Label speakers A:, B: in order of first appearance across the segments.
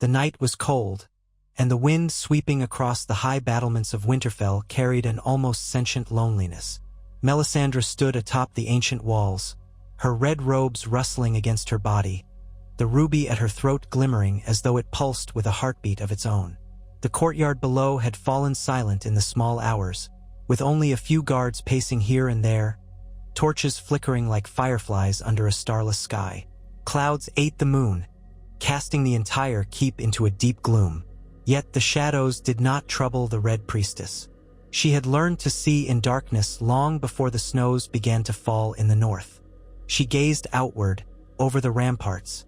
A: The night was cold, and the wind sweeping across the high battlements of Winterfell carried an almost sentient loneliness. Melisandre stood atop the ancient walls, her red robes rustling against her body, the ruby at her throat glimmering as though it pulsed with a heartbeat of its own. The courtyard below had fallen silent in the small hours, with only a few guards pacing here and there, torches flickering like fireflies under a starless sky. Clouds ate the moon, casting the entire keep into a deep gloom. Yet the shadows did not trouble the Red Priestess. She had learned to see in darkness long before the snows began to fall in the north. She gazed outward, over the ramparts,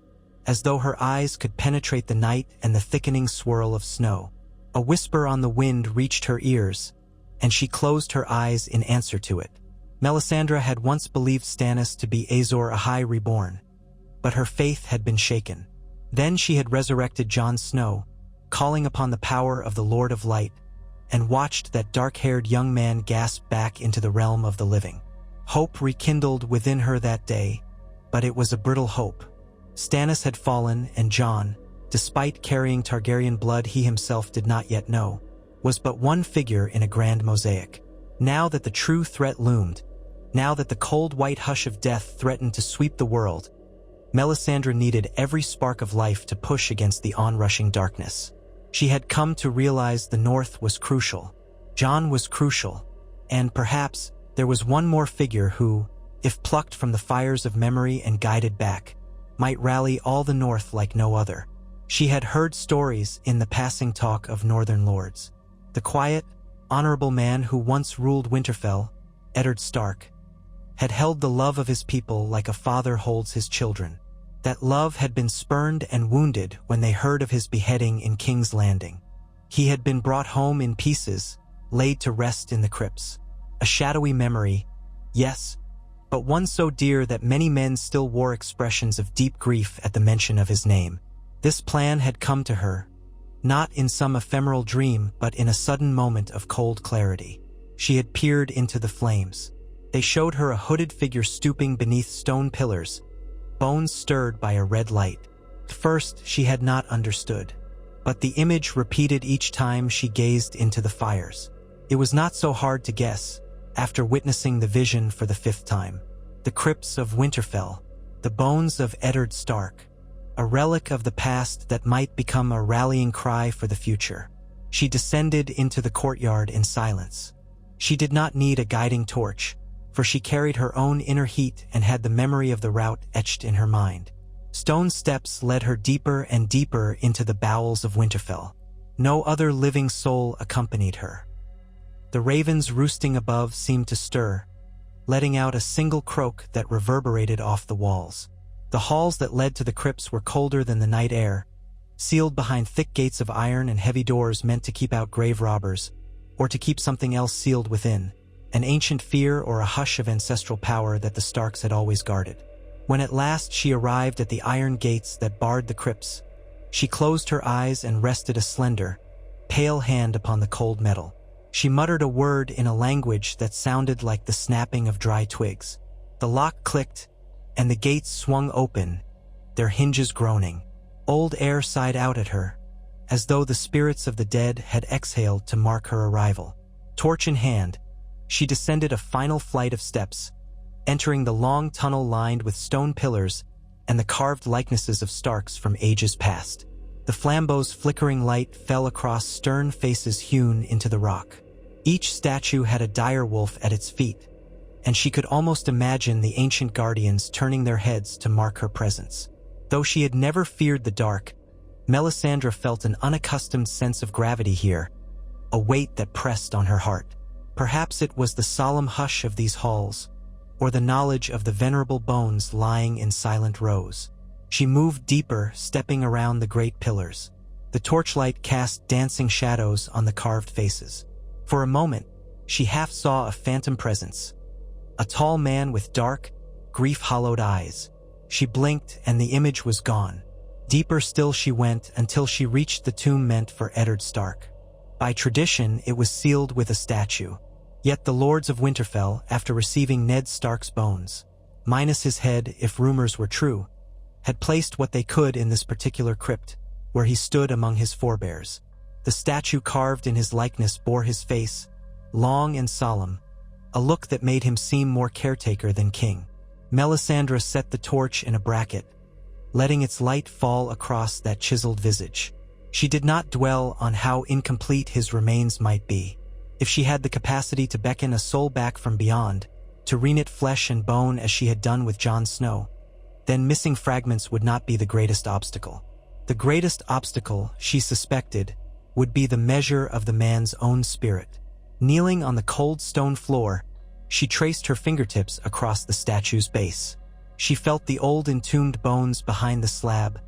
A: as though her eyes could penetrate the night and the thickening swirl of snow. A whisper on the wind reached her ears, and she closed her eyes in answer to it. Melisandre had once believed Stannis to be Azor Ahai reborn, but her faith had been shaken. Then she had resurrected Jon Snow, calling upon the power of the Lord of Light, and watched that dark-haired young man gasp back into the realm of the living. Hope rekindled within her that day, but it was a brittle hope. Stannis had fallen, and Jon, despite carrying Targaryen blood he himself did not yet know, was but one figure in a grand mosaic. Now that the true threat loomed, now that the cold white hush of death threatened to sweep the world, Melisandre needed every spark of life to push against the onrushing darkness. She had come to realize the North was crucial. Jon was crucial, and perhaps there was one more figure who, if plucked from the fires of memory and guided back, might rally all the North like no other. She had heard stories in the passing talk of Northern lords. The quiet, honorable man who once ruled Winterfell, Eddard Stark, had held the love of his people like a father holds his children. That love had been spurned and wounded when they heard of his beheading in King's Landing. He had been brought home in pieces, laid to rest in the crypts. A shadowy memory, yes, but one so dear that many men still wore expressions of deep grief at the mention of his name. This plan had come to her, not in some ephemeral dream, but in a sudden moment of cold clarity. She had peered into the flames. They showed her a hooded figure stooping beneath stone pillars, bones stirred by a red light. At first, she had not understood, but the image repeated each time she gazed into the fires. It was not so hard to guess, after witnessing the vision for the 5th time. The crypts of Winterfell, the bones of Eddard Stark, a relic of the past that might become a rallying cry for the future. She descended into the courtyard in silence. She did not need a guiding torch, for she carried her own inner heat and had the memory of the route etched in her mind. Stone steps led her deeper and deeper into the bowels of Winterfell. No other living soul accompanied her. The ravens roosting above seemed to stir, letting out a single croak that reverberated off the walls. The halls that led to the crypts were colder than the night air, sealed behind thick gates of iron and heavy doors meant to keep out grave robbers, or to keep something else sealed within. An ancient fear or a hush of ancestral power that the Starks had always guarded. When at last she arrived at the iron gates that barred the crypts, she closed her eyes and rested a slender, pale hand upon the cold metal. She muttered a word in a language that sounded like the snapping of dry twigs. The lock clicked, and the gates swung open, their hinges groaning. Old air sighed out at her, as though the spirits of the dead had exhaled to mark her arrival. Torch in hand, she descended a final flight of steps, entering the long tunnel lined with stone pillars and the carved likenesses of Starks from ages past. The flambeau's flickering light fell across stern faces hewn into the rock. Each statue had a dire wolf at its feet, and she could almost imagine the ancient guardians turning their heads to mark her presence. Though she had never feared the dark, Melisandre felt an unaccustomed sense of gravity here, a weight that pressed on her heart. Perhaps it was the solemn hush of these halls, or the knowledge of the venerable bones lying in silent rows. She moved deeper, stepping around the great pillars. The torchlight cast dancing shadows on the carved faces. For a moment, she half saw a phantom presence, a tall man with dark, grief-hollowed eyes. She blinked and the image was gone. Deeper still she went until she reached the tomb meant for Eddard Stark. By tradition, it was sealed with a statue. Yet the lords of Winterfell, after receiving Ned Stark's bones, minus his head if rumors were true, had placed what they could in this particular crypt, where he stood among his forebears. The statue carved in his likeness bore his face, long and solemn, a look that made him seem more caretaker than king. Melisandre set the torch in a bracket, letting its light fall across that chiseled visage. She did not dwell on how incomplete his remains might be. If she had the capacity to beckon a soul back from beyond, to reknit flesh and bone as she had done with Jon Snow, then missing fragments would not be the greatest obstacle. The greatest obstacle, she suspected, would be the measure of the man's own spirit. Kneeling on the cold stone floor, she traced her fingertips across the statue's base. She felt the old entombed bones behind the slab,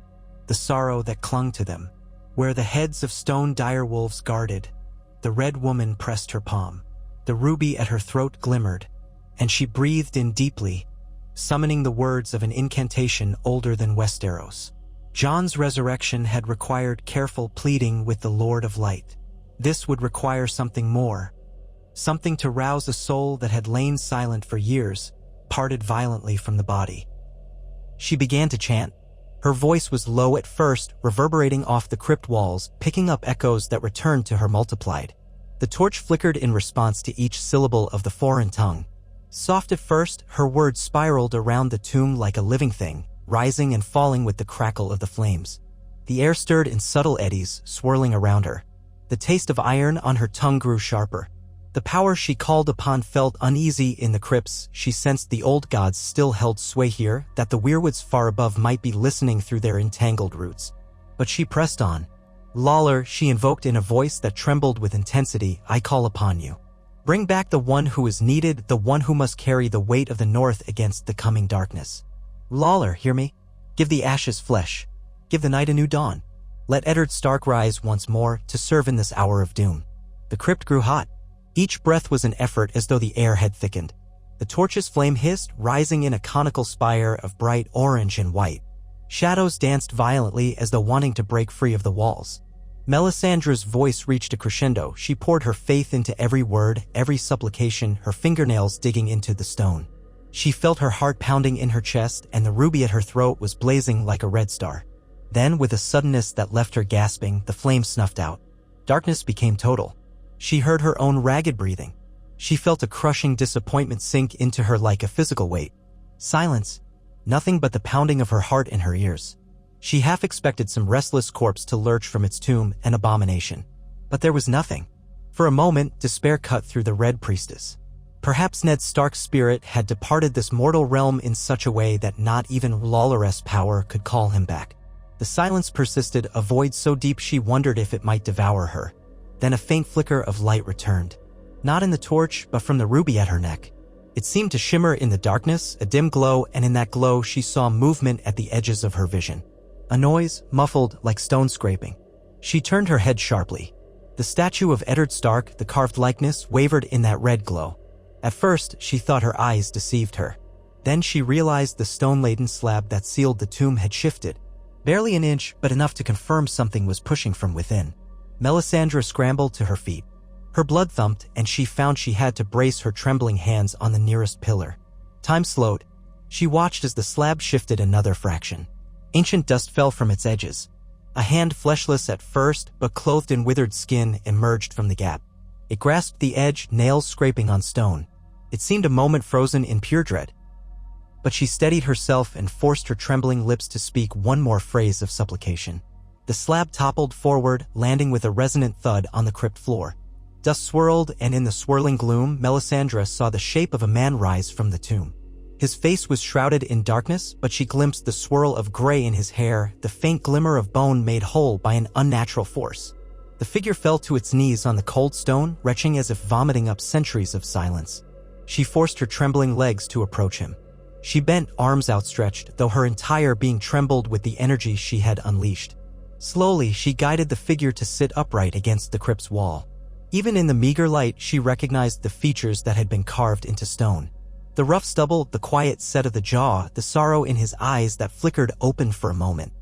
A: the sorrow that clung to them. Where the heads of stone direwolves guarded, the red woman pressed her palm. The ruby at her throat glimmered, and she breathed in deeply, summoning the words of an incantation older than Westeros. Jon's resurrection had required careful pleading with the Lord of Light. This would require something more, something to rouse a soul that had lain silent for years, parted violently from the body. She began to chant. Her voice was low at first, reverberating off the crypt walls, picking up echoes that returned to her multiplied. The torch flickered in response to each syllable of the foreign tongue. Soft at first, her words spiraled around the tomb like a living thing, rising and falling with the crackle of the flames. The air stirred in subtle eddies, swirling around her. The taste of iron on her tongue grew sharper. The power she called upon felt uneasy in the crypts. She sensed the old gods still held sway here, that the weirwoods far above might be listening through their entangled roots. But she pressed on. Lawler, she invoked in a voice that trembled with intensity, I call upon you. Bring back the one who is needed, the one who must carry the weight of the north against the coming darkness. Lawler, hear me? Give the ashes flesh. Give the night a new dawn. Let Eddard Stark rise once more to serve in this hour of doom. The crypt grew hot. Each breath was an effort as though the air had thickened. The torch's flame hissed, rising in a conical spire of bright orange and white. Shadows danced violently as though wanting to break free of the walls. Melisandre's voice reached a crescendo. She poured her faith into every word, every supplication, her fingernails digging into the stone. She felt her heart pounding in her chest, and the ruby at her throat was blazing like a red star. Then, with a suddenness that left her gasping, the flame snuffed out. Darkness became total. She heard her own ragged breathing. She felt a crushing disappointment sink into her like a physical weight. Silence. Nothing but the pounding of her heart in her ears. She half expected some restless corpse to lurch from its tomb, an abomination. But there was nothing. For a moment, despair cut through the Red Priestess. Perhaps Ned Stark's spirit had departed this mortal realm in such a way that not even Lawler's power could call him back. The silence persisted, a void so deep she wondered if it might devour her. Then a faint flicker of light returned. Not in the torch, but from the ruby at her neck. It seemed to shimmer in the darkness, a dim glow, and in that glow she saw movement at the edges of her vision. A noise, muffled like stone scraping. She turned her head sharply. The statue of Eddard Stark, the carved likeness, wavered in that red glow. At first, she thought her eyes deceived her. Then she realized the stone-laden slab that sealed the tomb had shifted. Barely an inch, but enough to confirm something was pushing from within. Melisandre scrambled to her feet. Her blood thumped, and she found she had to brace her trembling hands on the nearest pillar. Time slowed. She watched as the slab shifted another fraction. Ancient dust fell from its edges. A hand, fleshless at first, but clothed in withered skin, emerged from the gap. It grasped the edge, nails scraping on stone. It seemed a moment frozen in pure dread. But she steadied herself and forced her trembling lips to speak one more phrase of supplication. The slab toppled forward, landing with a resonant thud on the crypt floor. Dust swirled, and in the swirling gloom, Melisandre saw the shape of a man rise from the tomb. His face was shrouded in darkness, but she glimpsed the swirl of gray in his hair, the faint glimmer of bone made whole by an unnatural force. The figure fell to its knees on the cold stone, retching as if vomiting up centuries of silence. She forced her trembling legs to approach him. She bent, arms outstretched, though her entire being trembled with the energy she had unleashed. Slowly, she guided the figure to sit upright against the crypt's wall. Even in the meager light, she recognized the features that had been carved into stone. The rough stubble, the quiet set of the jaw, the sorrow in his eyes that flickered open for a moment.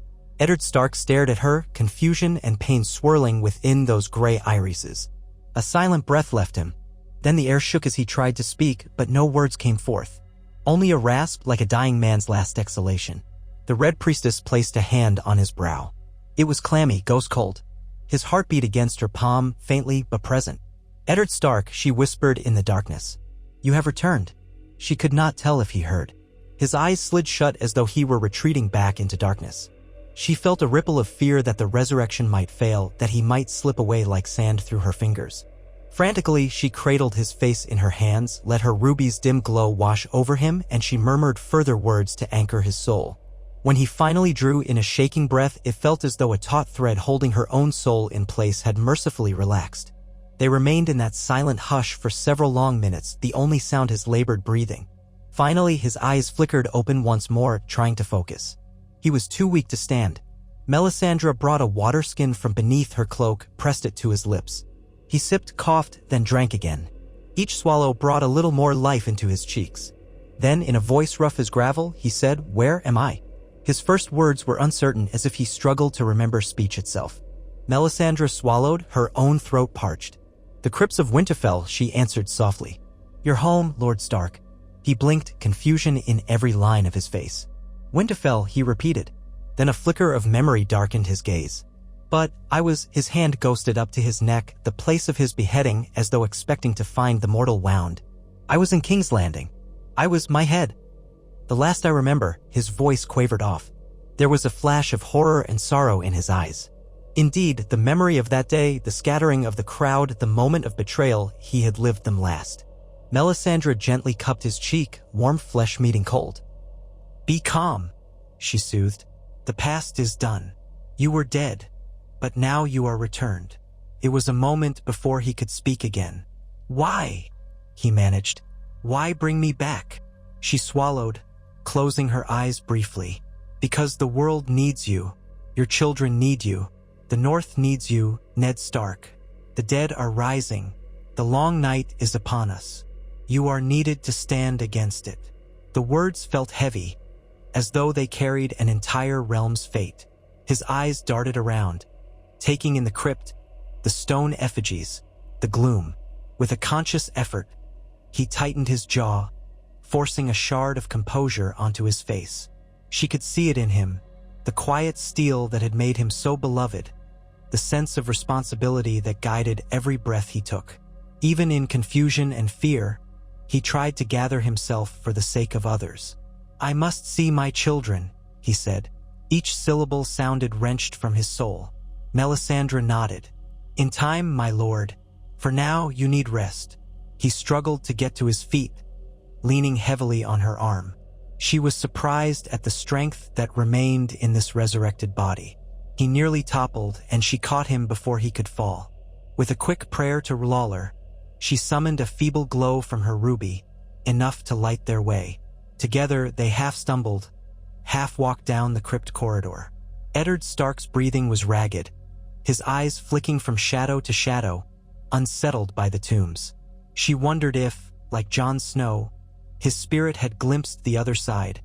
A: Eddard Stark stared at her, confusion and pain swirling within those gray irises. A silent breath left him. Then the air shook as he tried to speak, but no words came forth. Only a rasp like a dying man's last exhalation. The Red Priestess placed a hand on his brow. It was clammy, ghost-cold. His heart beat against her palm, faintly but present. "Eddard Stark," she whispered in the darkness. "You have returned." She could not tell if he heard. His eyes slid shut as though he were retreating back into darkness. She felt a ripple of fear that the resurrection might fail, that he might slip away like sand through her fingers. Frantically, she cradled his face in her hands, let her ruby's dim glow wash over him, and she murmured further words to anchor his soul. When he finally drew in a shaking breath, it felt as though a taut thread holding her own soul in place had mercifully relaxed. They remained in that silent hush for several long minutes, the only sound his labored breathing. Finally, his eyes flickered open once more, trying to focus. He was too weak to stand. Melisandre brought a water skin from beneath her cloak, pressed it to his lips. He sipped, coughed, then drank again. Each swallow brought a little more life into his cheeks. Then, in a voice rough as gravel, he said, "Where am I?" His first words were uncertain, as if he struggled to remember speech itself. Melisandre swallowed, her own throat parched. "The crypts of Winterfell," she answered softly. "Your home, Lord Stark." He blinked, confusion in every line of his face. "Winterfell," he repeated. Then a flicker of memory darkened his gaze. "But I was—" His hand ghosted up to his neck, the place of his beheading, as though expecting to find the mortal wound. "I was in King's Landing. I was my head. The last I remember," his voice quavered off. There was a flash of horror and sorrow in his eyes. Indeed, the memory of that day, the scattering of the crowd, the moment of betrayal, he had lived them last. Melisandre gently cupped his cheek, warm flesh meeting cold. "Be calm," she soothed. "The past is done. You were dead, but now you are returned." It was a moment before he could speak again. "Why?" he managed. "Why bring me back?" She swallowed, closing her eyes briefly. "Because the world needs you. Your children need you. The North needs you, Ned Stark. The dead are rising. The long night is upon us. You are needed to stand against it." The words felt heavy, as though they carried an entire realm's fate. His eyes darted around, taking in the crypt, the stone effigies, the gloom. With a conscious effort, he tightened his jaw, forcing a shard of composure onto his face. She could see it in him, the quiet steel that had made him so beloved, the sense of responsibility that guided every breath he took. Even in confusion and fear, he tried to gather himself for the sake of others. "I must see my children," he said. Each syllable sounded wrenched from his soul. Melisandre nodded. "In time, my lord. For now, you need rest." He struggled to get to his feet, leaning heavily on her arm. She was surprised at the strength that remained in this resurrected body. He nearly toppled, and she caught him before he could fall. With a quick prayer to R'hllor, she summoned a feeble glow from her ruby, enough to light their way. Together, they half stumbled, half walked down the crypt corridor. Eddard Stark's breathing was ragged, his eyes flicking from shadow to shadow, unsettled by the tombs. She wondered if, like Jon Snow, his spirit had glimpsed the other side,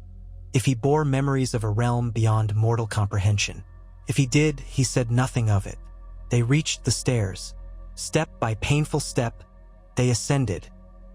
A: if he bore memories of a realm beyond mortal comprehension. If he did, he said nothing of it. They reached the stairs. Step by painful step, they ascended,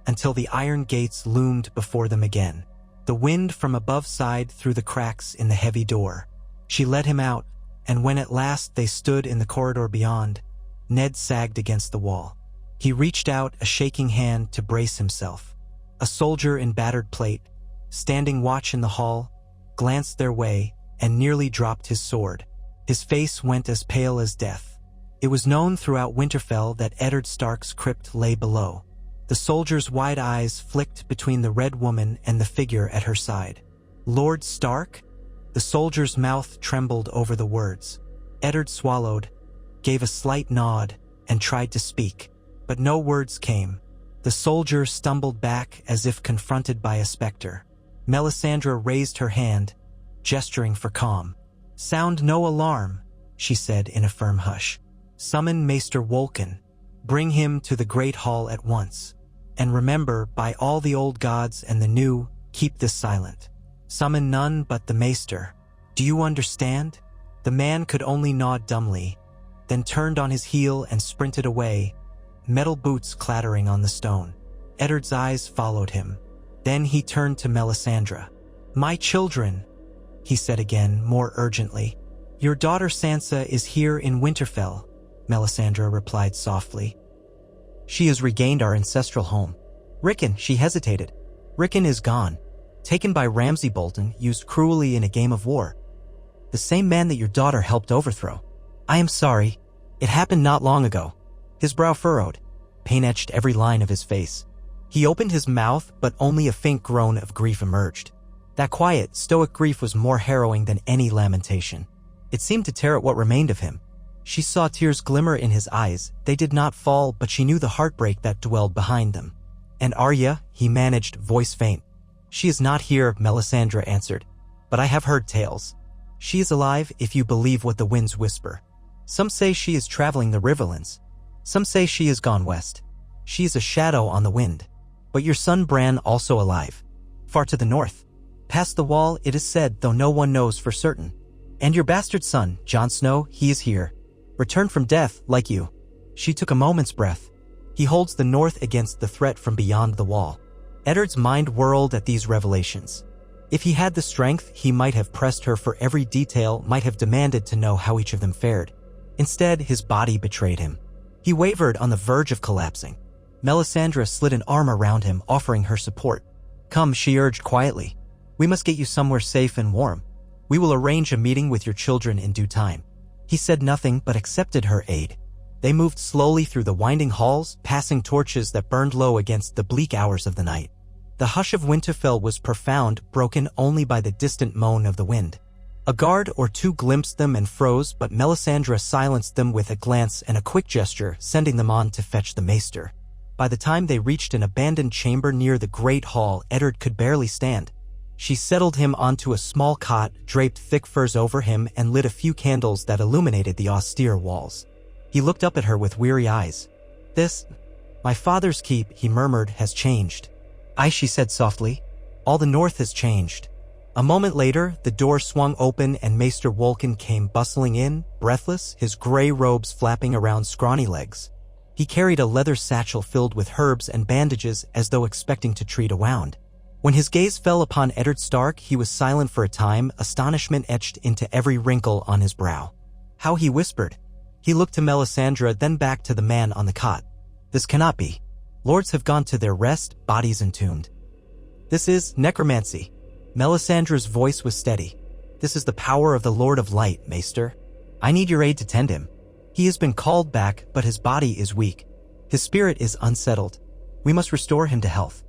A: until the iron gates loomed before them again. The wind from above sighed through the cracks in the heavy door. She let him out, and when at last they stood in the corridor beyond, Ned sagged against the wall. He reached out a shaking hand to brace himself. A soldier in battered plate, standing watch in the hall, glanced their way and nearly dropped his sword. His face went as pale as death. It was known throughout Winterfell that Eddard Stark's crypt lay below. The soldier's wide eyes flicked between the red woman and the figure at her side. "Lord Stark?" The soldier's mouth trembled over the words. Eddard swallowed, gave a slight nod, and tried to speak, but no words came. The soldier stumbled back as if confronted by a specter. Melisandre raised her hand, gesturing for calm. "Sound no alarm," she said in a firm hush. "Summon Maester Wolkan. Bring him to the Great Hall at once. And remember, by all the old gods and the new, keep this silent. Summon none but the Maester. Do you understand?" The man could only nod dumbly, then turned on his heel and sprinted away, metal boots clattering on the stone. Eddard's eyes followed him. Then he turned to Melisandre. "My children," he said again, more urgently. Your daughter Sansa is here in Winterfell, Melisandre replied softly. She has regained our ancestral home. Rickon, she hesitated. Rickon is gone. Taken by Ramsay Bolton, used cruelly in a game of war. The same man that your daughter helped overthrow. I am sorry. It happened not long ago. His brow furrowed. Pain etched every line of his face. He opened his mouth, but only a faint groan of grief emerged. That quiet, stoic grief was more harrowing than any lamentation. It seemed to tear at what remained of him. She saw tears glimmer in his eyes. They did not fall, but she knew the heartbreak that dwelled behind them. And Arya, he managed, voice faint. She is not here, Melisandre answered. But I have heard tales. She is alive if you believe what the winds whisper. Some say she is traveling the Riverlands. Some say she has gone west. She is a shadow on the wind. But your son Bran also alive. Far to the north. Past the wall, it is said, though no one knows for certain. And your bastard son, Jon Snow, he is here. Returned from death, like you. She took a moment's breath. He holds the north against the threat from beyond the wall. Eddard's mind whirled at these revelations. If he had the strength, he might have pressed her for every detail, might have demanded to know how each of them fared. Instead, his body betrayed him. He wavered on the verge of collapsing. Melisandre slid an arm around him, offering her support. Come, she urged quietly. We must get you somewhere safe and warm. We will arrange a meeting with your children in due time. He said nothing but accepted her aid. They moved slowly through the winding halls, passing torches that burned low against the bleak hours of the night. The hush of Winterfell was profound, broken only by the distant moan of the wind. A guard or two glimpsed them and froze, but Melisandre silenced them with a glance and a quick gesture, sending them on to fetch the maester. By the time they reached an abandoned chamber near the great hall, Eddard could barely stand. She settled him onto a small cot, draped thick furs over him, and lit a few candles that illuminated the austere walls. He looked up at her with weary eyes. This, my father's keep, he murmured, has changed. Aye, she said softly. All the north has changed. A moment later, the door swung open and Maester Wolkan came bustling in, breathless, his gray robes flapping around scrawny legs. He carried a leather satchel filled with herbs and bandages as though expecting to treat a wound. When his gaze fell upon Eddard Stark, he was silent for a time, astonishment etched into every wrinkle on his brow. How he whispered. He looked to Melisandre, then back to the man on the cot. This cannot be. Lords have gone to their rest, bodies entombed. This is necromancy. Melisandre's voice was steady. This is the power of the Lord of Light, Maester. I need your aid to tend him. He has been called back, but his body is weak. His spirit is unsettled. We must restore him to health.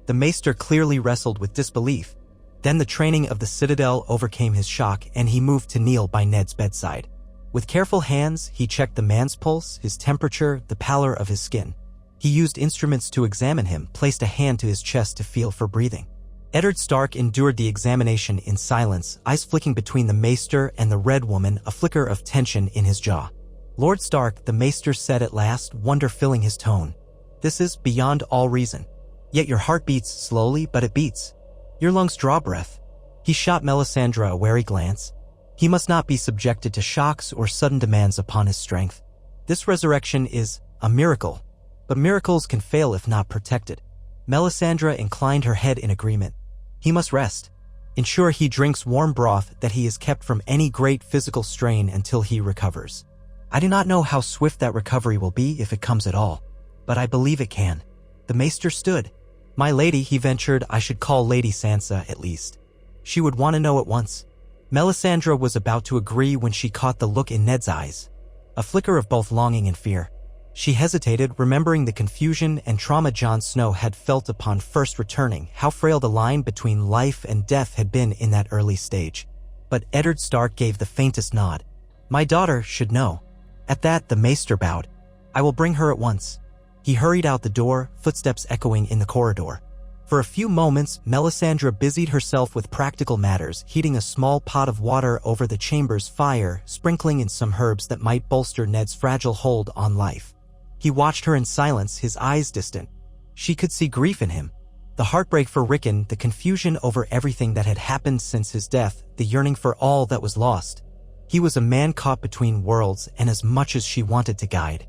A: The Maester clearly wrestled with disbelief. Then the training of the Citadel overcame his shock, and he moved to kneel by Ned's bedside. With careful hands, he checked the man's pulse, his temperature, the pallor of his skin. He used instruments to examine him, placed a hand to his chest to feel for breathing. Eddard Stark endured the examination in silence, eyes flicking between the Maester and the Red Woman, a flicker of tension in his jaw. Lord Stark, the Maester said at last, wonder filling his tone. This is beyond all reason. Yet your heart beats slowly, but it beats. Your lungs draw breath. He shot Melisandre a wary glance. He must not be subjected to shocks or sudden demands upon his strength. This resurrection is a miracle. But miracles can fail if not protected. Melisandre inclined her head in agreement. He must rest. Ensure he drinks warm broth, that he is kept from any great physical strain until he recovers. I do not know how swift that recovery will be, if it comes at all. But I believe it can. The Maester stood. My lady, he ventured, I should call Lady Sansa at least. She would want to know at once. Melisandre was about to agree when she caught the look in Ned's eyes. A flicker of both longing and fear. She hesitated, remembering the confusion and trauma Jon Snow had felt upon first returning, how frail the line between life and death had been in that early stage. But Eddard Stark gave the faintest nod. My daughter should know. At that, the Maester bowed. I will bring her at once. He hurried out the door, footsteps echoing in the corridor. For a few moments, Melisandre busied herself with practical matters, heating a small pot of water over the chamber's fire, sprinkling in some herbs that might bolster Ned's fragile hold on life. He watched her in silence, his eyes distant. She could see grief in him. The heartbreak for Rickon, the confusion over everything that had happened since his death, the yearning for all that was lost. He was a man caught between worlds, and as much as she wanted to guide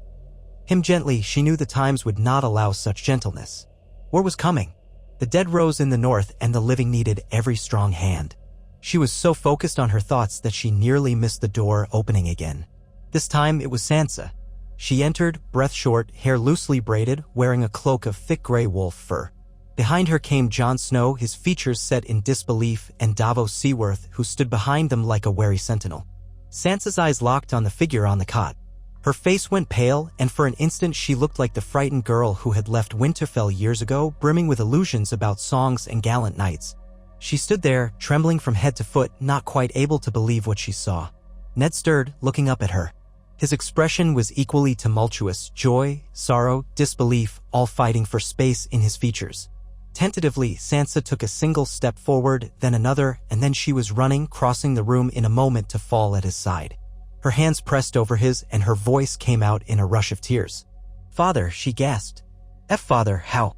A: him gently, she knew the times would not allow such gentleness. War was coming. The dead rose in the north, and the living needed every strong hand. She was so focused on her thoughts that she nearly missed the door opening again. This time it was Sansa. She entered, breath short, hair loosely braided, wearing a cloak of thick gray wolf fur. Behind her came Jon Snow, his features set in disbelief, and Davos Seaworth, who stood behind them like a wary sentinel. Sansa's eyes locked on the figure on the cot. Her face went pale, and for an instant she looked like the frightened girl who had left Winterfell years ago, brimming with illusions about songs and gallant knights. She stood there, trembling from head to foot, not quite able to believe what she saw. Ned stirred, looking up at her. His expression was equally tumultuous, joy, sorrow, disbelief, all fighting for space in his features. Tentatively, Sansa took a single step forward, then another, and then she was running, crossing the room in a moment to fall at his side. Her hands pressed over his, and her voice came out in a rush of tears. "Father," she gasped. "Father, how?"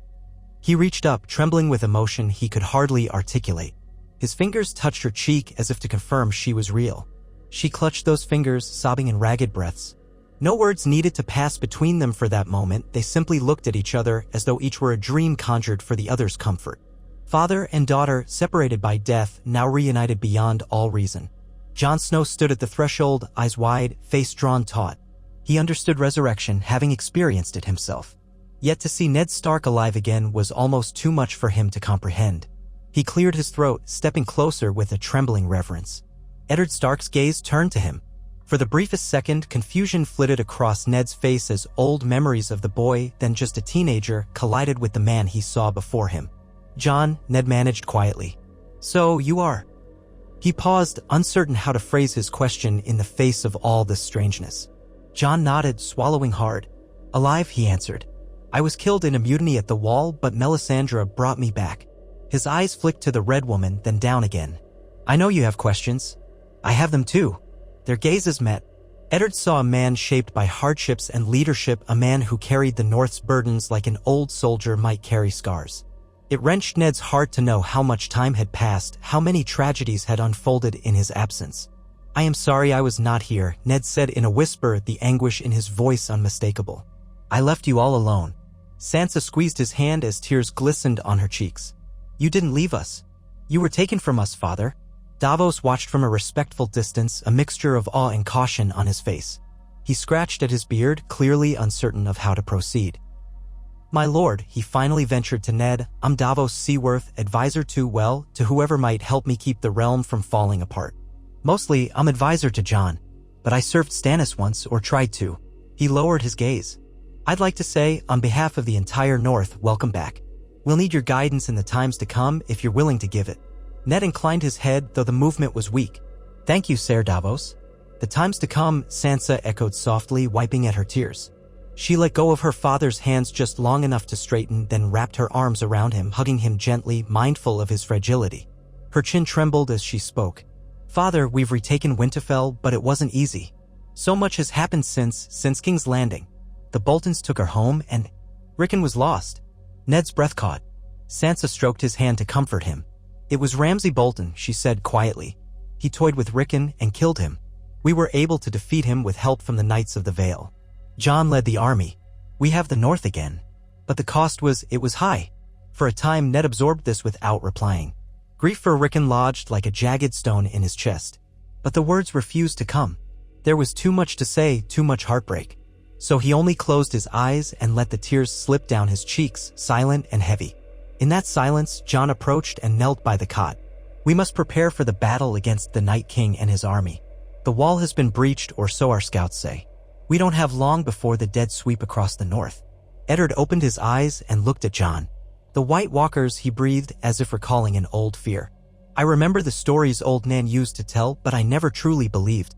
A: He reached up, trembling with emotion he could hardly articulate. His fingers touched her cheek as if to confirm she was real. She clutched those fingers, sobbing in ragged breaths. No words needed to pass between them for that moment. They simply looked at each other as though each were a dream conjured for the other's comfort. Father and daughter, separated by death, now reunited beyond all reason. Jon Snow stood at the threshold, eyes wide, face drawn taut. He understood resurrection, having experienced it himself. Yet to see Ned Stark alive again was almost too much for him to comprehend. He cleared his throat, stepping closer with a trembling reverence. Eddard Stark's gaze turned to him. For the briefest second, confusion flitted across Ned's face as old memories of the boy, then just a teenager, collided with the man he saw before him. "Jon," Ned managed quietly. "So you are?" He paused, uncertain how to phrase his question in the face of all this strangeness. Jon nodded, swallowing hard. "Alive," he answered. "I was killed in a mutiny at the Wall, but Melisandre brought me back." His eyes flicked to the Red Woman, then down again. "I know you have questions. I have them too." Their gazes met. Eddard saw a man shaped by hardships and leadership, a man who carried the North's burdens like an old soldier might carry scars. It wrenched Ned's heart to know how much time had passed, how many tragedies had unfolded in his absence. "I am sorry I was not here," Ned said in a whisper, the anguish in his voice unmistakable. "I left you all alone." Sansa squeezed his hand as tears glistened on her cheeks. "You didn't leave us. You were taken from us, Father." Davos watched from a respectful distance, a mixture of awe and caution on his face. He scratched at his beard, clearly uncertain of how to proceed. "My lord," he finally ventured to Ned, "I'm Davos Seaworth, advisor to whoever might help me keep the realm from falling apart. Mostly, I'm advisor to Jon, but I served Stannis once, or tried to." He lowered his gaze. "I'd like to say, on behalf of the entire North, welcome back. We'll need your guidance in the times to come if you're willing to give it." Ned inclined his head, though the movement was weak. "Thank you, Ser Davos." "The times to come," Sansa echoed softly, wiping at her tears. She let go of her father's hands just long enough to straighten, then wrapped her arms around him, hugging him gently, mindful of his fragility. Her chin trembled as she spoke. "Father, we've retaken Winterfell, but it wasn't easy. So much has happened since King's Landing. The Boltons took her home, and Rickon was lost." Ned's breath caught. Sansa stroked his hand to comfort him. "It was Ramsay Bolton," she said quietly. "He toyed with Rickon and killed him. We were able to defeat him with help from the Knights of the Vale. Jon led the army. We have the North again." But the cost was high. For a time, Ned absorbed this without replying. Grief for Rickon lodged like a jagged stone in his chest. But the words refused to come. There was too much to say, too much heartbreak. So he only closed his eyes and let the tears slip down his cheeks, silent and heavy. In that silence, Jon approached and knelt by the cot. "We must prepare for the battle against the Night King and his army. The wall has been breached, or so our scouts say. We don't have long before the dead sweep across the north." Eddard opened his eyes and looked at Jon. "The White Walkers," he breathed, as if recalling an old fear. "I remember the stories old Nan used to tell, but I never truly believed.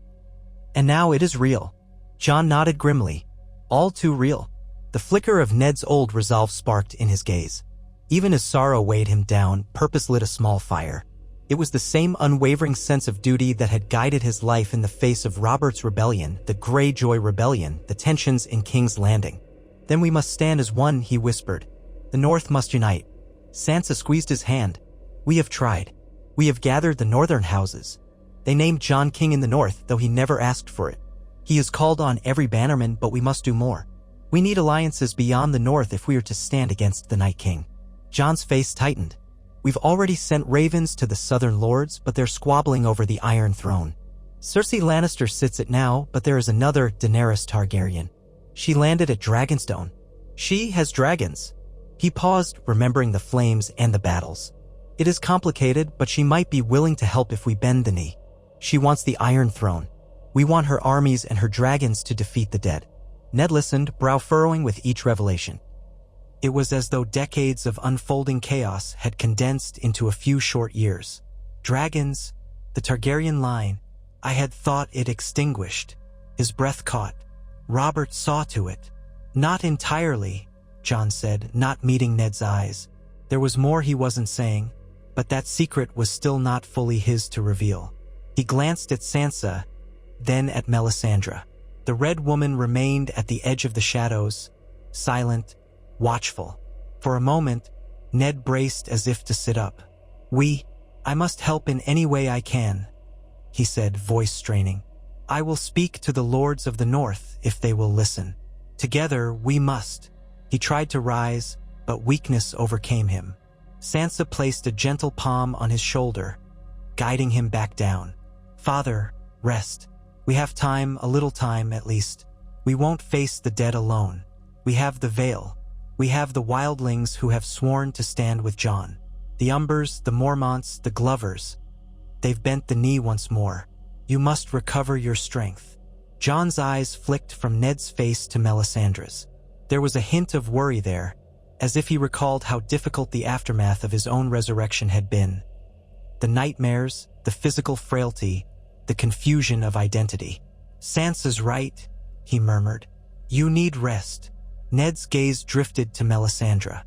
A: And now it is real." Jon nodded grimly. "All too real." The flicker of Ned's old resolve sparked in his gaze. Even as sorrow weighed him down, purpose lit a small fire. It was the same unwavering sense of duty that had guided his life in the face of Robert's rebellion, the Greyjoy rebellion, the tensions in King's Landing. "Then we must stand as one," he whispered. "The North must unite." Sansa squeezed his hand. "We have tried. We have gathered the northern houses. They named Jon king in the North, though he never asked for it. He has called on every bannerman, but we must do more. We need alliances beyond the North if we are to stand against the Night King." Jon's face tightened. We've already sent ravens to the southern lords, but they're squabbling over the Iron Throne. Cersei Lannister sits it now, but there is another Daenerys Targaryen. She landed at Dragonstone. She has dragons. He paused, remembering the flames and the battles. It is complicated, but she might be willing to help if we bend the knee. She wants the Iron Throne. We want her armies and her dragons to defeat the dead. Ned listened, brow furrowing with each revelation. It was as though decades of unfolding chaos had condensed into a few short years. Dragons, the Targaryen line, I had thought it extinguished. His breath caught. Robert saw to it. Not entirely, Jon said, not meeting Ned's eyes. There was more he wasn't saying, but that secret was still not fully his to reveal. He glanced at Sansa, then at Melisandre. The Red Woman remained at the edge of the shadows, silent, watchful. For a moment, Ned braced as if to sit up. I must help in any way I can, he said, voice straining. I will speak to the lords of the north if they will listen. Together we must. He tried to rise, but weakness overcame him. Sansa placed a gentle palm on his shoulder, guiding him back down. Father, rest. We have time, a little time at least. We won't face the dead alone. We have the Vale. We have the wildlings who have sworn to stand with Jon. The Umbers, the Mormonts, the Glovers. They've bent the knee once more. You must recover your strength. Jon's eyes flicked from Ned's face to Melisandre's. There was a hint of worry there, as if he recalled how difficult the aftermath of his own resurrection had been. The nightmares, the physical frailty, the confusion of identity. Sansa's right, he murmured. You need rest. Ned's gaze drifted to Melisandre.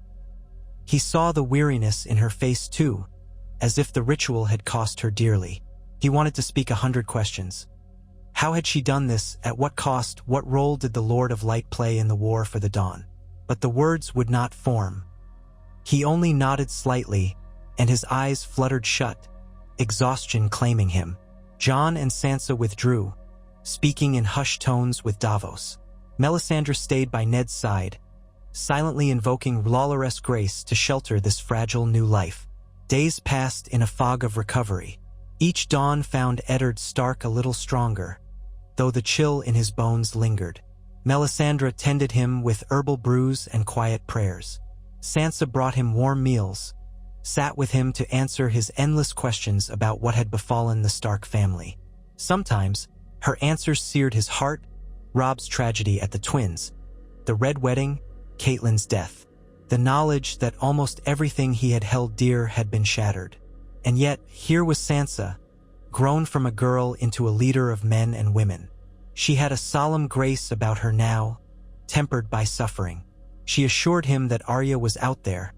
A: He saw the weariness in her face too, as if the ritual had cost her dearly. He wanted to speak 100 questions. How had she done this? At what cost? What role did the Lord of Light play in the war for the Dawn? But the words would not form. He only nodded slightly, and his eyes fluttered shut, exhaustion claiming him. Jon and Sansa withdrew, speaking in hushed tones with Davos. Melisandre stayed by Ned's side, silently invoking Lawloress grace to shelter this fragile new life. Days passed in a fog of recovery. Each dawn found Eddard Stark a little stronger, though the chill in his bones lingered. Melisandre tended him with herbal brews and quiet prayers. Sansa brought him warm meals, sat with him to answer his endless questions about what had befallen the Stark family. Sometimes, her answers seared his heart, Robb's tragedy at the twins, the Red Wedding, Catelyn's death, the knowledge that almost everything he had held dear had been shattered. And yet, here was Sansa, grown from a girl into a leader of men and women. She had a solemn grace about her now, tempered by suffering. She assured him that Arya was out there,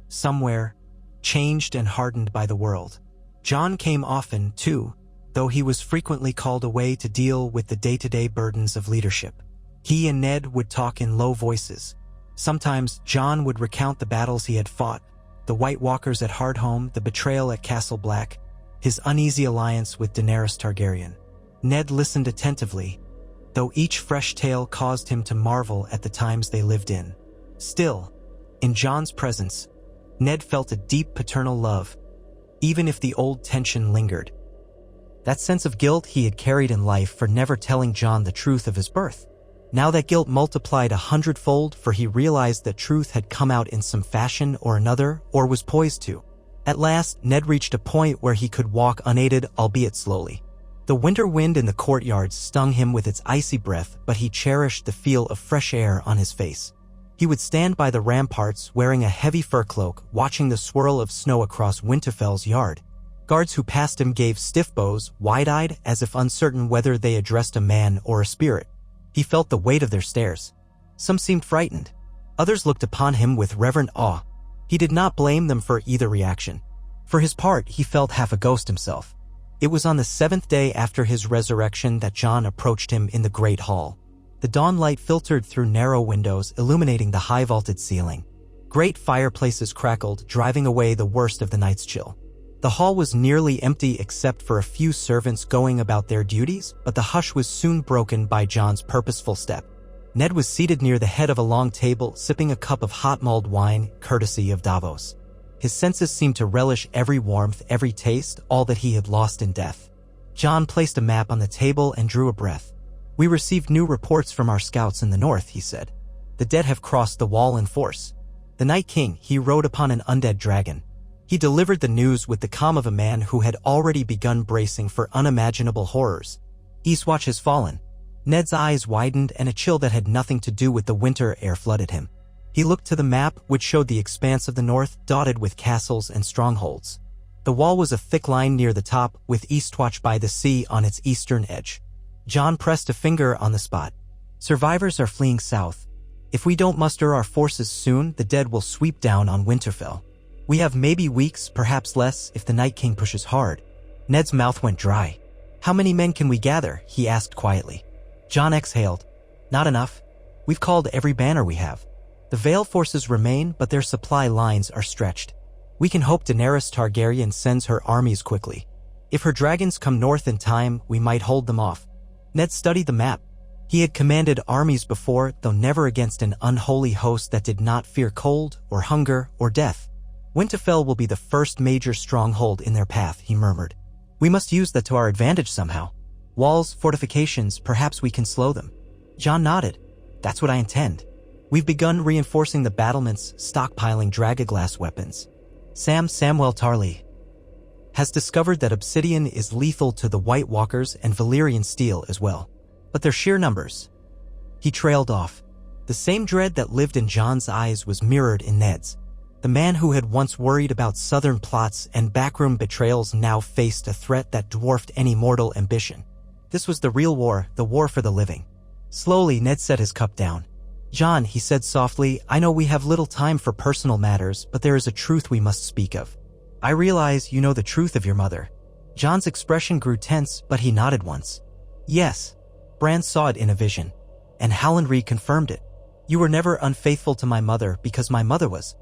A: somewhere, changed and hardened by the world. Jon came often, too, though he was frequently called away to deal with the day-to-day burdens of leadership. He and Ned would talk in low voices. Sometimes Jon would recount the battles he had fought, the White Walkers at Hardhome, the betrayal at Castle Black, his uneasy alliance with Daenerys Targaryen. Ned listened attentively, though each fresh tale caused him to marvel at the times they lived in. Still, in Jon's presence, Ned felt a deep paternal love, even if the old tension lingered. That sense of guilt he had carried in life for never telling Jon the truth of his birth. Now that guilt multiplied 100-fold, for he realized that truth had come out in some fashion or another, or was poised to. At last, Ned reached a point where he could walk unaided, albeit slowly. The winter wind in the courtyard stung him with its icy breath, but he cherished the feel of fresh air on his face. He would stand by the ramparts wearing a heavy fur cloak, watching the swirl of snow across Winterfell's yard. Guards who passed him gave stiff bows, wide-eyed, as if uncertain whether they addressed a man or a spirit. He felt the weight of their stares. Some seemed frightened. Others looked upon him with reverent awe. He did not blame them for either reaction. For his part, he felt half a ghost himself. It was on the 7th day after his resurrection that Jon approached him in the great hall. The dawn light filtered through narrow windows, illuminating the high vaulted ceiling. Great fireplaces crackled, driving away the worst of the night's chill. The hall was nearly empty except for a few servants going about their duties, but the hush was soon broken by Jon's purposeful step. Ned was seated near the head of a long table, sipping a cup of hot mulled wine, courtesy of Davos. His senses seemed to relish every warmth, every taste, all that he had lost in death. John placed a map on the table and drew a breath. "We received new reports from our scouts in the north," he said. "The dead have crossed the wall in force. The Night King, he rode upon an undead dragon. He delivered the news with the calm of a man who had already begun bracing for unimaginable horrors. Eastwatch has fallen." Ned's eyes widened and a chill that had nothing to do with the winter air flooded him. He looked to the map, which showed the expanse of the north, dotted with castles and strongholds. The wall was a thick line near the top, with Eastwatch by the sea on its eastern edge. John pressed a finger on the spot. "Survivors are fleeing south. If we don't muster our forces soon, the dead will sweep down on Winterfell. We have maybe weeks, perhaps less, if the Night King pushes hard." Ned's mouth went dry. "How many men can we gather?" he asked quietly. John exhaled. "Not enough. We've called every banner we have. The Vale forces remain, but their supply lines are stretched. We can hope Daenerys Targaryen sends her armies quickly. If her dragons come north in time, we might hold them off." Ned studied the map. He had commanded armies before, though never against an unholy host that did not fear cold, or hunger, or death. "Winterfell will be the first major stronghold in their path," he murmured. "We must use that to our advantage somehow. Walls, fortifications, perhaps we can slow them." John nodded. "That's what I intend. We've begun reinforcing the battlements, stockpiling dragoglass weapons. Samuel Tarly has discovered that obsidian is lethal to the White Walkers and Valyrian steel as well. But their sheer numbers." He trailed off. The same dread that lived in John's eyes was mirrored in Ned's. The man who had once worried about southern plots and backroom betrayals now faced a threat that dwarfed any mortal ambition. This was the real war, the war for the living. Slowly, Ned set his cup down. "John," he said softly, "I know we have little time for personal matters, but there is a truth we must speak of. I realize you know the truth of your mother." John's expression grew tense, but he nodded once. "Yes." Bran saw it in a vision. And Hallandry confirmed it. "You were never unfaithful to my mother because my mother was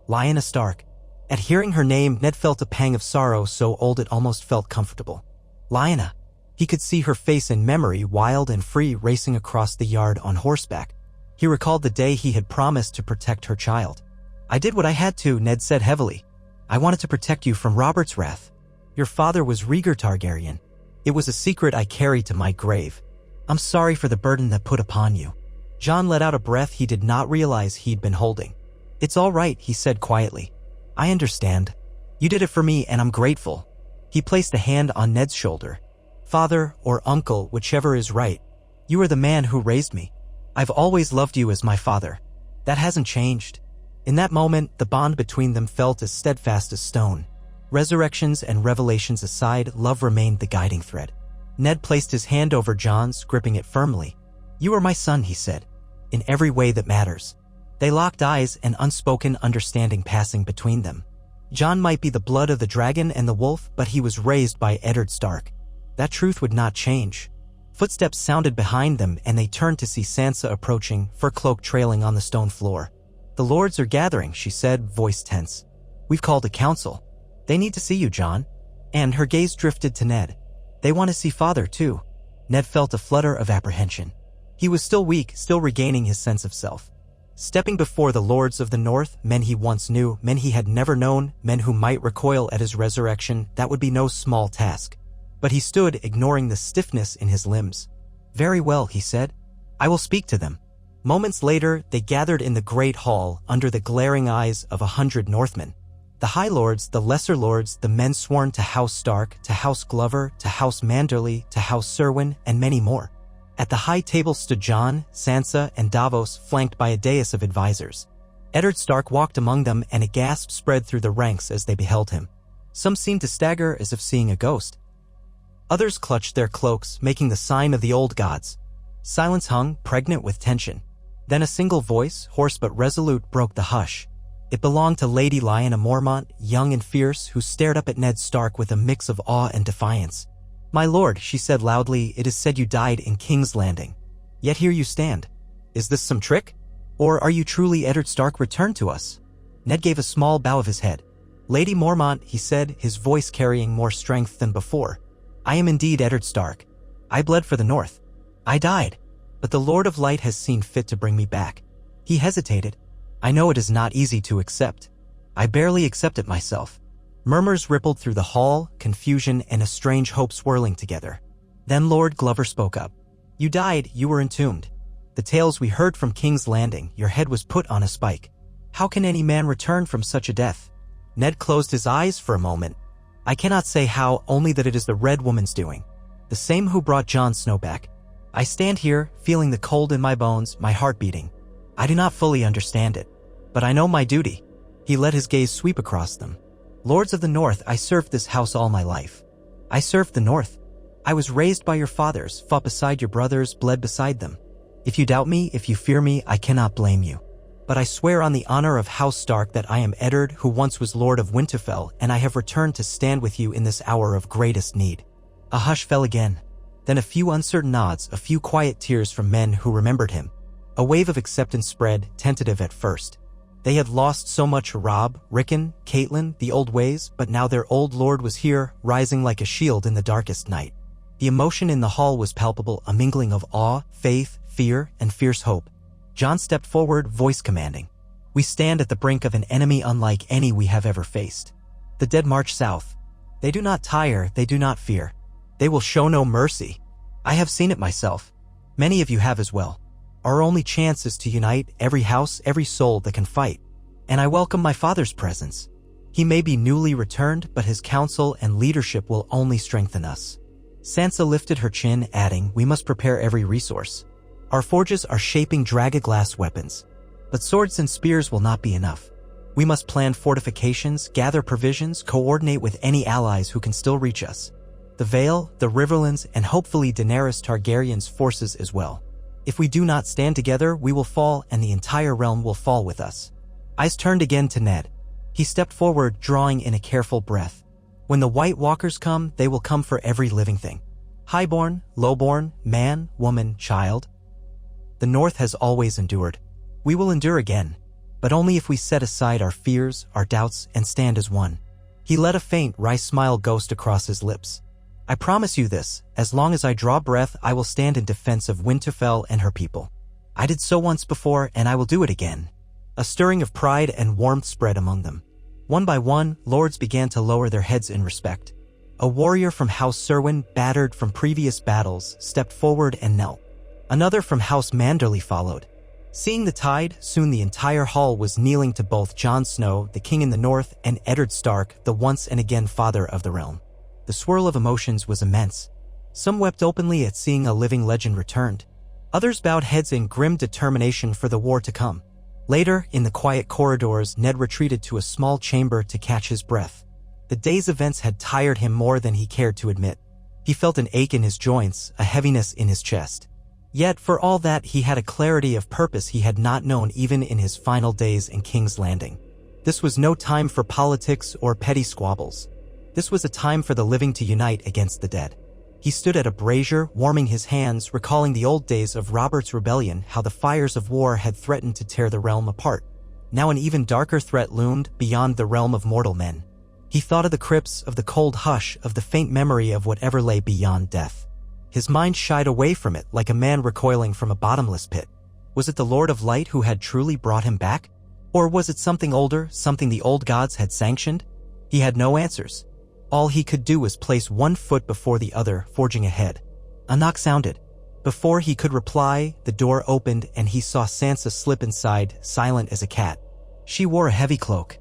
A: Lyanna Stark." At hearing her name, Ned felt a pang of sorrow so old it almost felt comfortable. Lyanna. He could see her face in memory, wild and free, racing across the yard on horseback. He recalled the day he had promised to protect her child. "I did what I had to," Ned said heavily. "I wanted to protect you from Robert's wrath. Your father was Rhaegar Targaryen. It was a secret I carried to my grave. I'm sorry for the burden that put upon you." John let out a breath he did not realize he'd been holding. "It's all right," he said quietly. "I understand. You did it for me and I'm grateful." He placed a hand on Ned's shoulder. "Father or uncle, whichever is right. You are the man who raised me. I've always loved you as my father. That hasn't changed." In that moment, the bond between them felt as steadfast as stone. Resurrections and revelations aside, love remained the guiding thread. Ned placed his hand over John's, gripping it firmly. "You are my son," he said, "in every way that matters." They locked eyes, an unspoken understanding passing between them. John might be the blood of the dragon and the wolf, but he was raised by Eddard Stark. That truth would not change. Footsteps sounded behind them, and they turned to see Sansa approaching, fur cloak trailing on the stone floor. "The lords are gathering," she said, voice tense. "We've called a council. They need to see you, John." And her gaze drifted to Ned. "They want to see father, too." Ned felt a flutter of apprehension. He was still weak, still regaining his sense of self. Stepping before the lords of the north, men he once knew, men he had never known, men who might recoil at his resurrection, that would be no small task. But he stood, ignoring the stiffness in his limbs. "Very well," he said. "I will speak to them." Moments later, they gathered in the great hall, under the glaring eyes of 100 Northmen. The High Lords, the Lesser Lords, the men sworn to House Stark, to House Glover, to House Manderly, to House Serwyn, and many more. At the high table stood Jon, Sansa, and Davos, flanked by a dais of advisors. Eddard Stark walked among them, and a gasp spread through the ranks as they beheld him. Some seemed to stagger as if seeing a ghost. Others clutched their cloaks, making the sign of the old gods. Silence hung, pregnant with tension. Then a single voice, hoarse but resolute, broke the hush. It belonged to Lady Lyanna Mormont, young and fierce, who stared up at Ned Stark with a mix of awe and defiance. "My lord," she said loudly, "it is said you died in King's Landing. Yet here you stand. Is this some trick? Or are you truly Eddard Stark returned to us?" Ned gave a small bow of his head. "Lady Mormont," he said, his voice carrying more strength than before. "I am indeed Eddard Stark. I bled for the North. I died. But the Lord of Light has seen fit to bring me back." He hesitated. "I know it is not easy to accept. I barely accept it myself. Murmurs rippled through the hall, confusion and a strange hope swirling together. Then Lord Glover spoke up. You died, you were entombed. The tales we heard from King's Landing, your head was put on a spike. How can any man return from such a death? Ned closed his eyes for a moment. I cannot say how, only that it is the Red Woman's doing. The same who brought Jon Snow back. I stand here, feeling the cold in my bones, my heart beating. I do not fully understand it, but I know my duty. He let his gaze sweep across them. Lords of the North, I served this house all my life. I served the North. I was raised by your fathers, fought beside your brothers, bled beside them. If you doubt me, if you fear me, I cannot blame you. But I swear on the honor of House Stark that I am Eddard, who once was Lord of Winterfell, and I have returned to stand with you in this hour of greatest need. A hush fell again. Then a few uncertain nods, a few quiet tears from men who remembered him. A wave of acceptance spread, tentative at first. They had lost so much: Robb, Rickon, Catelyn, the old ways, but now their old lord was here, rising like a shield in the darkest night. The emotion in the hall was palpable, a mingling of awe, faith, fear, and fierce hope. Jon stepped forward, voice commanding. We stand at the brink of an enemy unlike any we have ever faced. The dead march south. They do not tire, they do not fear. They will show no mercy. I have seen it myself. Many of you have as well. Our only chance is to unite every house, every soul that can fight. And I welcome my father's presence. He may be newly returned, but his counsel and leadership will only strengthen us. Sansa lifted her chin, adding, we must prepare every resource. Our forges are shaping dragoglass weapons. But swords and spears will not be enough. We must plan fortifications, gather provisions, coordinate with any allies who can still reach us. The Vale, the Riverlands, and hopefully Daenerys Targaryen's forces as well. If we do not stand together, we will fall, and the entire realm will fall with us. Eyes turned again to Ned. He stepped forward, drawing in a careful breath. When the White Walkers come, they will come for every living thing. Highborn, lowborn, man, woman, child. The North has always endured. We will endure again, but only if we set aside our fears, our doubts, and stand as one. He let a faint, wry smile ghost across his lips. I promise you this, as long as I draw breath, I will stand in defense of Winterfell and her people. I did so once before, and I will do it again. A stirring of pride and warmth spread among them. One by one, lords began to lower their heads in respect. A warrior from House Serwyn, battered from previous battles, stepped forward and knelt. Another from House Manderly followed. Seeing the tide, soon the entire hall was kneeling to both Jon Snow, the king in the north, and Eddard Stark, the once and again father of the realm. The swirl of emotions was immense. Some wept openly at seeing a living legend returned. Others bowed heads in grim determination for the war to come. Later, in the quiet corridors, Ned retreated to a small chamber to catch his breath. The day's events had tired him more than he cared to admit. He felt an ache in his joints, a heaviness in his chest. Yet, for all that, he had a clarity of purpose he had not known even in his final days in King's Landing. This was no time for politics or petty squabbles. This was a time for the living to unite against the dead. He stood at a brazier, warming his hands, recalling the old days of Robert's rebellion, how the fires of war had threatened to tear the realm apart. Now an even darker threat loomed beyond the realm of mortal men. He thought of the crypts, of the cold hush, of the faint memory of whatever lay beyond death. His mind shied away from it like a man recoiling from a bottomless pit. Was it the Lord of Light who had truly brought him back? Or was it something older, something the old gods had sanctioned? He had no answers. All he could do was place one foot before the other, forging ahead. A knock sounded. Before he could reply, the door opened and he saw Sansa slip inside, silent as a cat. She wore a heavy cloak.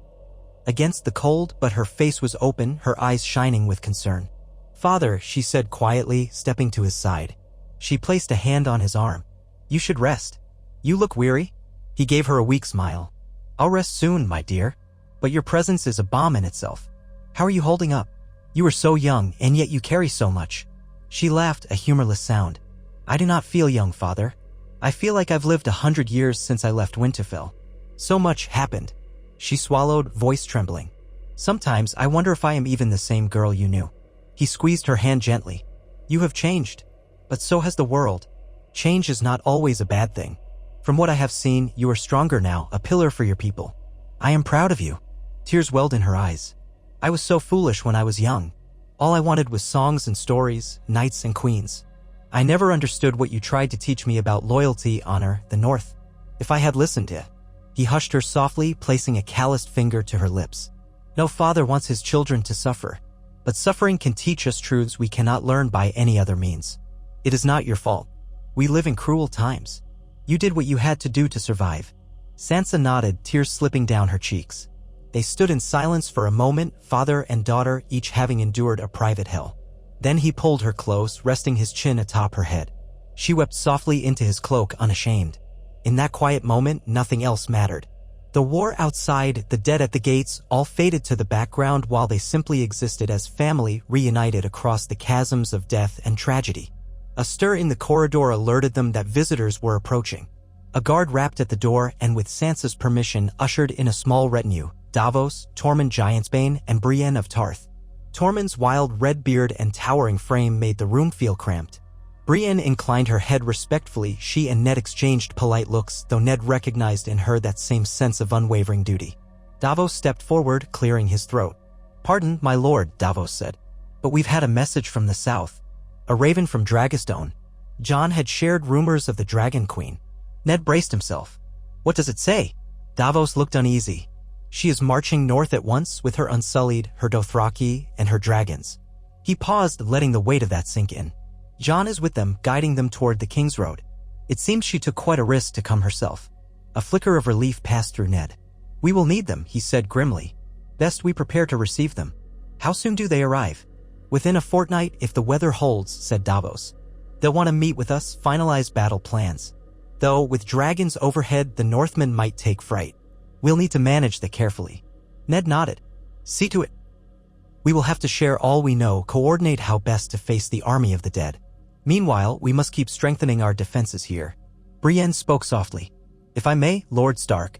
A: Against the cold, but her face was open, her eyes shining with concern. "Father," she said quietly, stepping to his side. She placed a hand on his arm. "You should rest. You look weary." He gave her a weak smile. "I'll rest soon, my dear. But your presence is a balm in itself. How are you holding up? You are so young, and yet you carry so much." She laughed, a humorless sound. "I do not feel young, Father. I feel like I've lived 100 years since I left Winterfell. So much happened." She swallowed, voice trembling. "Sometimes I wonder if I am even the same girl you knew." He squeezed her hand gently. "You have changed, but so has the world. Change is not always a bad thing. From what I have seen, you are stronger now, a pillar for your people. I am proud of you." Tears welled in her eyes. "I was so foolish when I was young. All I wanted was songs and stories, knights and queens. I never understood what you tried to teach me about loyalty, honor, the North. If I had listened to..." He hushed her softly, placing a calloused finger to her lips. No father wants his children to suffer, but suffering can teach us truths we cannot learn by any other means. It is not your fault. We live in cruel times. You did what you had to do to survive. Sansa nodded, tears slipping down her cheeks. They stood in silence for a moment, father and daughter each having endured a private hell. Then he pulled her close, resting his chin atop her head. She wept softly into his cloak, unashamed. In that quiet moment, nothing else mattered. The war outside, the dead at the gates, all faded to the background while they simply existed as family reunited across the chasms of death and tragedy. A stir in the corridor alerted them that visitors were approaching. A guard rapped at the door and with Sansa's permission ushered in a small retinue, Davos, Tormund Giantsbane, and Brienne of Tarth. Tormund's wild red beard and towering frame made the room feel cramped. Brienne inclined her head respectfully. She and Ned exchanged polite looks, though Ned recognized in her that same sense of unwavering duty. Davos stepped forward, clearing his throat. "Pardon, my lord," Davos said, "but we've had a message from the south. A raven from Dragonstone." Jon had shared rumors of the Dragon Queen. Ned braced himself. "What does it say?" Davos looked uneasy. "She is marching north at once with her Unsullied, her Dothraki, and her dragons." He paused, letting the weight of that sink in. "Jon is with them, guiding them toward the King's Road. It seems she took quite a risk to come herself." A flicker of relief passed through Ned. "We will need them," he said grimly. "Best we prepare to receive them." "How soon do they arrive?" "Within a fortnight, if the weather holds," said Davos. "They'll want to meet with us, finalize battle plans. Though, with dragons overhead, the Northmen might take fright. We'll need to manage that carefully." Ned nodded. "See to it. We will have to share all we know, coordinate how best to face the army of the dead. Meanwhile, we must keep strengthening our defenses here." Brienne spoke softly. "If I may, Lord Stark.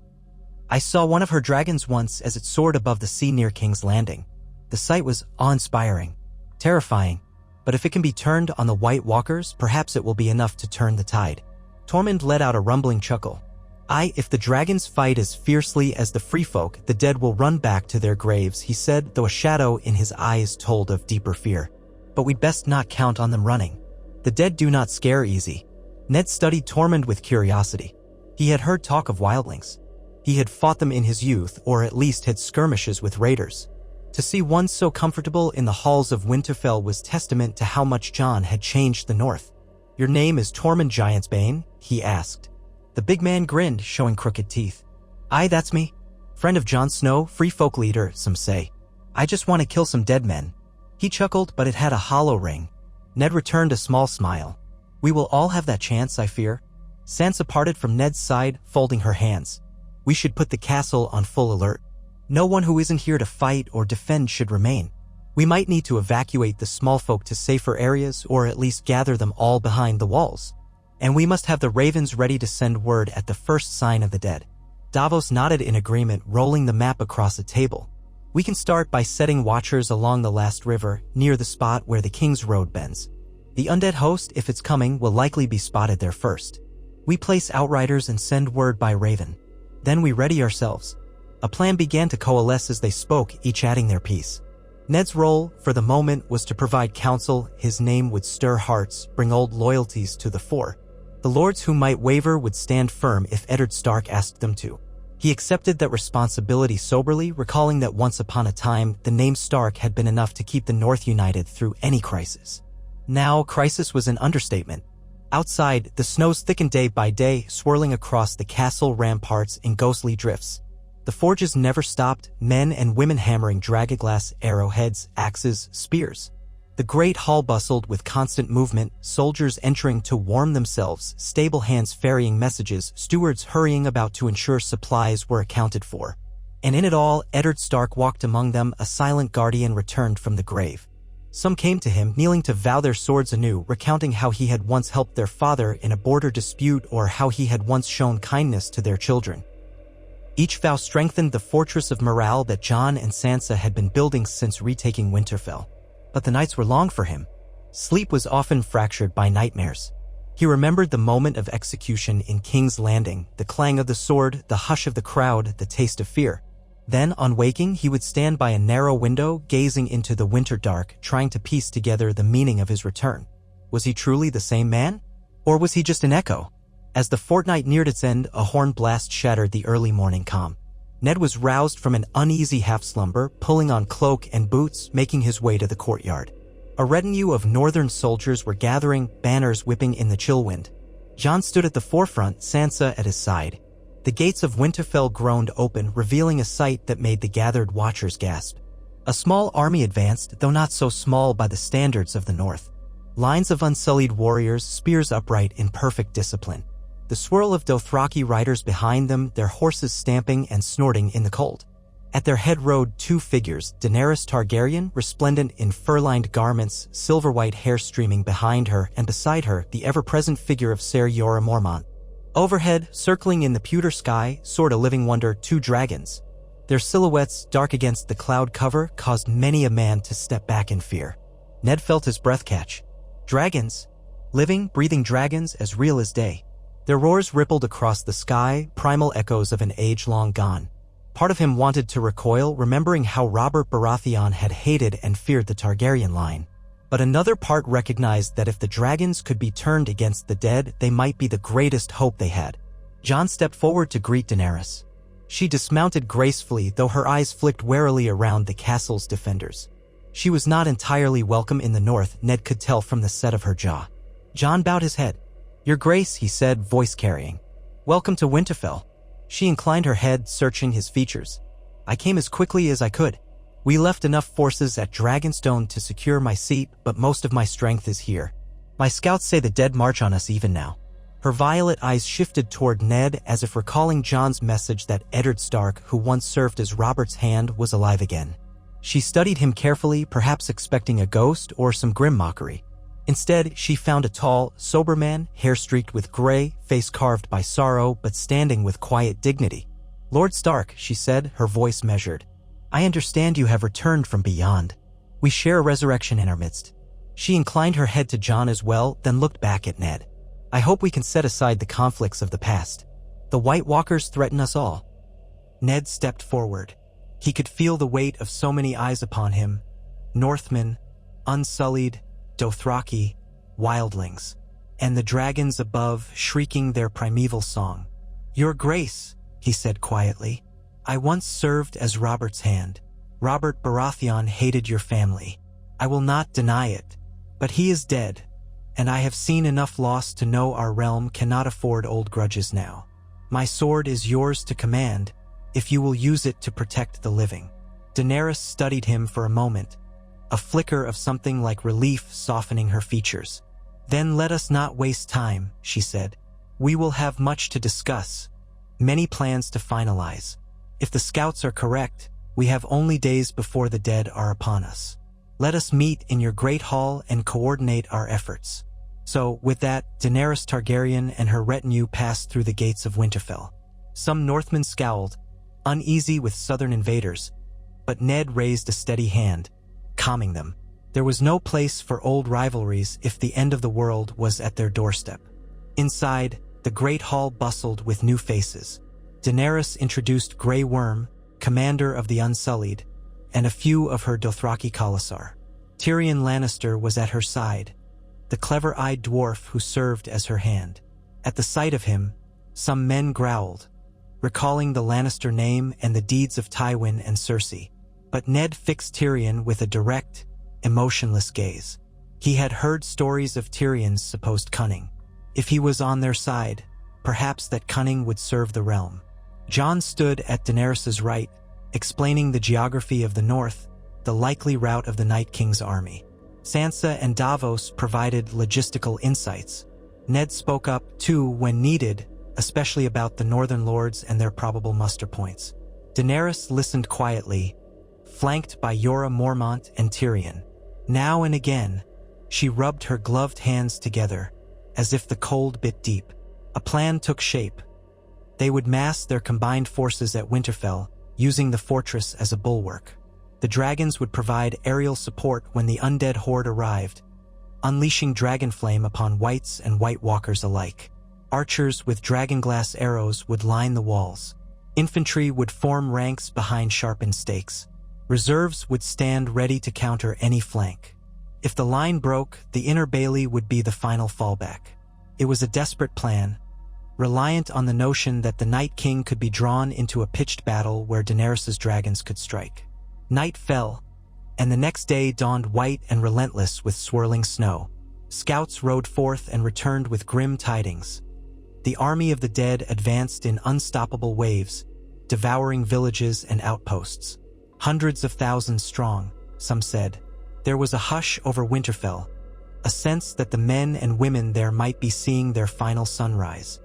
A: I saw one of her dragons once as it soared above the sea near King's Landing. The sight was awe-inspiring, terrifying, but if it can be turned on the White Walkers, perhaps it will be enough to turn the tide." Tormund let out a rumbling chuckle. If the dragons fight as fiercely as the free folk, the dead will run back to their graves," he said, though a shadow in his eyes told of deeper fear. "But we'd best not count on them running. The dead do not scare easy." Ned studied Tormund with curiosity. He had heard talk of wildlings. He had fought them in his youth, or at least had skirmishes with raiders. To see one so comfortable in the halls of Winterfell was testament to how much Jon had changed the North. "Your name is Tormund Giantsbane?" he asked. The big man grinned, showing crooked teeth. "Aye, that's me. Friend of Jon Snow, free folk leader, some say. I just want to kill some dead men." He chuckled, but it had a hollow ring. Ned returned a small smile. "We will all have that chance, I fear." Sansa parted from Ned's side, folding her hands. "We should put the castle on full alert. No one who isn't here to fight or defend should remain. We might need to evacuate the small folk to safer areas, or at least gather them all behind the walls. And we must have the ravens ready to send word at the first sign of the dead." Davos nodded in agreement, rolling the map across a table. "We can start by setting watchers along the last river, near the spot where the King's Road bends. The undead host, if it's coming, will likely be spotted there first. We place outriders and send word by raven. Then we ready ourselves." A plan began to coalesce as they spoke, each adding their piece. Ned's role, for the moment, was to provide counsel. His name would stir hearts, bring old loyalties to the fore. The lords who might waver would stand firm if Eddard Stark asked them to. He accepted that responsibility soberly, recalling that once upon a time, the name Stark had been enough to keep the North united through any crisis. Now, crisis was an understatement. Outside, the snows thickened day by day, swirling across the castle ramparts in ghostly drifts. The forges never stopped, men and women hammering dragonglass, arrowheads, axes, spears. The great hall bustled with constant movement, soldiers entering to warm themselves, stable hands ferrying messages, stewards hurrying about to ensure supplies were accounted for. And in it all, Eddard Stark walked among them, a silent guardian returned from the grave. Some came to him, kneeling to vow their swords anew, recounting how he had once helped their father in a border dispute or how he had once shown kindness to their children. Each vow strengthened the fortress of morale that Jon and Sansa had been building since retaking Winterfell. But the nights were long for him. Sleep was often fractured by nightmares. He remembered the moment of execution in King's Landing, the clang of the sword, the hush of the crowd, the taste of fear. Then, on waking, he would stand by a narrow window, gazing into the winter dark, trying to piece together the meaning of his return. Was he truly the same man? Or was he just an echo? As the fortnight neared its end, a horn blast shattered the early morning calm. Ned was roused from an uneasy half-slumber, pulling on cloak and boots, making his way to the courtyard. A retinue of northern soldiers were gathering, banners whipping in the chill wind. Jon stood at the forefront, Sansa at his side. The gates of Winterfell groaned open, revealing a sight that made the gathered watchers gasp. A small army advanced, though not so small by the standards of the north. Lines of unsullied warriors, spears upright in perfect discipline. The swirl of Dothraki riders behind them, their horses stamping and snorting in the cold. At their head rode two figures, Daenerys Targaryen, resplendent in fur-lined garments, silver-white hair streaming behind her, and beside her, the ever-present figure of Ser Jorah Mormont. Overhead, circling in the pewter sky, soared a living wonder, two dragons. Their silhouettes, dark against the cloud cover, caused many a man to step back in fear. Ned felt his breath catch. Dragons. Living, breathing dragons as real as day. Their roars rippled across the sky, primal echoes of an age long gone. Part of him wanted to recoil, remembering how Robert Baratheon had hated and feared the Targaryen line. But another part recognized that if the dragons could be turned against the dead, they might be the greatest hope they had. Jon stepped forward to greet Daenerys. She dismounted gracefully, though her eyes flicked warily around the castle's defenders. She was not entirely welcome in the north, Ned could tell from the set of her jaw. Jon bowed his head. "Your Grace," he said, voice carrying. "Welcome to Winterfell." She inclined her head, searching his features. "I came as quickly as I could. We left enough forces at Dragonstone to secure my seat, but most of my strength is here. My scouts say the dead march on us even now." Her violet eyes shifted toward Ned, as if recalling Jon's message that Eddard Stark, who once served as Robert's hand, was alive again. She studied him carefully, perhaps expecting a ghost or some grim mockery. Instead, she found a tall, sober man, hair streaked with gray, face carved by sorrow, but standing with quiet dignity. "Lord Stark," she said, her voice measured. "I understand you have returned from beyond. We share a resurrection in our midst." She inclined her head to Jon as well, then looked back at Ned. "I hope we can set aside the conflicts of the past. The White Walkers threaten us all." Ned stepped forward. He could feel the weight of so many eyes upon him. Northmen, unsullied, Dothraki, wildlings, and the dragons above shrieking their primeval song. "Your Grace," he said quietly, "I once served as Robert's hand. Robert Baratheon hated your family. I will not deny it. But he is dead, and I have seen enough loss to know our realm cannot afford old grudges now. My sword is yours to command, if you will use it to protect the living." Daenerys studied him for a moment, a flicker of something like relief softening her features. "Then let us not waste time," she said. "We will have much to discuss, many plans to finalize. If the scouts are correct, we have only days before the dead are upon us. Let us meet in your great hall and coordinate our efforts." So, with that, Daenerys Targaryen and her retinue passed through the gates of Winterfell. Some Northmen scowled, uneasy with southern invaders, but Ned raised a steady hand, calming them. There was no place for old rivalries if the end of the world was at their doorstep. Inside, the great hall bustled with new faces. Daenerys introduced Grey Worm, commander of the Unsullied, and a few of her Dothraki Khalasar. Tyrion Lannister was at her side, the clever-eyed dwarf who served as her hand. At the sight of him, some men growled, recalling the Lannister name and the deeds of Tywin and Cersei. But Ned fixed Tyrion with a direct, emotionless gaze. He had heard stories of Tyrion's supposed cunning. If he was on their side, perhaps that cunning would serve the realm. Jon stood at Daenerys' right, explaining the geography of the north, the likely route of the Night King's army. Sansa and Davos provided logistical insights. Ned spoke up, too, when needed, especially about the Northern Lords and their probable muster points. Daenerys listened quietly, flanked by Jorah Mormont and Tyrion. Now and again, she rubbed her gloved hands together, as if the cold bit deep. A plan took shape. They would mass their combined forces at Winterfell, using the fortress as a bulwark. The dragons would provide aerial support when the undead horde arrived, unleashing dragonflame upon whites and White Walkers alike. Archers with dragonglass arrows would line the walls. Infantry would form ranks behind sharpened stakes. Reserves would stand ready to counter any flank. If the line broke, the inner bailey would be the final fallback. It was a desperate plan, reliant on the notion that the Night King could be drawn into a pitched battle where Daenerys's dragons could strike. Night fell, and the next day dawned white and relentless with swirling snow. Scouts rode forth and returned with grim tidings. The army of the dead advanced in unstoppable waves, devouring villages and outposts. Hundreds of thousands strong, some said. There was a hush over Winterfell, a sense that the men and women there might be seeing their final sunrise.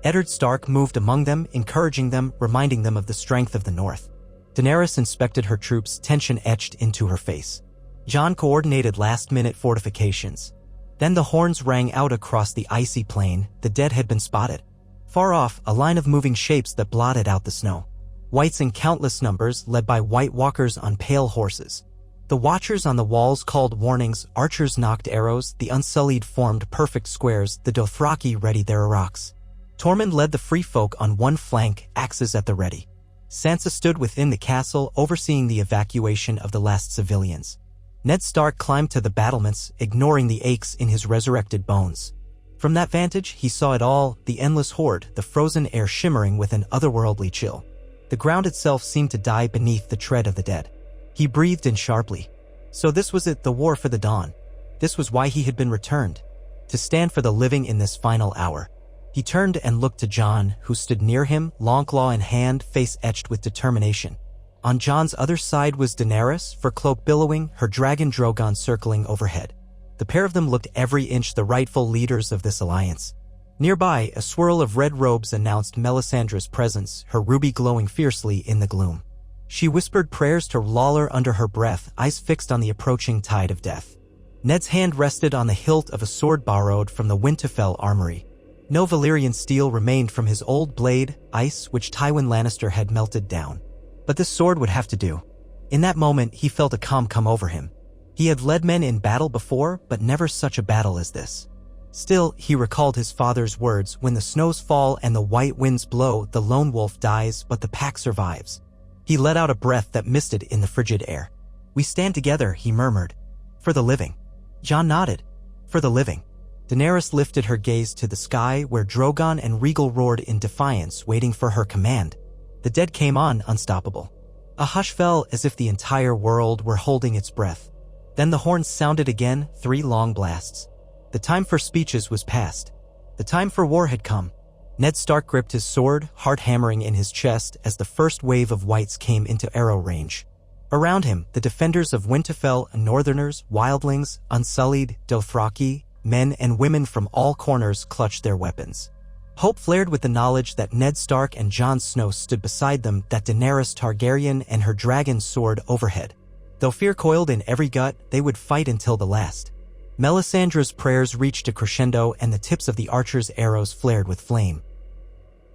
A: Eddard Stark moved among them, encouraging them, reminding them of the strength of the North. Daenerys inspected her troops, tension etched into her face. Jon coordinated last-minute fortifications. Then the horns rang out across the icy plain. The dead had been spotted. Far off, a line of moving shapes that blotted out the snow. Whites in countless numbers, led by white walkers on pale horses. The watchers on the walls called warnings, archers knocked arrows, the Unsullied formed perfect squares, the Dothraki readied their arcs. Tormund led the free folk on one flank, axes at the ready. Sansa stood within the castle, overseeing the evacuation of the last civilians. Ned Stark climbed to the battlements, ignoring the aches in his resurrected bones. From that vantage, he saw it all, the endless horde, the frozen air shimmering with an otherworldly chill. The ground itself seemed to die beneath the tread of the dead. He breathed in sharply. So this was it, the war for the dawn. This was why he had been returned. To stand for the living in this final hour. He turned and looked to Jon, who stood near him, longclaw in hand, face etched with determination. On Jon's other side was Daenerys, fur cloak billowing, her dragon Drogon circling overhead. The pair of them looked every inch the rightful leaders of this alliance. Nearby, a swirl of red robes announced Melisandre's presence, her ruby glowing fiercely in the gloom. She whispered prayers to Lawler under her breath, eyes fixed on the approaching tide of death. Ned's hand rested on the hilt of a sword borrowed from the Winterfell armory. No Valyrian steel remained from his old blade, ice which Tywin Lannister had melted down. But this sword would have to do. In that moment, he felt a calm come over him. He had led men in battle before, but never such a battle as this. Still, he recalled his father's words, when the snows fall and the white winds blow, the lone wolf dies, but the pack survives. He let out a breath that misted in the frigid air. We stand together, he murmured. For the living. Jon nodded. For the living. Daenerys lifted her gaze to the sky where Drogon and Rhaegal roared in defiance, waiting for her command. The dead came on, unstoppable. A hush fell as if the entire world were holding its breath. Then the horns sounded again, 3 long blasts. The time for speeches was past. The time for war had come. Ned Stark gripped his sword, heart hammering in his chest as the first wave of whites came into arrow range. Around him, the defenders of Winterfell, Northerners, Wildlings, Unsullied, Dothraki, men and women from all corners clutched their weapons. Hope flared with the knowledge that Ned Stark and Jon Snow stood beside them, that Daenerys Targaryen and her dragon soared overhead. Though fear coiled in every gut, they would fight until the last. Melisandre's prayers reached a crescendo and the tips of the archers' arrows flared with flame.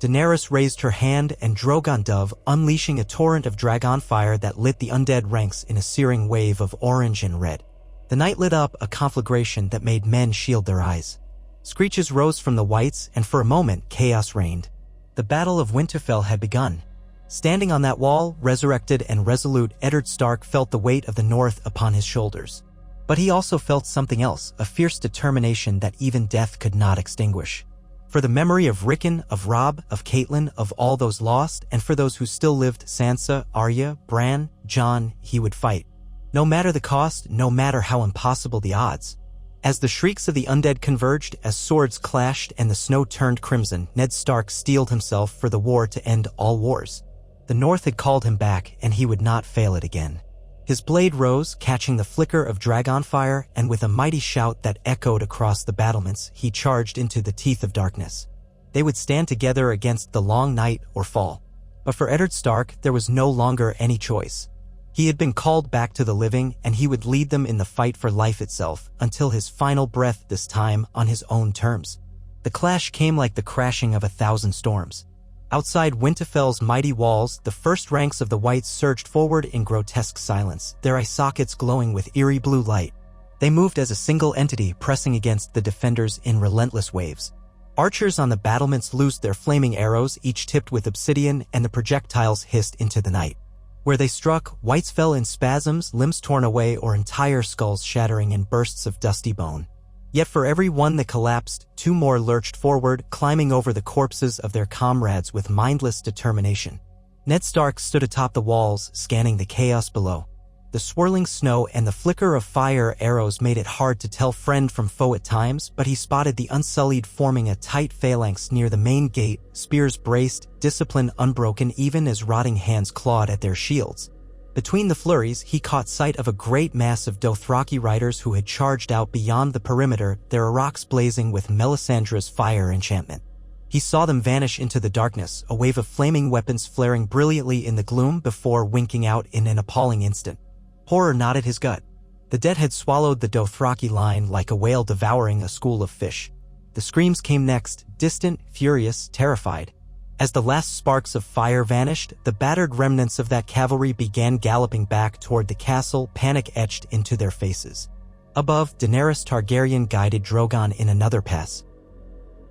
A: Daenerys raised her hand and Drogon dove, unleashing a torrent of dragon fire that lit the undead ranks in a searing wave of orange and red. The night lit up a conflagration that made men shield their eyes. Screeches rose from the whites, and for a moment, chaos reigned. The Battle of Winterfell had begun. Standing on that wall, resurrected and resolute, Eddard Stark felt the weight of the North upon his shoulders. But he also felt something else, a fierce determination that even death could not extinguish. For the memory of Rickon, of Robb, of Catelyn, of all those lost, and for those who still lived, Sansa, Arya, Bran, Jon, he would fight. No matter the cost, no matter how impossible the odds. As the shrieks of the undead converged, as swords clashed and the snow turned crimson, Ned Stark steeled himself for the war to end all wars. The North had called him back, and he would not fail it again. His blade rose, catching the flicker of dragon fire, and with a mighty shout that echoed across the battlements, he charged into the teeth of darkness. They would stand together against the long night or fall. But for Eddard Stark, there was no longer any choice. He had been called back to the living, and he would lead them in the fight for life itself, until his final breath, this time on his own terms. The clash came like the crashing of 1,000 storms. Outside Winterfell's mighty walls, the first ranks of the whites surged forward in grotesque silence, their eye sockets glowing with eerie blue light. They moved as a single entity, pressing against the defenders in relentless waves. Archers on the battlements loosed their flaming arrows, each tipped with obsidian, and the projectiles hissed into the night. Where they struck, whites fell in spasms, limbs torn away or entire skulls shattering in bursts of dusty bone. Yet for every one that collapsed, 2 more lurched forward, climbing over the corpses of their comrades with mindless determination. Ned Stark stood atop the walls, scanning the chaos below. The swirling snow and the flicker of fire arrows made it hard to tell friend from foe at times, but he spotted the Unsullied forming a tight phalanx near the main gate, spears braced, discipline unbroken even as rotting hands clawed at their shields. Between the flurries, he caught sight of a great mass of Dothraki riders who had charged out beyond the perimeter, their arcs blazing with Melisandre's fire enchantment. He saw them vanish into the darkness, a wave of flaming weapons flaring brilliantly in the gloom before winking out in an appalling instant. Horror knotted his gut. The dead had swallowed the Dothraki line like a whale devouring a school of fish. The screams came next, distant, furious, terrified. As the last sparks of fire vanished, the battered remnants of that cavalry began galloping back toward the castle, panic etched into their faces. Above, Daenerys Targaryen guided Drogon in another pass.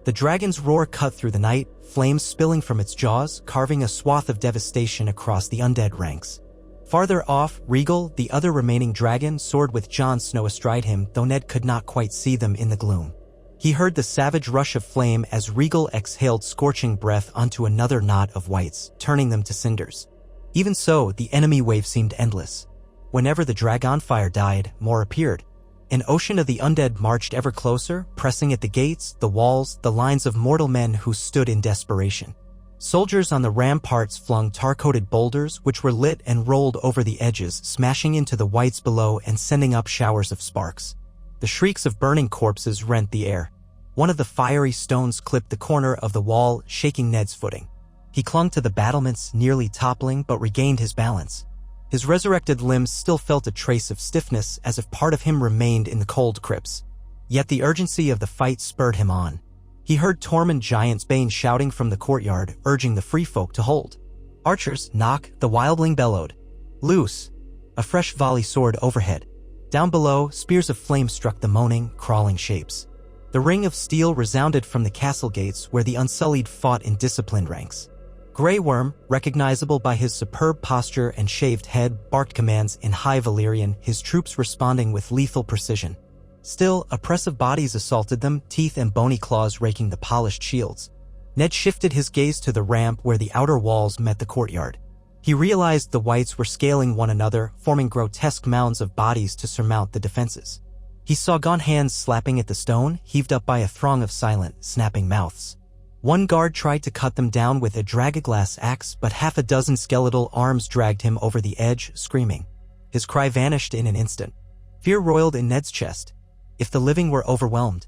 A: The dragon's roar cut through the night, flames spilling from its jaws, carving a swath of devastation across the undead ranks. Farther off, Rhaegal, the other remaining dragon, soared with Jon Snow astride him, though Ned could not quite see them in the gloom. He heard the savage rush of flame as Rhaegal exhaled scorching breath onto another knot of wights, turning them to cinders. Even so, the enemy wave seemed endless. Whenever the dragon fire died, more appeared. An ocean of the undead marched ever closer, pressing at the gates, the walls, the lines of mortal men who stood in desperation. Soldiers on the ramparts flung tar-coated boulders, which were lit and rolled over the edges, smashing into the wights below and sending up showers of sparks. The shrieks of burning corpses rent the air. One of the fiery stones clipped the corner of the wall, shaking Ned's footing. He clung to the battlements, nearly toppling, but regained his balance. His resurrected limbs still felt a trace of stiffness, as if part of him remained in the cold crypts. Yet the urgency of the fight spurred him on. He heard Tormund Giantsbane shouting from the courtyard, urging the free folk to hold. "Archers, knock," the wildling bellowed. "Loose!" A fresh volley soared overhead. Down below, spears of flame struck the moaning, crawling shapes. The ring of steel resounded from the castle gates where the Unsullied fought in disciplined ranks. Grey Worm, recognizable by his superb posture and shaved head, barked commands in High Valyrian, his troops responding with lethal precision. Still, a press of bodies assaulted them, teeth and bony claws raking the polished shields. Ned shifted his gaze to the ramp where the outer walls met the courtyard. He realized the wights were scaling one another, forming grotesque mounds of bodies to surmount the defenses. He saw gaunt hands slapping at the stone, heaved up by a throng of silent, snapping mouths. One guard tried to cut them down with a dragaglass axe, but half a dozen skeletal arms dragged him over the edge, screaming. His cry vanished in an instant. Fear roiled in Ned's chest. If the living were overwhelmed,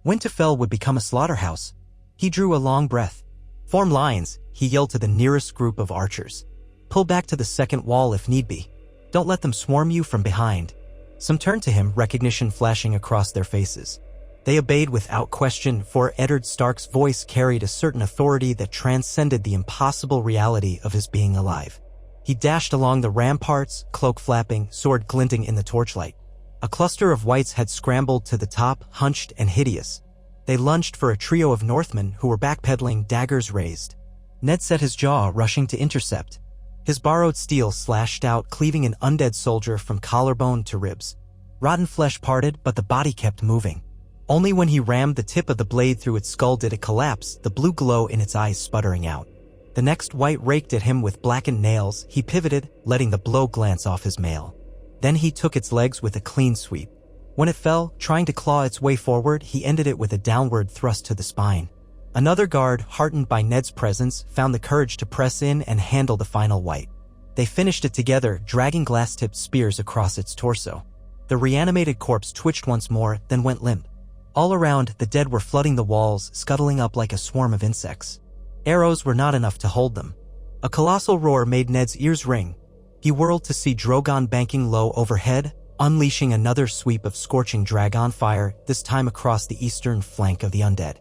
A: Winterfell would become a slaughterhouse. He drew a long breath. "Form lines," he yelled to the nearest group of archers. "Pull back to the second wall if need be. Don't let them swarm you from behind." Some turned to him, recognition flashing across their faces. They obeyed without question, for Eddard Stark's voice carried a certain authority that transcended the impossible reality of his being alive. He dashed along the ramparts, cloak flapping, sword glinting in the torchlight. A cluster of wights had scrambled to the top, hunched and hideous. They lunged for a trio of Northmen who were backpedaling, daggers raised. Ned set his jaw, rushing to intercept. His borrowed steel slashed out, cleaving an undead soldier from collarbone to ribs. Rotten flesh parted, but the body kept moving. Only when he rammed the tip of the blade through its skull did it collapse, the blue glow in its eyes sputtering out. The next wight raked at him with blackened nails. He pivoted, letting the blow glance off his mail. Then he took its legs with a clean sweep. When it fell, trying to claw its way forward, he ended it with a downward thrust to the spine. Another guard, heartened by Ned's presence, found the courage to press in and handle the final wight. They finished it together, dragging glass-tipped spears across its torso. The reanimated corpse twitched once more, then went limp. All around, the dead were flooding the walls, scuttling up like a swarm of insects. Arrows were not enough to hold them. A colossal roar made Ned's ears ring. He whirled to see Drogon banking low overhead, unleashing another sweep of scorching dragon fire, this time across the eastern flank of the undead.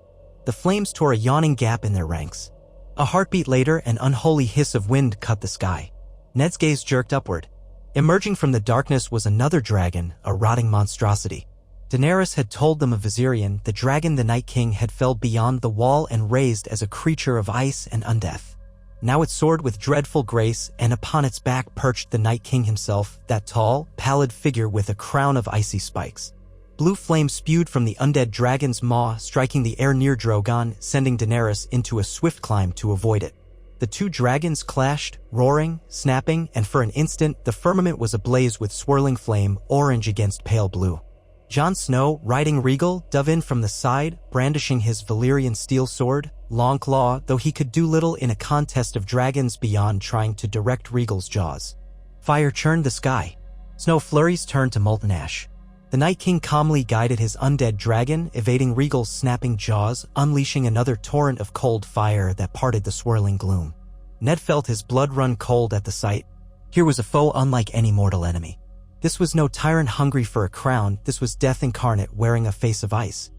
A: The flames tore a yawning gap in their ranks. A heartbeat later, an unholy hiss of wind cut the sky. Ned's gaze jerked upward. Emerging from the darkness was another dragon, a rotting monstrosity. Daenerys had told them of Viserion, the dragon the Night King had felled beyond the wall and raised as a creature of ice and undeath. Now it soared with dreadful grace, and upon its back perched the Night King himself, that tall, pallid figure with a crown of icy spikes. Blue flame spewed from the undead dragon's maw, striking the air near Drogon, sending Daenerys into a swift climb to avoid it. The two dragons clashed, roaring, snapping, and for an instant, the firmament was ablaze with swirling flame, orange against pale blue. Jon Snow, riding regal, dove in from the side, brandishing his Valyrian steel sword, Longclaw, though he could do little in a contest of dragons beyond trying to direct Regal's jaws. Fire churned the sky. Snow flurries turned to molten ash. The Night King calmly guided his undead dragon, evading Regal's snapping jaws, unleashing another torrent of cold fire that parted the swirling gloom. Ned felt his blood run cold at the sight. Here was a foe unlike any mortal enemy. This was no tyrant hungry for a crown, this was death incarnate wearing a face of ice.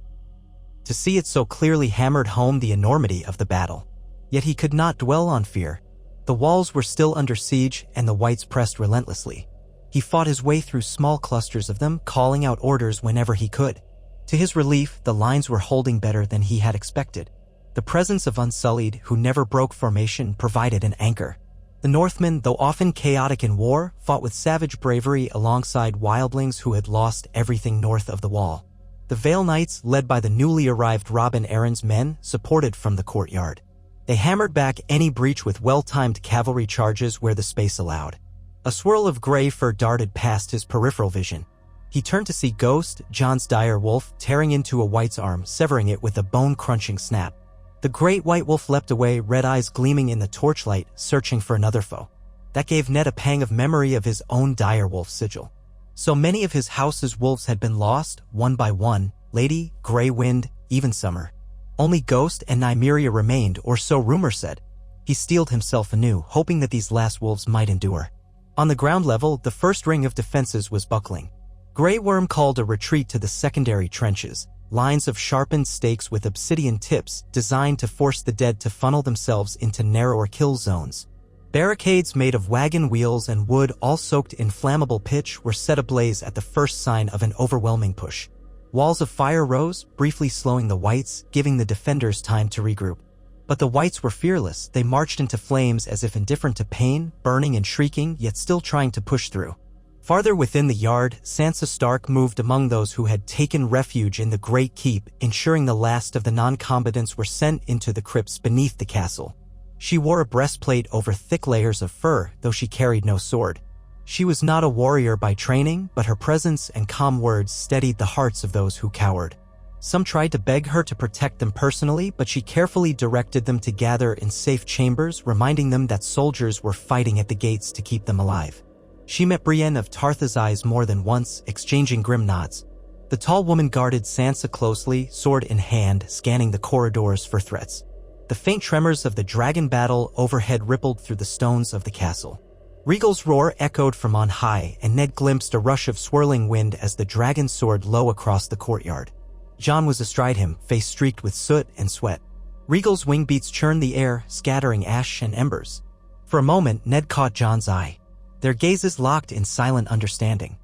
A: To see it so clearly hammered home the enormity of the battle. Yet he could not dwell on fear. The walls were still under siege, and the whites pressed relentlessly. He fought his way through small clusters of them, calling out orders whenever he could. To his relief, the lines were holding better than he had expected. The presence of Unsullied, who never broke formation, provided an anchor. The Northmen, though often chaotic in war, fought with savage bravery alongside wildlings who had lost everything north of the wall. The Vale Knights, led by the newly arrived Robin Arryn's men, supported from the courtyard. They hammered back any breach with well-timed cavalry charges where the space allowed. A swirl of gray fur darted past his peripheral vision. He turned to see Ghost, Jon's dire wolf, tearing into a white's arm, severing it with a bone-crunching snap. The great white wolf leapt away, red eyes gleaming in the torchlight, searching for another foe. That gave Ned a pang of memory of his own dire wolf sigil. So many of his house's wolves had been lost, one by one, Lady, Grey Wind, even Summer. Only Ghost and Nymeria remained, or so rumor said. He steeled himself anew, hoping that these last wolves might endure. On the ground level, the first ring of defenses was buckling. Grey Worm called a retreat to the secondary trenches, lines of sharpened stakes with obsidian tips designed to force the dead to funnel themselves into narrower kill zones. Barricades made of wagon wheels and wood, all soaked in flammable pitch, were set ablaze at the first sign of an overwhelming push. Walls of fire rose, briefly slowing the whites, giving the defenders time to regroup. But the whites were fearless. They marched into flames as if indifferent to pain, burning and shrieking, yet still trying to push through. Farther within the yard, Sansa Stark moved among those who had taken refuge in the Great Keep, ensuring the last of the non-combatants were sent into the crypts beneath the castle. She wore a breastplate over thick layers of fur, though she carried no sword. She was not a warrior by training, but her presence and calm words steadied the hearts of those who cowered. Some tried to beg her to protect them personally, but she carefully directed them to gather in safe chambers, reminding them that soldiers were fighting at the gates to keep them alive. She met Brienne of Tarth's eyes more than once, exchanging grim nods. The tall woman guarded Sansa closely, sword in hand, scanning the corridors for threats. The faint tremors of the dragon battle overhead rippled through the stones of the castle. Regal's roar echoed from on high, and Ned glimpsed a rush of swirling wind as the dragon soared low across the courtyard. Jon was astride him, face streaked with soot and sweat. Regal's wingbeats churned the air, scattering ash and embers. For a moment, Ned caught Jon's eye. Their gazes locked in silent understanding.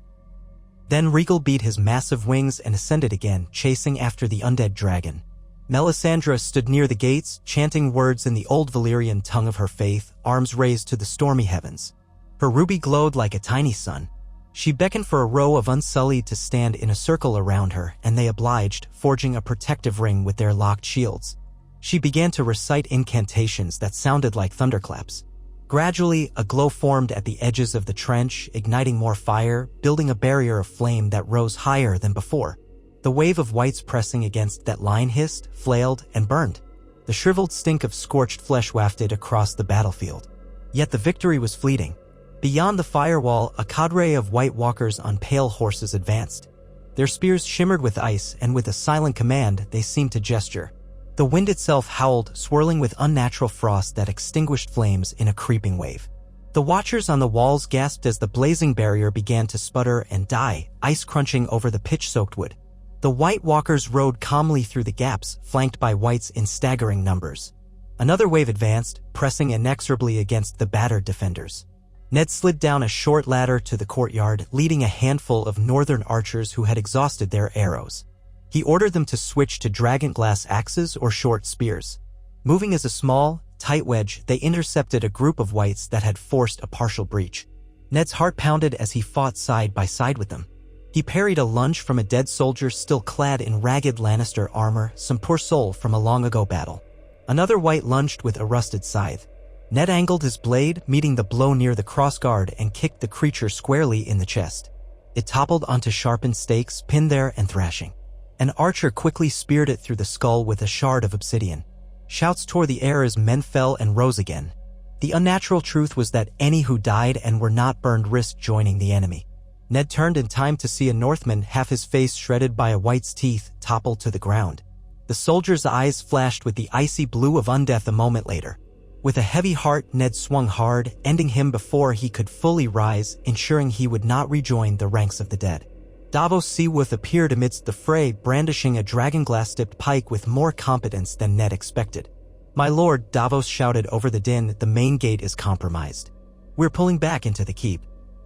A: Then Regal beat his massive wings and ascended again, chasing after the undead dragon. Melisandre stood near the gates, chanting words in the old Valyrian tongue of her faith, arms raised to the stormy heavens. Her ruby glowed like a tiny sun. She beckoned for a row of Unsullied to stand in a circle around her, and they obliged, forging a protective ring with their locked shields. She began to recite incantations that sounded like thunderclaps. Gradually, a glow formed at the edges of the trench, igniting more fire, building a barrier of flame that rose higher than before. The wave of whites pressing against that line hissed, flailed, and burned. The shriveled stink of scorched flesh wafted across the battlefield. Yet the victory was fleeting. Beyond the firewall, a cadre of white walkers on pale horses advanced. Their spears shimmered with ice, and with a silent command, they seemed to gesture. The wind itself howled, swirling with unnatural frost that extinguished flames in a creeping wave. The watchers on the walls gasped as the blazing barrier began to sputter and die, ice crunching over the pitch-soaked wood. The White Walkers rode calmly through the gaps, flanked by whites in staggering numbers. Another wave advanced, pressing inexorably against the battered defenders. Ned slid down a short ladder to the courtyard, leading a handful of northern archers who had exhausted their arrows. He ordered them to switch to dragonglass axes or short spears. Moving as a small, tight wedge, they intercepted a group of whites that had forced a partial breach. Ned's heart pounded as he fought side by side with them. He parried a lunge from a dead soldier still clad in ragged Lannister armor, some poor soul from a long-ago battle. Another wight lunged with a rusted scythe. Ned angled his blade, meeting the blow near the crossguard, and kicked the creature squarely in the chest. It toppled onto sharpened stakes, pinned there and thrashing. An archer quickly speared it through the skull with a shard of obsidian. Shouts tore the air as men fell and rose again. The unnatural truth was that any who died and were not burned risked joining the enemy. Ned turned in time to see a Northman, half his face shredded by a wight's teeth, topple to the ground. The soldier's eyes flashed with the icy blue of undeath a moment later. With a heavy heart, Ned swung hard, ending him before he could fully rise, ensuring he would not rejoin the ranks of the dead. Davos Seaworth appeared amidst the fray, brandishing a dragonglass-tipped pike with more competence than Ned expected. "My lord," Davos shouted over the din, "the main gate is compromised. We're pulling back into the keep.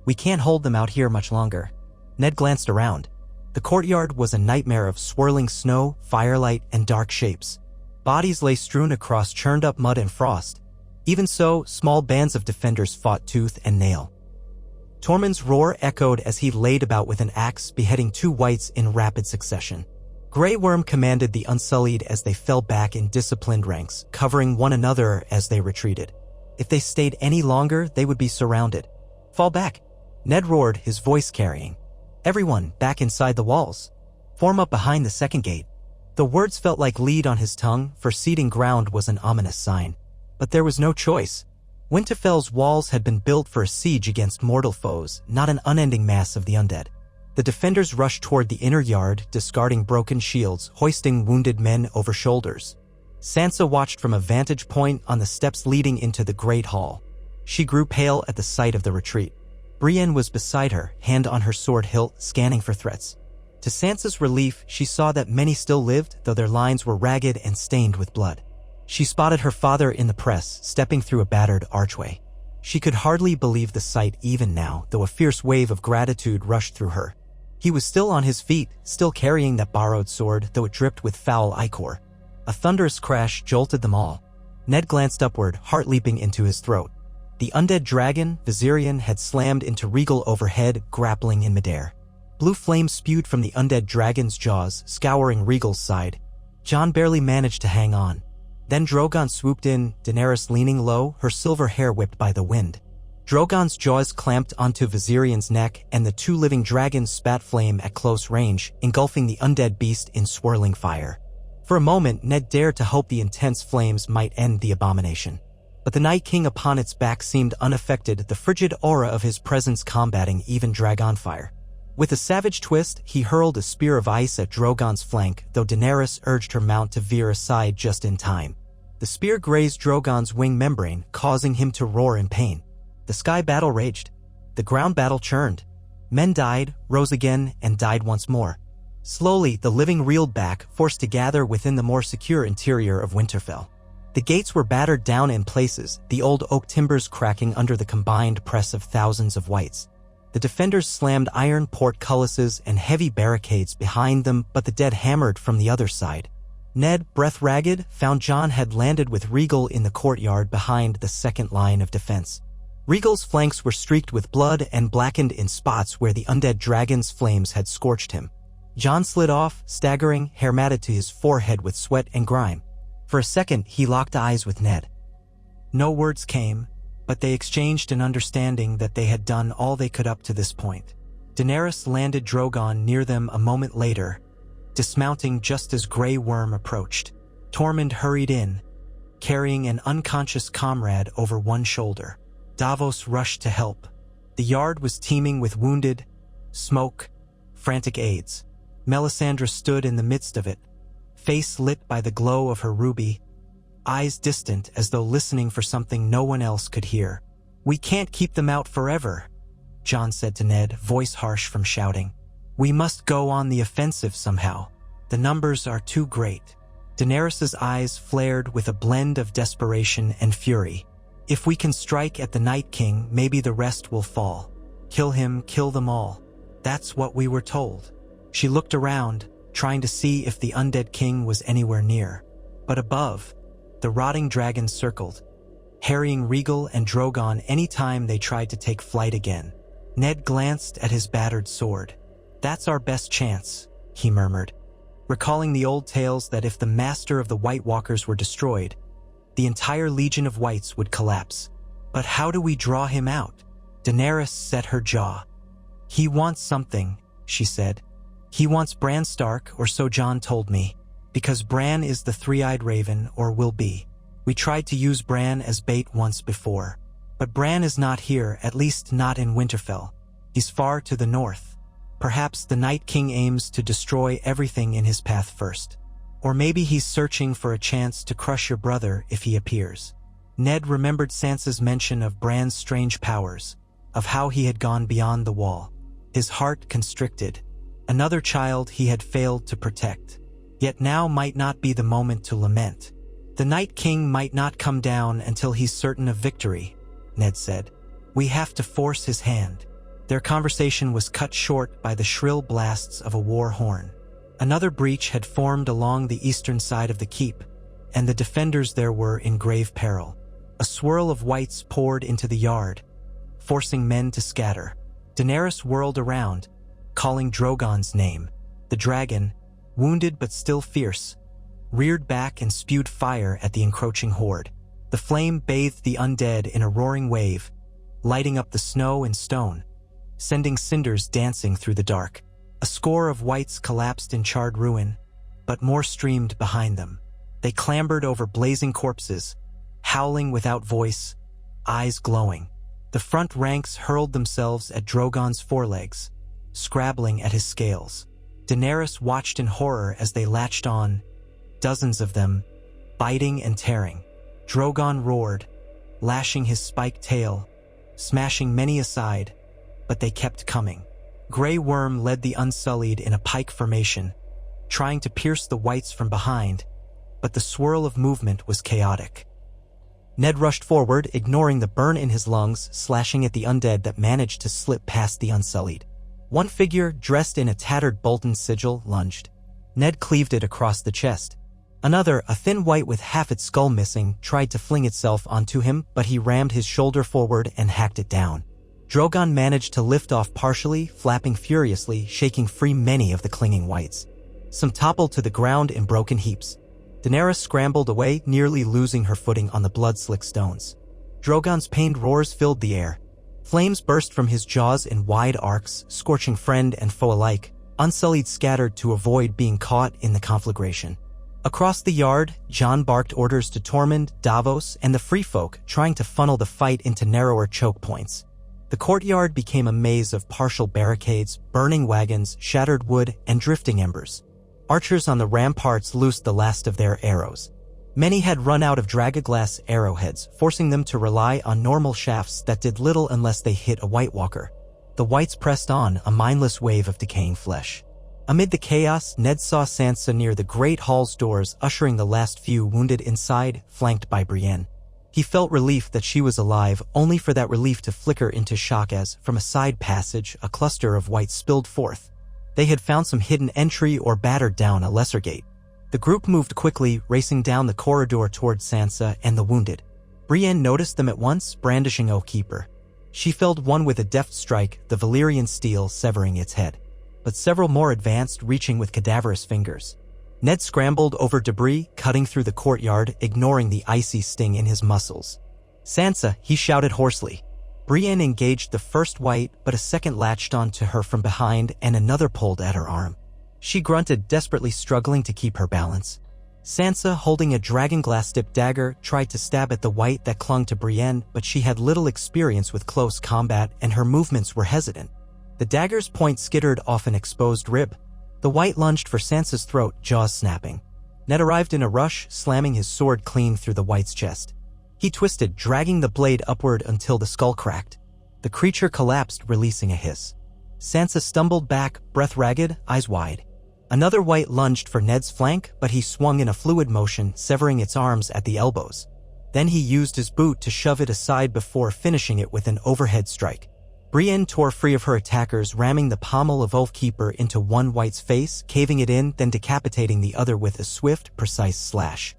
A: We can't hold them out here much longer." Ned glanced around. The courtyard was a nightmare of swirling snow, firelight, and dark shapes. Bodies lay strewn across churned-up mud and frost. Even so, small bands of defenders fought tooth and nail. Tormund's roar echoed as he laid about with an axe, beheading 2 wights in rapid succession. Grey Worm commanded the Unsullied as they fell back in disciplined ranks, covering one another as they retreated. If they stayed any longer, they would be surrounded. "Fall back!" Ned roared, his voice carrying. "Everyone, back inside the walls. Form up behind the second gate." The words felt like lead on his tongue, for ceding ground was an ominous sign. But there was no choice. Winterfell's walls had been built for a siege against mortal foes, not an unending mass of the undead. The defenders rushed toward the inner yard, discarding broken shields, hoisting wounded men over shoulders. Sansa watched from a vantage point on the steps leading into the Great Hall. She grew pale at the sight of the retreat. Brienne was beside her, hand on her sword hilt, scanning for threats. To Sansa's relief, she saw that many still lived, though their lines were ragged and stained with blood. She spotted her father in the press, stepping through a battered archway. She could hardly believe the sight even now, though a fierce wave of gratitude rushed through her. He was still on his feet, still carrying that borrowed sword, though it dripped with foul ichor. A thunderous crash jolted them all. Ned glanced upward, heart leaping into his throat. The undead dragon, Viserion, had slammed into Regal overhead, grappling in midair. Blue flames spewed from the undead dragon's jaws, scouring Regal's side. Jon barely managed to hang on. Then Drogon swooped in, Daenerys leaning low, her silver hair whipped by the wind. Drogon's jaws clamped onto Viserion's neck, and the 2 living dragons spat flame at close range, engulfing the undead beast in swirling fire. For a moment, Ned dared to hope the intense flames might end the abomination. But the Night King upon its back seemed unaffected, the frigid aura of his presence combating even dragonfire. With a savage twist, he hurled a spear of ice at Drogon's flank, though Daenerys urged her mount to veer aside just in time. The spear grazed Drogon's wing membrane, causing him to roar in pain. The sky battle raged. The ground battle churned. Men died, rose again, and died once more. Slowly, the living reeled back, forced to gather within the more secure interior of Winterfell. The gates were battered down in places, the old oak timbers cracking under the combined press of thousands of wights. The defenders slammed iron portcullises and heavy barricades behind them, but the dead hammered from the other side. Ned, breath ragged, found Jon had landed with Regal in the courtyard behind the second line of defense. Regal's flanks were streaked with blood and blackened in spots where the undead dragon's flames had scorched him. Jon slid off, staggering, hair matted to his forehead with sweat and grime. For a second, he locked eyes with Ned. No words came, but they exchanged an understanding that they had done all they could up to this point. Daenerys landed Drogon near them a moment later, dismounting just as Grey Worm approached. Tormund hurried in, carrying an unconscious comrade over one shoulder. Davos rushed to help. The yard was teeming with wounded, smoke, frantic aides. Melisandre stood in the midst of it, face lit by the glow of her ruby, eyes distant as though listening for something no one else could hear. "We can't keep them out forever," Jon said to Ned, voice harsh from shouting. "We must go on the offensive somehow. The numbers are too great." Daenerys' eyes flared with a blend of desperation and fury. "If we can strike at the Night King, maybe the rest will fall. Kill him, kill them all. That's what we were told." She looked around, trying to see if the undead king was anywhere near. But above, the rotting dragons circled, harrying Regal and Drogon any time they tried to take flight again. Ned glanced at his battered sword. "That's our best chance," he murmured, recalling the old tales that if the master of the White Walkers were destroyed, the entire legion of whites would collapse. "But how do we draw him out?" Daenerys set her jaw. "He wants something," she said. "He wants Bran Stark, or so Jon told me, because Bran is the three-eyed raven, or will be. We tried to use Bran as bait once before. But Bran is not here, at least not in Winterfell. He's far to the north. Perhaps the Night King aims to destroy everything in his path first. Or maybe he's searching for a chance to crush your brother if he appears." Ned remembered Sansa's mention of Bran's strange powers, of how he had gone beyond the wall. His heart constricted. Another child he had failed to protect. Yet now might not be the moment to lament. "The Night King might not come down until he's certain of victory," Ned said. "We have to force his hand." Their conversation was cut short by the shrill blasts of a war horn. Another breach had formed along the eastern side of the keep, and the defenders there were in grave peril. A swirl of whites poured into the yard, forcing men to scatter. Daenerys whirled around, calling Drogon's name. The dragon, wounded but still fierce, reared back and spewed fire at the encroaching horde. The flame bathed the undead in a roaring wave, lighting up the snow and stone, sending cinders dancing through the dark. A score of whites collapsed in charred ruin, but more streamed behind them. They clambered over blazing corpses, howling without voice, eyes glowing. The front ranks hurled themselves at Drogon's forelegs, scrabbling at his scales. Daenerys watched in horror as they latched on, dozens of them, biting and tearing. Drogon roared, lashing his spiked tail, smashing many aside, but they kept coming. Grey Worm led the Unsullied in a pike formation, trying to pierce the whites from behind, but the swirl of movement was chaotic. Ned rushed forward, ignoring the burn in his lungs, slashing at the undead that managed to slip past the Unsullied. One figure, dressed in a tattered Bolton sigil, lunged. Ned cleaved it across the chest. Another, a thin white with half its skull missing, tried to fling itself onto him, but he rammed his shoulder forward and hacked it down. Drogon managed to lift off partially, flapping furiously, shaking free many of the clinging whites. Some toppled to the ground in broken heaps. Daenerys scrambled away, nearly losing her footing on the blood-slick stones. Drogon's pained roars filled the air. Flames burst from his jaws in wide arcs, scorching friend and foe alike. Unsullied scattered to avoid being caught in the conflagration. Across the yard, Jon barked orders to Tormund, Davos, and the Free Folk, trying to funnel the fight into narrower choke points. The courtyard became a maze of partial barricades, burning wagons, shattered wood, and drifting embers. Archers on the ramparts loosed the last of their arrows. Many had run out of dragaglass arrowheads, forcing them to rely on normal shafts that did little unless they hit a White Walker. The whites pressed on, a mindless wave of decaying flesh. Amid the chaos, Ned saw Sansa near the Great Hall's doors, ushering the last few wounded inside, flanked by Brienne. He felt relief that she was alive, only for that relief to flicker into shock as, from a side passage, a cluster of whites spilled forth. They had found some hidden entry or battered down a lesser gate. The group moved quickly, racing down the corridor toward Sansa and the wounded. Brienne noticed them at once, brandishing Oathkeeper. She felled one with a deft strike, the Valyrian steel severing its head. But several more advanced, reaching with cadaverous fingers. Ned scrambled over debris, cutting through the courtyard, ignoring the icy sting in his muscles. "Sansa," he shouted hoarsely. Brienne engaged the first white, but a second latched onto her from behind and another pulled at her arm. She grunted, desperately struggling to keep her balance. Sansa, holding a dragonglass-tipped dagger, tried to stab at the white that clung to Brienne, but she had little experience with close combat and her movements were hesitant. The dagger's point skittered off an exposed rib. The white lunged for Sansa's throat, jaws snapping. Ned arrived in a rush, slamming his sword clean through the white's chest. He twisted, dragging the blade upward until the skull cracked. The creature collapsed, releasing a hiss. Sansa stumbled back, breath ragged, eyes wide. Another white lunged for Ned's flank, but he swung in a fluid motion, severing its arms at the elbows. Then he used his boot to shove it aside before finishing it with an overhead strike. Brienne tore free of her attackers, ramming the pommel of Oathkeeper into one white's face, caving it in, then decapitating the other with a swift, precise slash.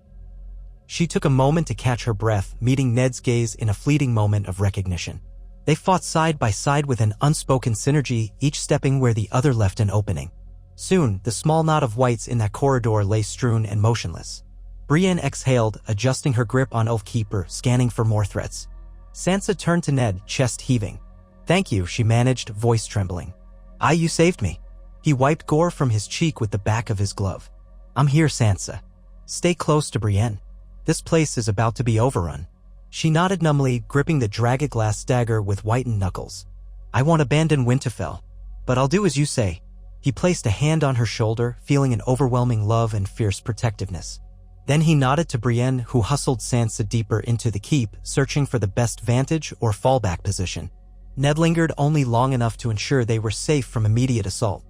A: She took a moment to catch her breath, meeting Ned's gaze in a fleeting moment of recognition. They fought side by side with an unspoken synergy, each stepping where the other left an opening. Soon, the small knot of whites in that corridor lay strewn and motionless. Brienne exhaled, adjusting her grip on Oathkeeper, scanning for more threats. Sansa turned to Ned, chest heaving. "Thank you," she managed, voice trembling. You saved me." He wiped gore from his cheek with the back of his glove. "I'm here, Sansa. Stay close to Brienne. This place is about to be overrun." She nodded numbly, gripping the dragonglass dagger with whitened knuckles. "I won't abandon Winterfell, but I'll do as you say." He placed a hand on her shoulder, feeling an overwhelming love and fierce protectiveness. Then he nodded to Brienne, who hustled Sansa deeper into the keep, searching for the best vantage or fallback position. Ned lingered only long enough to ensure they were safe from immediate assault.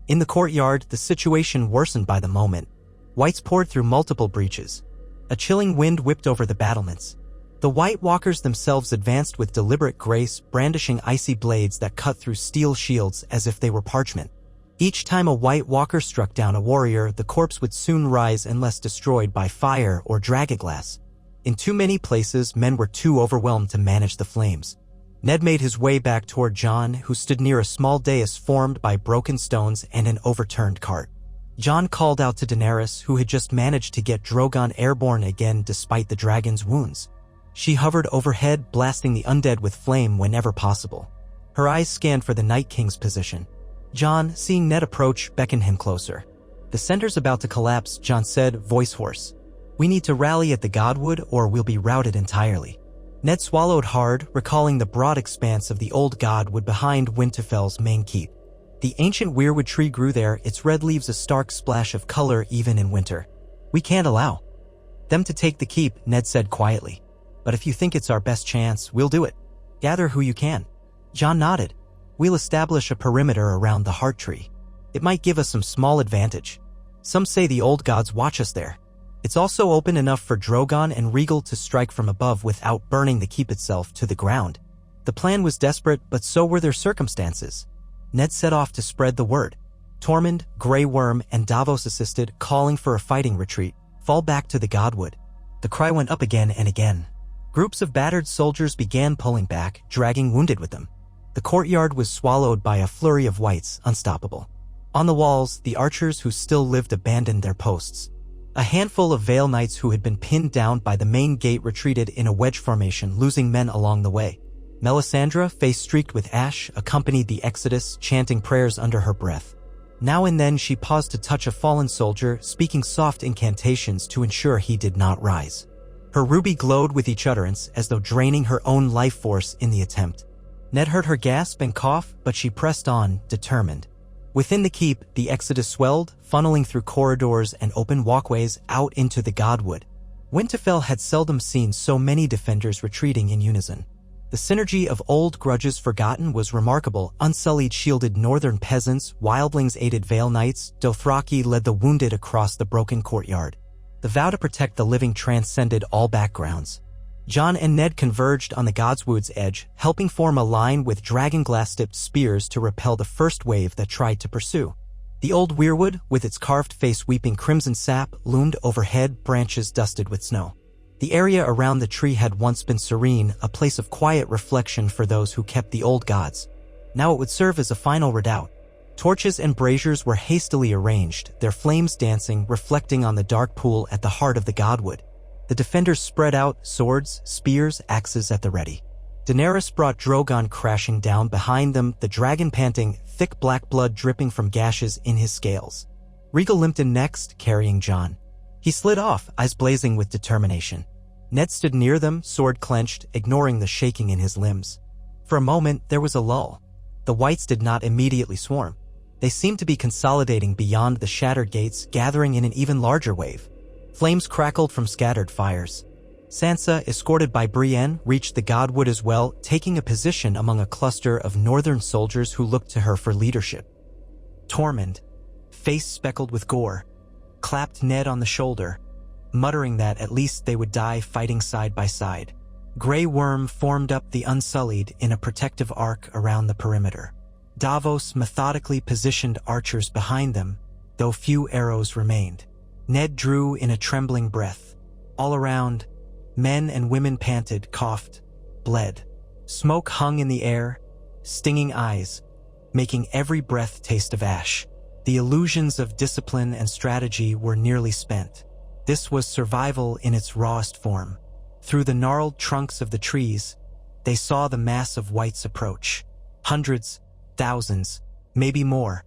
A: In the courtyard, the situation worsened by the moment. Whites poured through multiple breaches. A chilling wind whipped over the battlements. The White Walkers themselves advanced with deliberate grace, brandishing icy blades that cut through steel shields as if they were parchment. Each time a White Walker struck down a warrior, the corpse would soon rise unless destroyed by fire or dragonglass. In too many places, men were too overwhelmed to manage the flames. Ned made his way back toward Jon, who stood near a small dais formed by broken stones and an overturned cart. Jon called out to Daenerys, who had just managed to get Drogon airborne again despite the dragon's wounds. She hovered overhead, blasting the undead with flame whenever possible. Her eyes scanned for the Night King's position. Jon, seeing Ned approach, beckoned him closer. "The center's about to collapse," Jon said, voice hoarse. "We need to rally at the Godwood or we'll be routed entirely." Ned swallowed hard, recalling the broad expanse of the old Godwood behind Winterfell's main keep. The ancient weirwood tree grew there, its red leaves a stark splash of color even in winter. "We can't allow them to take the keep," Ned said quietly. "But if you think it's our best chance, we'll do it. Gather who you can." Jon nodded. "We'll establish a perimeter around the Heart Tree. It might give us some small advantage. Some say the old gods watch us there. It's also open enough for Drogon and Regal to strike from above without burning the keep itself to the ground." The plan was desperate, but so were their circumstances. Ned set off to spread the word. Tormund, Grey Worm, and Davos assisted, calling for a fighting retreat. "Fall back to the Godwood." The cry went up again and again. Groups of battered soldiers began pulling back, dragging wounded with them. The courtyard was swallowed by a flurry of whites, unstoppable. On the walls, the archers who still lived abandoned their posts. A handful of Vale Knights who had been pinned down by the main gate retreated in a wedge formation, losing men along the way. Melisandre, face streaked with ash, accompanied the exodus, chanting prayers under her breath. Now and then she paused to touch a fallen soldier, speaking soft incantations to ensure he did not rise. Her ruby glowed with each utterance, as though draining her own life force in the attempt. Ned heard her gasp and cough, but she pressed on, determined. Within the keep, the exodus swelled, funneling through corridors and open walkways out into the Godwood. Winterfell had seldom seen so many defenders retreating in unison. The synergy of old grudges forgotten was remarkable. Unsullied shielded northern peasants, wildlings aided Vale Knights, Dothraki led the wounded across the broken courtyard. The vow to protect the living transcended all backgrounds. Jon and Ned converged on the Godswood's edge, helping form a line with dragonglass-tipped spears to repel the first wave that tried to pursue. The old weirwood, with its carved face weeping crimson sap, loomed overhead, branches dusted with snow. The area around the tree had once been serene, a place of quiet reflection for those who kept the old gods. Now it would serve as a final redoubt. Torches and braziers were hastily arranged, their flames dancing, reflecting on the dark pool at the heart of the Godwood. The defenders spread out, swords, spears, axes at the ready. Daenerys brought Drogon crashing down behind them, the dragon panting, thick black blood dripping from gashes in his scales. Regal limped in next, carrying Jon. He slid off, eyes blazing with determination. Ned stood near them, sword clenched, ignoring the shaking in his limbs. For a moment, there was a lull. The whites did not immediately swarm. They seemed to be consolidating beyond the shattered gates, gathering in an even larger wave. Flames crackled from scattered fires. Sansa, escorted by Brienne, reached the Godwood as well, taking a position among a cluster of northern soldiers who looked to her for leadership. Tormund, face speckled with gore, clapped Ned on the shoulder, muttering that at least they would die fighting side by side. Grey Worm formed up the Unsullied in a protective arc around the perimeter. Davos methodically positioned archers behind them, though few arrows remained. Ned drew in a trembling breath. All around, men and women panted, coughed, bled. Smoke hung in the air, stinging eyes, making every breath taste of ash. The illusions of discipline and strategy were nearly spent. This was survival in its rawest form. Through the gnarled trunks of the trees, they saw the mass of whites approach. Hundreds, thousands, maybe more.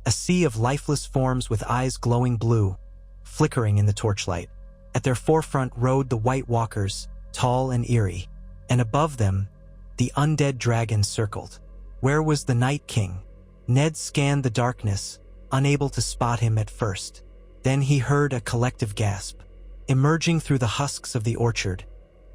A: A sea of lifeless forms with eyes glowing blue, flickering in the torchlight. At their forefront rode the White Walkers, tall and eerie, and above them, the undead dragon circled. Where was the Night King? Ned scanned the darkness, unable to spot him at first. Then he heard a collective gasp. Emerging through the husks of the orchard,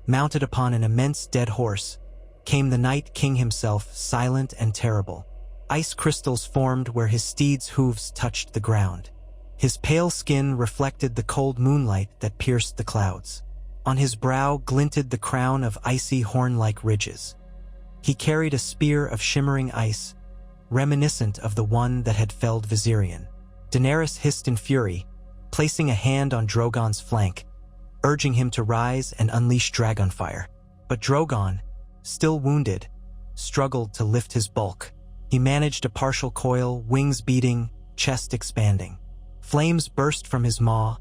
A: mounted upon an immense dead horse, came the Night King himself, silent and terrible. Ice crystals formed where his steed's hooves touched the ground. His pale skin reflected the cold moonlight that pierced the clouds. On his brow glinted the crown of icy horn-like ridges. He carried a spear of shimmering ice, reminiscent of the one that had felled Viserion. Daenerys hissed in fury, placing a hand on Drogon's flank, urging him to rise and unleash Dragonfire. But Drogon, still wounded, struggled to lift his bulk. He managed a partial coil, wings beating, chest expanding. Flames burst from his maw,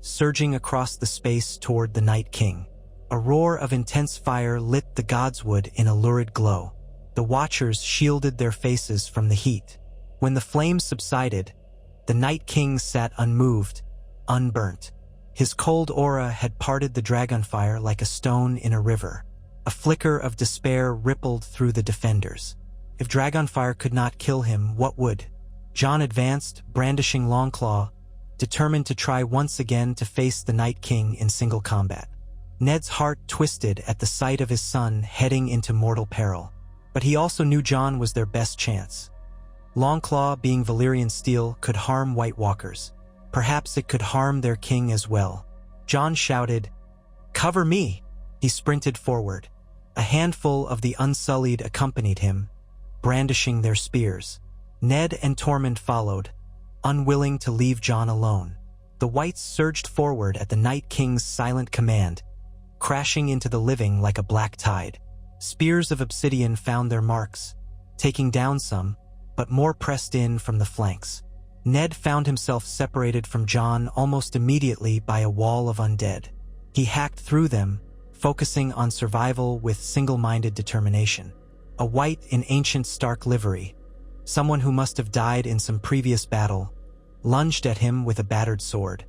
A: surging across the space toward the Night King. A roar of intense fire lit the godswood in a lurid glow. The Watchers shielded their faces from the heat. When the flames subsided, the Night King sat unmoved, unburnt. His cold aura had parted the Dragonfire like a stone in a river. A flicker of despair rippled through the defenders. If Dragonfire could not kill him, what would? Jon advanced, brandishing Longclaw, determined to try once again to face the Night King in single combat. Ned's heart twisted at the sight of his son heading into mortal peril. But he also knew Jon was their best chance. Longclaw, being Valyrian steel, could harm White Walkers. Perhaps it could harm their king as well. Jon shouted, "Cover me!" He sprinted forward. A handful of the Unsullied accompanied him, brandishing their spears. Ned and Tormund followed, unwilling to leave Jon alone. The Whites surged forward at the Night King's silent command, crashing into the living like a black tide. Spears of obsidian found their marks, taking down some, but more pressed in from the flanks. Ned found himself separated from Jon almost immediately by a wall of undead. He hacked through them, focusing on survival with single-minded determination. A White in ancient Stark livery, someone who must have died in some previous battle, lunged at him with a battered sword.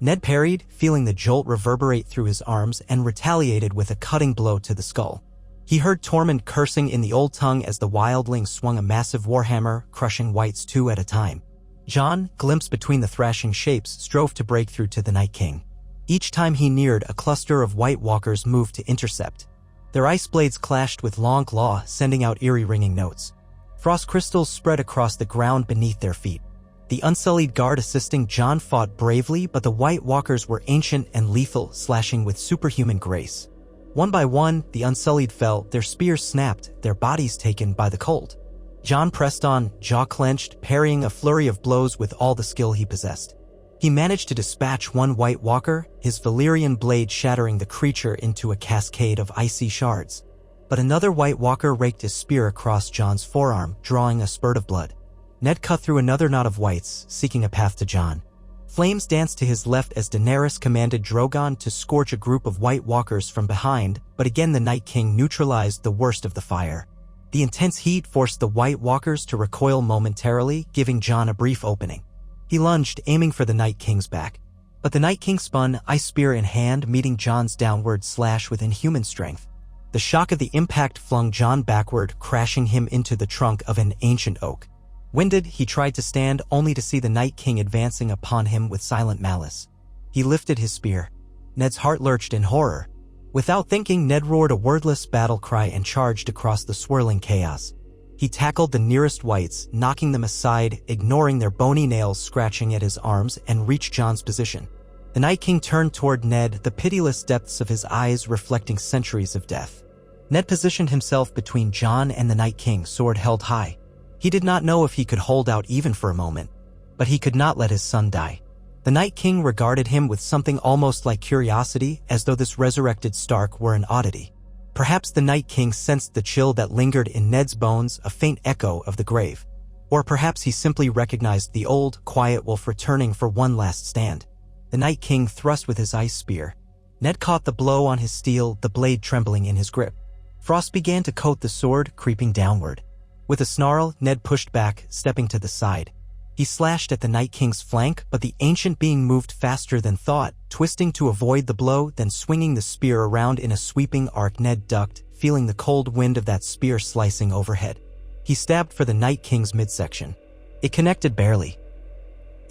A: Ned parried, feeling the jolt reverberate through his arms, and retaliated with a cutting blow to the skull. He heard Tormund cursing in the old tongue as the wildling swung a massive warhammer, crushing Whites two at a time. Jon, glimpsed between the thrashing shapes, strove to break through to the Night King. Each time he neared, a cluster of White Walkers moved to intercept. Their ice blades clashed with Longclaw, sending out eerie ringing notes. Frost crystals spread across the ground beneath their feet. The Unsullied Guard assisting Jon fought bravely, but the White Walkers were ancient and lethal, slashing with superhuman grace. One by one, the Unsullied fell, their spears snapped, their bodies taken by the cold. Jon pressed on, jaw clenched, parrying a flurry of blows with all the skill he possessed. He managed to dispatch one White Walker, his Valyrian blade shattering the creature into a cascade of icy shards. But another White Walker raked his spear across Jon's forearm, drawing a spurt of blood. Ned cut through another knot of Whites, seeking a path to Jon. Flames danced to his left as Daenerys commanded Drogon to scorch a group of White Walkers from behind, but again the Night King neutralized the worst of the fire. The intense heat forced the White Walkers to recoil momentarily, giving Jon a brief opening. He lunged, aiming for the Night King's back. But the Night King spun, ice spear in hand, meeting Jon's downward slash with inhuman strength. The shock of the impact flung Jon backward, crashing him into the trunk of an ancient oak. Winded, he tried to stand, only to see the Night King advancing upon him with silent malice. He lifted his spear. Ned's heart lurched in horror. Without thinking, Ned roared a wordless battle cry and charged across the swirling chaos. He tackled the nearest Whites, knocking them aside, ignoring their bony nails scratching at his arms, and reached Jon's position. The Night King turned toward Ned, the pitiless depths of his eyes reflecting centuries of death. Ned positioned himself between Jon and the Night King, sword held high. He did not know if he could hold out even for a moment, but he could not let his son die. The Night King regarded him with something almost like curiosity, as though this resurrected Stark were an oddity. Perhaps the Night King sensed the chill that lingered in Ned's bones, a faint echo of the grave. Or perhaps he simply recognized the old, quiet wolf returning for one last stand. The Night King thrust with his ice spear. Ned caught the blow on his steel, the blade trembling in his grip. Frost began to coat the sword, creeping downward. With a snarl, Ned pushed back, stepping to the side. He slashed at the Night King's flank, but the ancient being moved faster than thought, twisting to avoid the blow, then swinging the spear around in a sweeping arc. Ned ducked, feeling the cold wind of that spear slicing overhead. He stabbed for the Night King's midsection. It connected barely.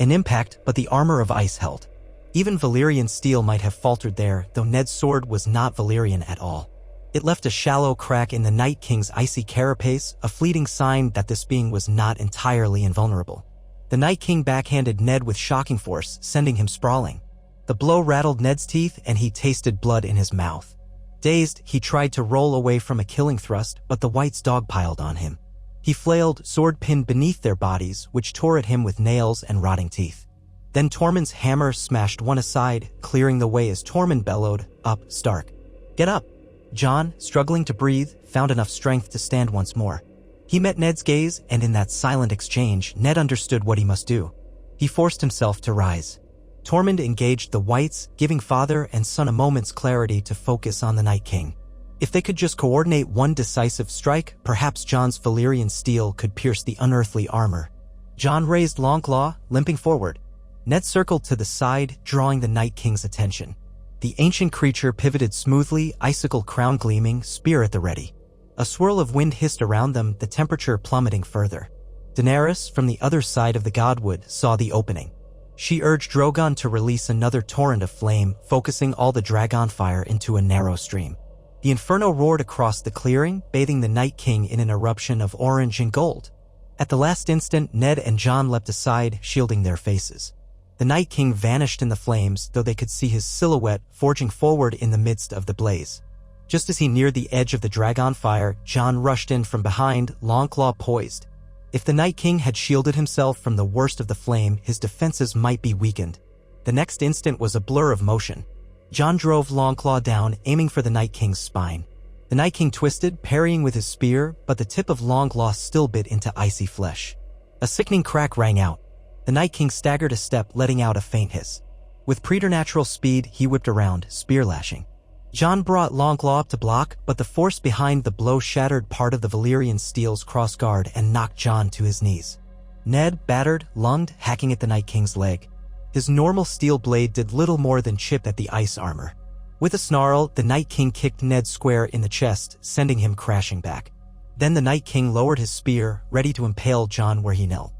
A: An impact, but the armor of ice held. Even Valyrian steel might have faltered there, though Ned's sword was not Valyrian at all. It left a shallow crack in the Night King's icy carapace, a fleeting sign that this being was not entirely invulnerable. The Night King backhanded Ned with shocking force, sending him sprawling. The blow rattled Ned's teeth and he tasted blood in his mouth. Dazed, he tried to roll away from a killing thrust, but the wights dogpiled on him. He flailed, sword pinned beneath their bodies, which tore at him with nails and rotting teeth. Then Tormund's hammer smashed one aside, clearing the way as Tormund bellowed, "Up, Stark. Get up!" Jon, struggling to breathe, found enough strength to stand once more. He met Ned's gaze, and in that silent exchange, Ned understood what he must do. He forced himself to rise. Tormund engaged the wights, giving father and son a moment's clarity to focus on the Night King. If they could just coordinate one decisive strike, perhaps Jon's Valyrian steel could pierce the unearthly armor. Jon raised Longclaw, limping forward. Ned circled to the side, drawing the Night King's attention. The ancient creature pivoted smoothly, icicle crown gleaming, spear at the ready. A swirl of wind hissed around them, the temperature plummeting further. Daenerys, from the other side of the godwood, saw the opening. She urged Drogon to release another torrent of flame, focusing all the dragon fire into a narrow stream. The inferno roared across the clearing, bathing the Night King in an eruption of orange and gold. At the last instant, Ned and Jon leapt aside, shielding their faces. The Night King vanished in the flames, though they could see his silhouette forging forward in the midst of the blaze. Just as he neared the edge of the dragon fire, Jon rushed in from behind, Longclaw poised. If the Night King had shielded himself from the worst of the flame, his defenses might be weakened. The next instant was a blur of motion. Jon drove Longclaw down, aiming for the Night King's spine. The Night King twisted, parrying with his spear, but the tip of Longclaw still bit into icy flesh. A sickening crack rang out. The Night King staggered a step, letting out a faint hiss. With preternatural speed, he whipped around, spear lashing. Jon brought Longclaw up to block, but the force behind the blow shattered part of the Valyrian steel's crossguard and knocked Jon to his knees. Ned, battered, lunged, hacking at the Night King's leg. His normal steel blade did little more than chip at the ice armor. With a snarl, the Night King kicked Ned square in the chest, sending him crashing back. Then the Night King lowered his spear, ready to impale Jon where he knelt.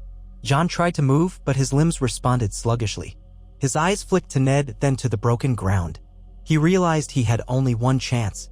A: Jon tried to move, but his limbs responded sluggishly. His eyes flicked to Ned, then to the broken ground. He realized he had only one chance.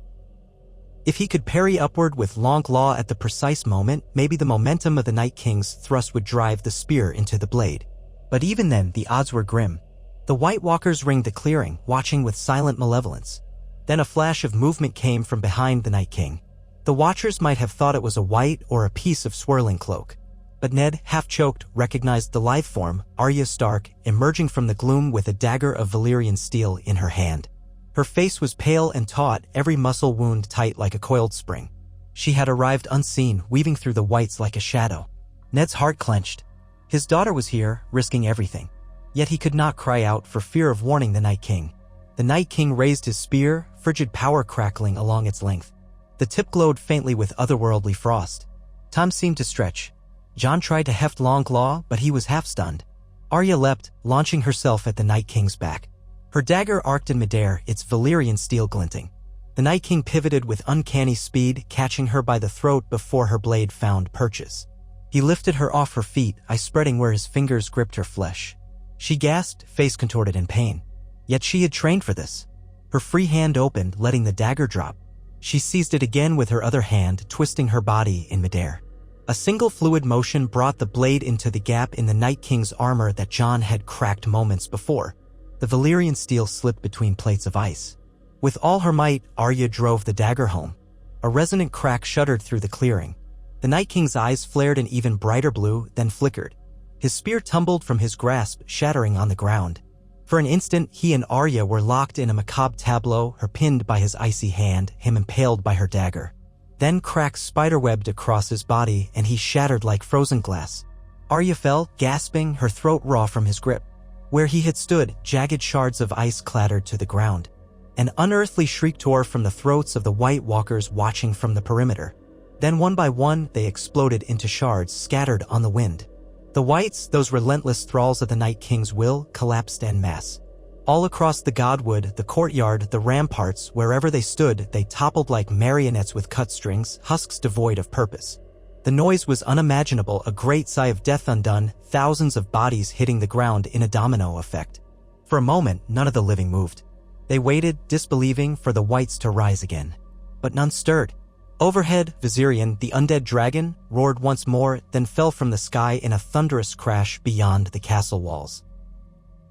A: If he could parry upward with Longclaw at the precise moment, maybe the momentum of the Night King's thrust would drive the spear into the blade. But even then, the odds were grim. The White Walkers ringed the clearing, watching with silent malevolence. Then a flash of movement came from behind the Night King. The Watchers might have thought it was a white or a piece of swirling cloak. But Ned, half-choked, recognized the live form, Arya Stark, emerging from the gloom with a dagger of Valyrian steel in her hand. Her face was pale and taut, every muscle wound tight like a coiled spring. She had arrived unseen, weaving through the whites like a shadow. Ned's heart clenched. His daughter was here, risking everything. Yet he could not cry out for fear of warning the Night King. The Night King raised his spear, frigid power crackling along its length. The tip glowed faintly with otherworldly frost. Time seemed to stretch. Jon tried to heft Longclaw, but he was half-stunned. Arya leapt, launching herself at the Night King's back. Her dagger arced in midair, its Valyrian steel glinting. The Night King pivoted with uncanny speed, catching her by the throat before her blade found purchase. He lifted her off her feet, ice spreading where his fingers gripped her flesh. She gasped, face contorted in pain. Yet she had trained for this. Her free hand opened, letting the dagger drop. She seized it again with her other hand, twisting her body in midair. A single fluid motion brought the blade into the gap in the Night King's armor that Jon had cracked moments before. The Valyrian steel slipped between plates of ice. With all her might, Arya drove the dagger home. A resonant crack shuddered through the clearing. The Night King's eyes flared an even brighter blue, then flickered. His spear tumbled from his grasp, shattering on the ground. For an instant, he and Arya were locked in a macabre tableau, her pinned by his icy hand, him impaled by her dagger. Then cracks spiderwebbed across his body, and he shattered like frozen glass. Arya fell, gasping, her throat raw from his grip. Where he had stood, jagged shards of ice clattered to the ground. An unearthly shriek tore from the throats of the White Walkers watching from the perimeter. Then one by one, they exploded into shards scattered on the wind. The Whites, those relentless thralls of the Night King's will, collapsed en masse. All across the Godwood, the courtyard, the ramparts, wherever they stood, they toppled like marionettes with cut strings, husks devoid of purpose. The noise was unimaginable, a great sigh of death undone, thousands of bodies hitting the ground in a domino effect. For a moment, none of the living moved. They waited, disbelieving, for the Whites to rise again. But none stirred. Overhead, Viserion, the undead dragon, roared once more, then fell from the sky in a thunderous crash beyond the castle walls.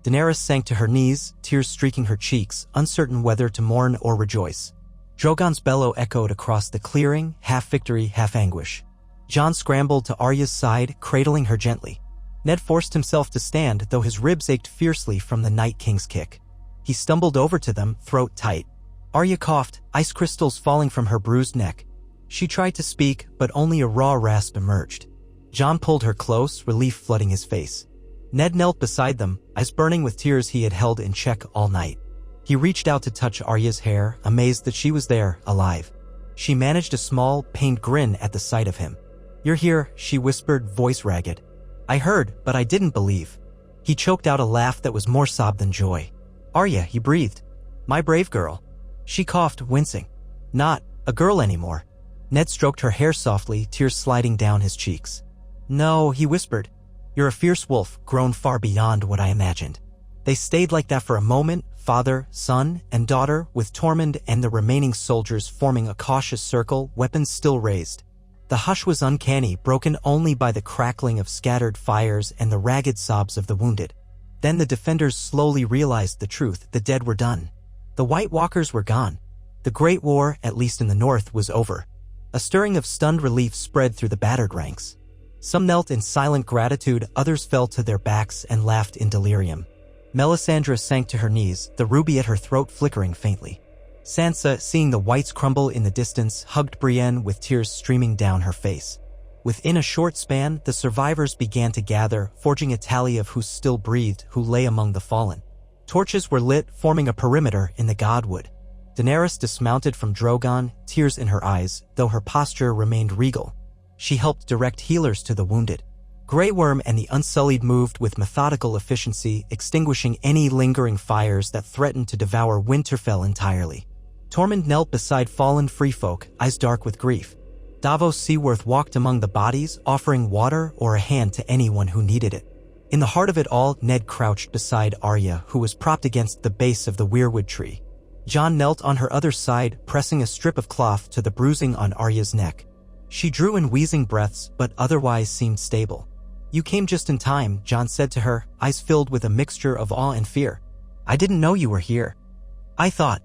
A: Daenerys sank to her knees, tears streaking her cheeks, uncertain whether to mourn or rejoice. Drogon's bellow echoed across the clearing, half victory, half anguish. Jon scrambled to Arya's side, cradling her gently. Ned forced himself to stand, though his ribs ached fiercely from the Night King's kick. He stumbled over to them, throat tight. Arya coughed, ice crystals falling from her bruised neck. She tried to speak, but only a raw rasp emerged. Jon pulled her close, relief flooding his face. Ned knelt beside them, eyes burning with tears he had held in check all night. He reached out to touch Arya's hair, amazed that she was there, alive. She managed a small, pained grin at the sight of him. "You're here," she whispered, voice ragged. "I heard, but I didn't believe." He choked out a laugh that was more sob than joy. "Arya," he breathed. "My brave girl." She coughed, wincing. "Not a girl anymore." Ned stroked her hair softly, tears sliding down his cheeks. "No," he whispered. "You're a fierce wolf, grown far beyond what I imagined." They stayed like that for a moment, father, son, and daughter, with Tormund and the remaining soldiers forming a cautious circle, weapons still raised. The hush was uncanny, broken only by the crackling of scattered fires and the ragged sobs of the wounded. Then the defenders slowly realized the truth, the dead were done. The White Walkers were gone. The Great War, at least in the north, was over. A stirring of stunned relief spread through the battered ranks. Some knelt in silent gratitude, others fell to their backs and laughed in delirium. Melisandre sank to her knees, the ruby at her throat flickering faintly. Sansa, seeing the Whites crumble in the distance, hugged Brienne with tears streaming down her face. Within a short span, the survivors began to gather, forging a tally of who still breathed, who lay among the fallen. Torches were lit, forming a perimeter in the Godwood. Daenerys dismounted from Drogon, tears in her eyes, though her posture remained regal. She helped direct healers to the wounded. Grey Worm and the Unsullied moved with methodical efficiency, extinguishing any lingering fires that threatened to devour Winterfell entirely. Tormund knelt beside fallen freefolk, eyes dark with grief. Davos Seaworth walked among the bodies, offering water or a hand to anyone who needed it. In the heart of it all, Ned crouched beside Arya, who was propped against the base of the weirwood tree. Jon knelt on her other side, pressing a strip of cloth to the bruising on Arya's neck. She drew in wheezing breaths, but otherwise seemed stable. "You came just in time," Jon said to her, eyes filled with a mixture of awe and fear. "I didn't know you were here. I thought—"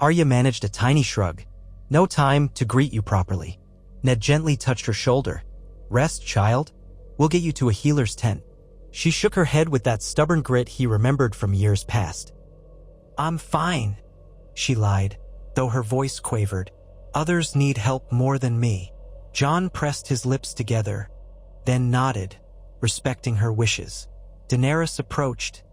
A: Arya managed a tiny shrug. "No time to greet you properly." Ned gently touched her shoulder. "Rest, child. We'll get you to a healer's tent." She shook her head with that stubborn grit he remembered from years past. "I'm fine," she lied, though her voice quavered. "Others need help more than me." Jon pressed his lips together, then nodded, respecting her wishes. Daenerys approached,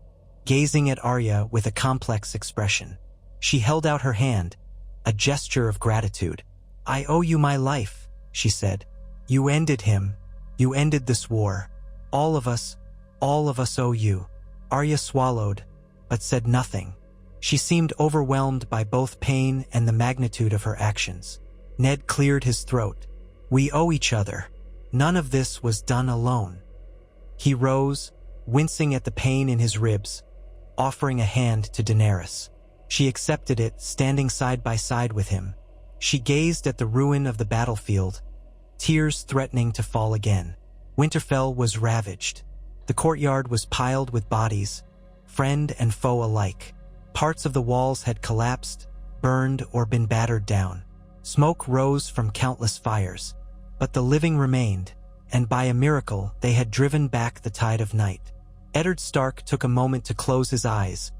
A: gazing at Arya with a complex expression. She held out her hand, a gesture of gratitude. "I owe you my life," she said. "You ended him. You ended this war. All of us owe you." Arya swallowed, but said nothing. She seemed overwhelmed by both pain and the magnitude of her actions. Ned cleared his throat. "We owe each other. None of this was done alone." He rose, wincing at the pain in his ribs, offering a hand to Daenerys. She accepted it, standing side by side with him. She gazed at the ruin of the battlefield, tears threatening to fall again. Winterfell was ravaged. The courtyard was piled with bodies, friend and foe alike. Parts of the walls had collapsed, burned, or been battered down. Smoke rose from countless fires. But the living remained, and by a miracle they had driven back the tide of night. Eddard Stark took a moment to close his eyes,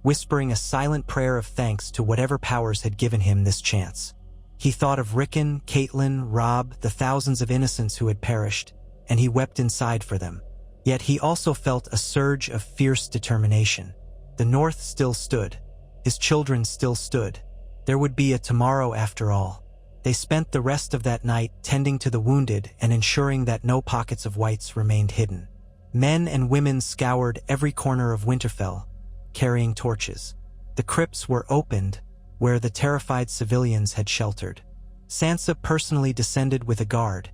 A: whispering a silent prayer of thanks to whatever powers had given him this chance. He thought of Rickon, Catelyn, Robb, the thousands of innocents who had perished, and he wept inside for them. Yet he also felt a surge of fierce determination. The North still stood. His children still stood. There would be a tomorrow after all. They spent the rest of that night tending to the wounded and ensuring that no pockets of whites remained hidden. Men and women scoured every corner of Winterfell, carrying torches. The crypts were opened where the terrified civilians had sheltered. Sansa personally descended with a guard,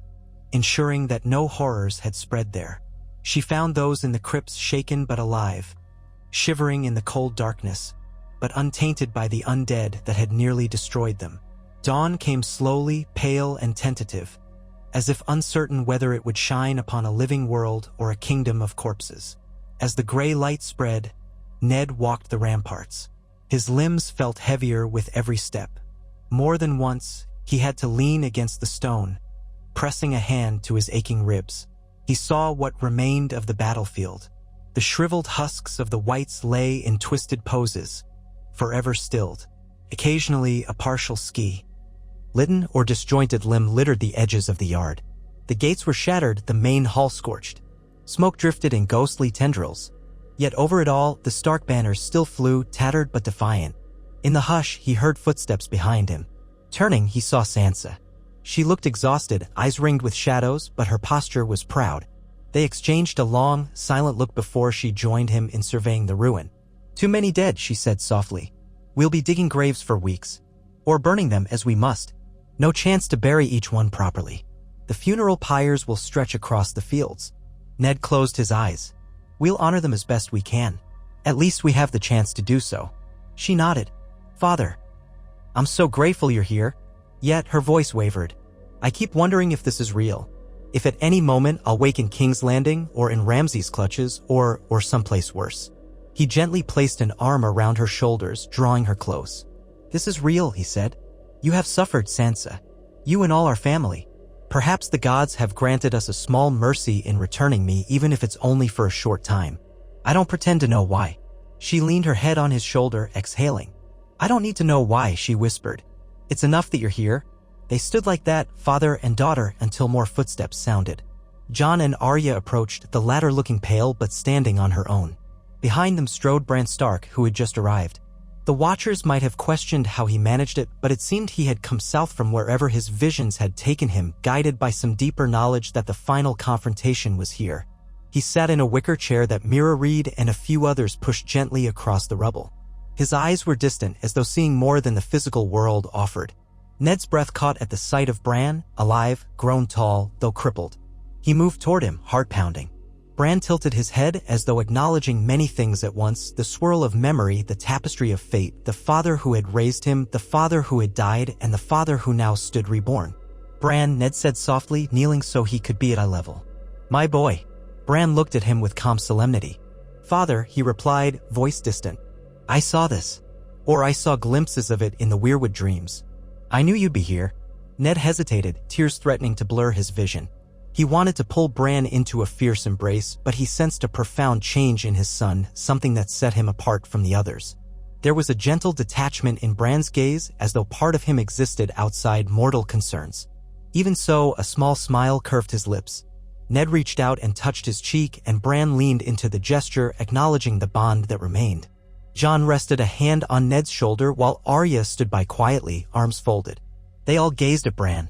A: ensuring that no horrors had spread there. She found those in the crypts shaken but alive, shivering in the cold darkness, but untainted by the undead that had nearly destroyed them. Dawn came slowly, pale and tentative, as if uncertain whether it would shine upon a living world or a kingdom of corpses. As the gray light spread, Ned walked the ramparts. His limbs felt heavier with every step. More than once, he had to lean against the stone, pressing a hand to his aching ribs. He saw what remained of the battlefield. The shriveled husks of the whites lay in twisted poses, forever stilled. Occasionally, a partial skeleton or disjointed limb littered the edges of the yard. The gates were shattered, the main hall scorched. Smoke drifted in ghostly tendrils. Yet over it all, the Stark banners still flew, tattered but defiant. In the hush, he heard footsteps behind him. Turning, he saw Sansa. She looked exhausted, eyes ringed with shadows, but her posture was proud. They exchanged a long, silent look before she joined him in surveying the ruin. "Too many dead," she said softly. "We'll be digging graves for weeks. Or burning them as we must. No chance to bury each one properly. The funeral pyres will stretch across the fields." Ned closed his eyes. "We'll honor them as best we can. At least we have the chance to do so." She nodded. "Father, I'm so grateful you're here." Yet her voice wavered. "I keep wondering if this is real. If at any moment I'll wake in King's Landing or in Ramsay's clutches or someplace worse." He gently placed an arm around her shoulders, drawing her close. "This is real," he said. "You have suffered, Sansa. You and all our family. Perhaps the gods have granted us a small mercy in returning me, even if it's only for a short time. I don't pretend to know why." She leaned her head on his shoulder, exhaling. "I don't need to know why," she whispered. "It's enough that you're here." They stood like that, father and daughter, until more footsteps sounded. Jon and Arya approached, the latter looking pale but standing on her own. Behind them strode Bran Stark, who had just arrived. The Watchers might have questioned how he managed it, but it seemed he had come south from wherever his visions had taken him, guided by some deeper knowledge that the final confrontation was here. He sat in a wicker chair that Mira Reed and a few others pushed gently across the rubble. His eyes were distant, as though seeing more than the physical world offered. Ned's breath caught at the sight of Bran, alive, grown tall, though crippled. He moved toward him, heart pounding. Bran tilted his head as though acknowledging many things at once, the swirl of memory, the tapestry of fate, the father who had raised him, the father who had died, and the father who now stood reborn. "Bran," Ned said softly, kneeling so he could be at eye level. "My boy." Bran looked at him with calm solemnity. "Father," he replied, voice distant. "I saw this. Or I saw glimpses of it in the Weirwood dreams. I knew you'd be here." Ned hesitated, tears threatening to blur his vision. He wanted to pull Bran into a fierce embrace, but he sensed a profound change in his son, something that set him apart from the others. There was a gentle detachment in Bran's gaze, as though part of him existed outside mortal concerns. Even so, a small smile curved his lips. Ned reached out and touched his cheek, and Bran leaned into the gesture, acknowledging the bond that remained. Jon rested a hand on Ned's shoulder while Arya stood by quietly, arms folded. They all gazed at Bran.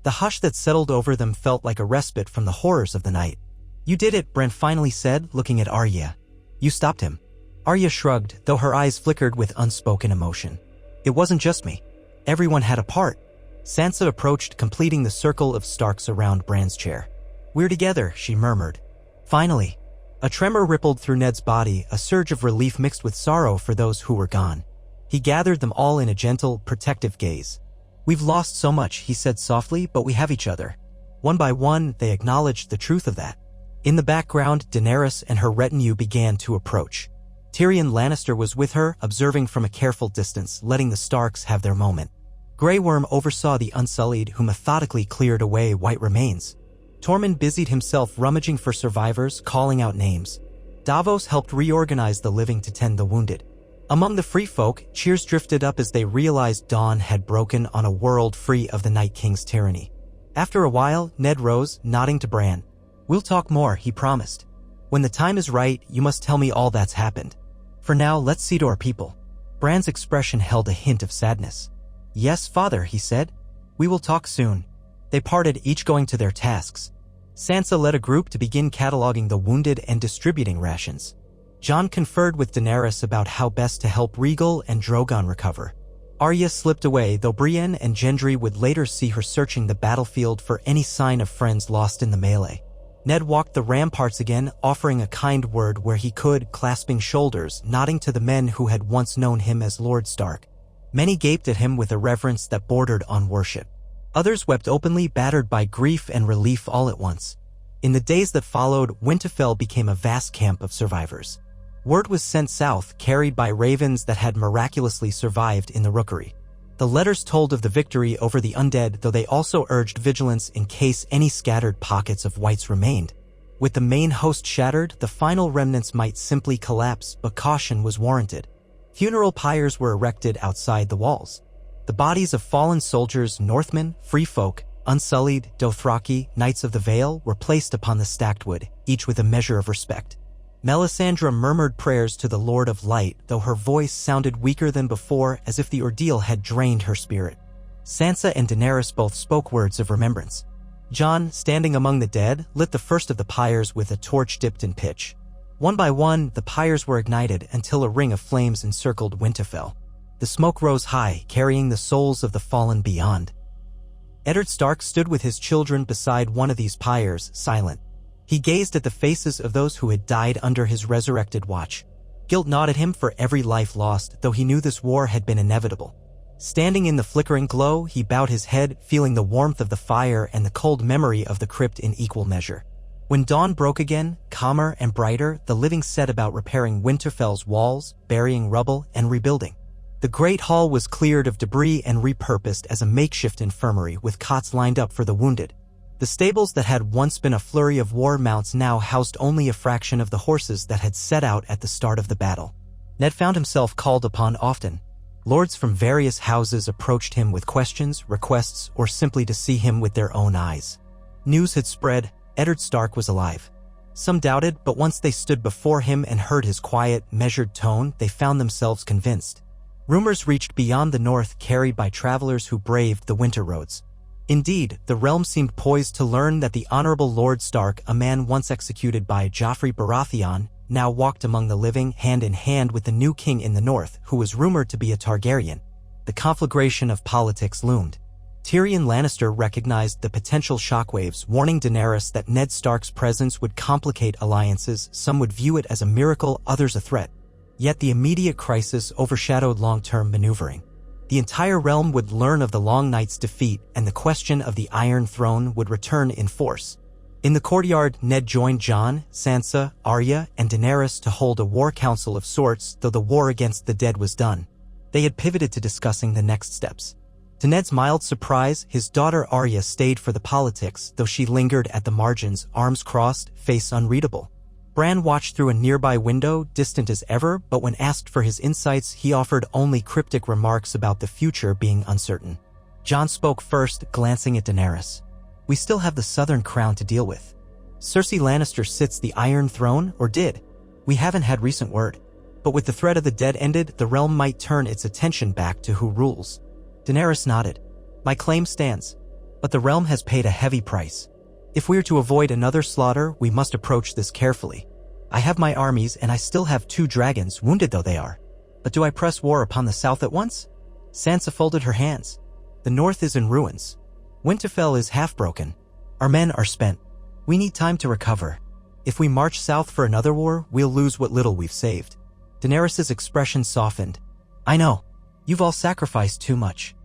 A: The hush that settled over them felt like a respite from the horrors of the night. "You did it," Bran finally said, looking at Arya. "You stopped him." Arya shrugged, though her eyes flickered with unspoken emotion. "It wasn't just me. Everyone had a part." Sansa approached, completing the circle of Starks around Bran's chair. "We're together," she murmured. Finally. A tremor rippled through Ned's body, a surge of relief mixed with sorrow for those who were gone. He gathered them all in a gentle, protective gaze. "We've lost so much," he said softly, "but we have each other." One by one, they acknowledged the truth of that. In the background, Daenerys and her retinue began to approach. Tyrion Lannister was with her, observing from a careful distance, letting the Starks have their moment. Grey Worm oversaw the Unsullied, who methodically cleared away white remains. Tormund busied himself rummaging for survivors, calling out names. Davos helped reorganize the living to tend the wounded. Among the free folk, cheers drifted up as they realized dawn had broken on a world free of the Night King's tyranny. After a while, Ned rose, nodding to Bran. "We'll talk more," he promised. "When the time is right, you must tell me all that's happened. For now, let's see to our people." Bran's expression held a hint of sadness. "Yes, father," he said. "We will talk soon." They parted, each going to their tasks. Sansa led a group to begin cataloging the wounded and distributing rations. Jon conferred with Daenerys about how best to help Rhaegal and Drogon recover. Arya slipped away, though Brienne and Gendry would later see her searching the battlefield for any sign of friends lost in the melee. Ned walked the ramparts again, offering a kind word where he could, clasping shoulders, nodding to the men who had once known him as Lord Stark. Many gaped at him with a reverence that bordered on worship. Others wept openly, battered by grief and relief all at once. In the days that followed, Winterfell became a vast camp of survivors. Word was sent south, carried by ravens that had miraculously survived in the rookery. The letters told of the victory over the undead, though they also urged vigilance in case any scattered pockets of whites remained. With the main host shattered, the final remnants might simply collapse, but caution was warranted. Funeral pyres were erected outside the walls. The bodies of fallen soldiers, Northmen, free folk, Unsullied, Dothraki, Knights of the Vale, were placed upon the stacked wood, each with a measure of respect. Melisandre murmured prayers to the Lord of Light, though her voice sounded weaker than before, as if the ordeal had drained her spirit. Sansa and Daenerys both spoke words of remembrance. Jon, standing among the dead, lit the first of the pyres with a torch dipped in pitch. One by one, the pyres were ignited until a ring of flames encircled Winterfell. The smoke rose high, carrying the souls of the fallen beyond. Eddard Stark stood with his children beside one of these pyres, silent. He gazed at the faces of those who had died under his resurrected watch. Guilt gnawed at him for every life lost, though he knew this war had been inevitable. Standing in the flickering glow, he bowed his head, feeling the warmth of the fire and the cold memory of the crypt in equal measure. When dawn broke again, calmer and brighter, the living set about repairing Winterfell's walls, burying rubble, and rebuilding. The great hall was cleared of debris and repurposed as a makeshift infirmary with cots lined up for the wounded. The stables that had once been a flurry of war mounts now housed only a fraction of the horses that had set out at the start of the battle. Ned found himself called upon often. Lords from various houses approached him with questions, requests, or simply to see him with their own eyes. News had spread. Eddard Stark was alive. Some doubted, but once they stood before him and heard his quiet, measured tone, they found themselves convinced. Rumors reached beyond the north, carried by travelers who braved the winter roads. Indeed, the realm seemed poised to learn that the honorable Lord Stark, a man once executed by Joffrey Baratheon, now walked among the living, hand in hand with the new king in the north, who was rumored to be a Targaryen. The conflagration of politics loomed. Tyrion Lannister recognized the potential shockwaves, warning Daenerys that Ned Stark's presence would complicate alliances. Some would view it as a miracle, others a threat. Yet the immediate crisis overshadowed long-term maneuvering. The entire realm would learn of the Long Night's defeat, and the question of the Iron Throne would return in force. In the courtyard, Ned joined Jon, Sansa, Arya, and Daenerys to hold a war council of sorts, though the war against the dead was done. They had pivoted to discussing the next steps. To Ned's mild surprise, his daughter Arya stayed for the politics, though she lingered at the margins, arms crossed, face unreadable. Bran watched through a nearby window, distant as ever, but when asked for his insights, he offered only cryptic remarks about the future being uncertain. Jon spoke first, glancing at Daenerys. "We still have the Southern Crown to deal with. Cersei Lannister sits the Iron Throne, or did. We haven't had recent word. But with the threat of the dead ended, the realm might turn its attention back to who rules." Daenerys nodded. "My claim stands. But the realm has paid a heavy price. If we are to avoid another slaughter, we must approach this carefully. I have my armies, and I still have 2 dragons, wounded though they are. But do I press war upon the south at once?" Sansa folded her hands. "The north is in ruins. Winterfell is half broken. Our men are spent. We need time to recover. If we march south for another war, we'll lose what little we've saved." Daenerys' expression softened. "I know. You've all sacrificed too much.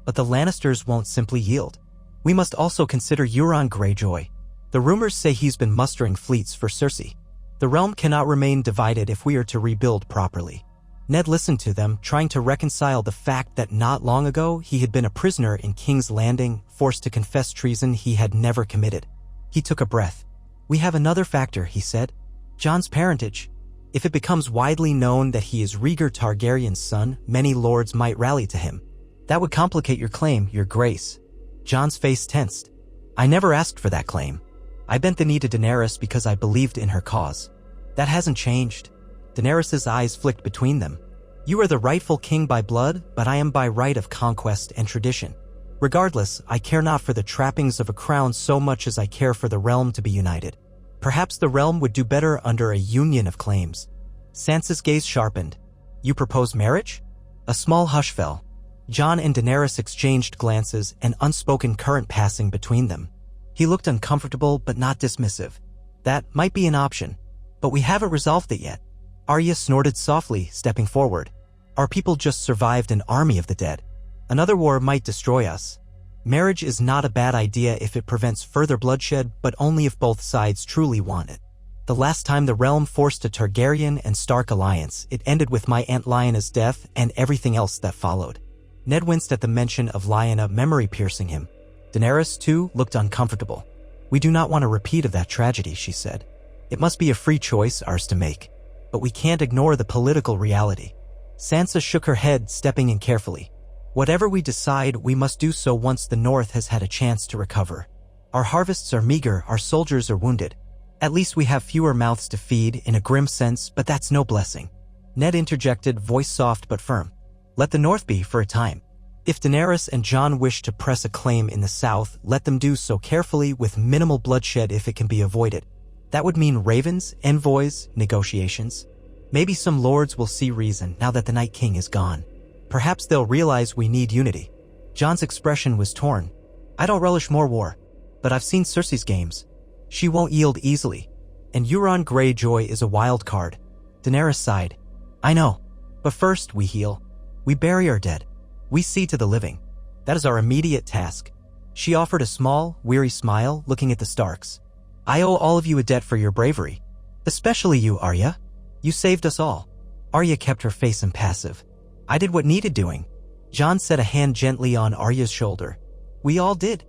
A: But the Lannisters won't simply yield. We must also consider Euron Greyjoy. The rumors say he's been mustering fleets for Cersei. The realm cannot remain divided if we are to rebuild properly." Ned listened to them, trying to reconcile the fact that not long ago he had been a prisoner in King's Landing, forced to confess treason he had never committed. He took a breath. "We have another factor," he said. Jon's parentage. If it becomes widely known that he is Rhaegar Targaryen's son, many lords might rally to him. That would complicate your claim, your grace. Jon's face tensed. I never asked for that claim. I bent the knee to Daenerys because I believed in her cause. That hasn't changed. Daenerys' eyes flicked between them. You are the rightful king by blood, but I am by right of conquest and tradition. Regardless, I care not for the trappings of a crown so much as I care for the realm to be united. Perhaps the realm would do better under a union of claims. Sansa's gaze sharpened. You propose marriage? A small hush fell. Jon and Daenerys exchanged glances, an unspoken current passing between them. He looked uncomfortable but not dismissive. That might be an option, but we haven't resolved it yet. Arya snorted softly, stepping forward. Our people just survived an army of the dead. Another war might destroy us. Marriage is not a bad idea if it prevents further bloodshed, but only if both sides truly want it. The last time the realm forced a Targaryen and Stark alliance, it ended with my Aunt Lyanna's death and everything else that followed. Ned winced at the mention of Lyanna, memory piercing him. Daenerys, too, looked uncomfortable. We do not want a repeat of that tragedy, she said. It must be a free choice, ours to make. But we can't ignore the political reality. Sansa shook her head, stepping in carefully. Whatever we decide, we must do so once the North has had a chance to recover. Our harvests are meager, our soldiers are wounded. At least we have fewer mouths to feed, in a grim sense, but that's no blessing. Ned interjected, voice soft but firm. Let the North be for a time. If Daenerys and Jon wish to press a claim in the South, let them do so carefully with minimal bloodshed if it can be avoided. That would mean ravens, envoys, negotiations. Maybe some lords will see reason now that the Night King is gone. Perhaps they'll realize we need unity. Jon's expression was torn. I don't relish more war, but I've seen Cersei's games. She won't yield easily, and Euron Greyjoy is a wild card. Daenerys sighed. I know, but first we heal. We bury our dead. We see to the living. That is our immediate task. She offered a small, weary smile, looking at the Starks. I owe all of you a debt for your bravery. Especially you, Arya. You saved us all. Arya kept her face impassive. I did what needed doing. Jon set a hand gently on Arya's shoulder. We all did.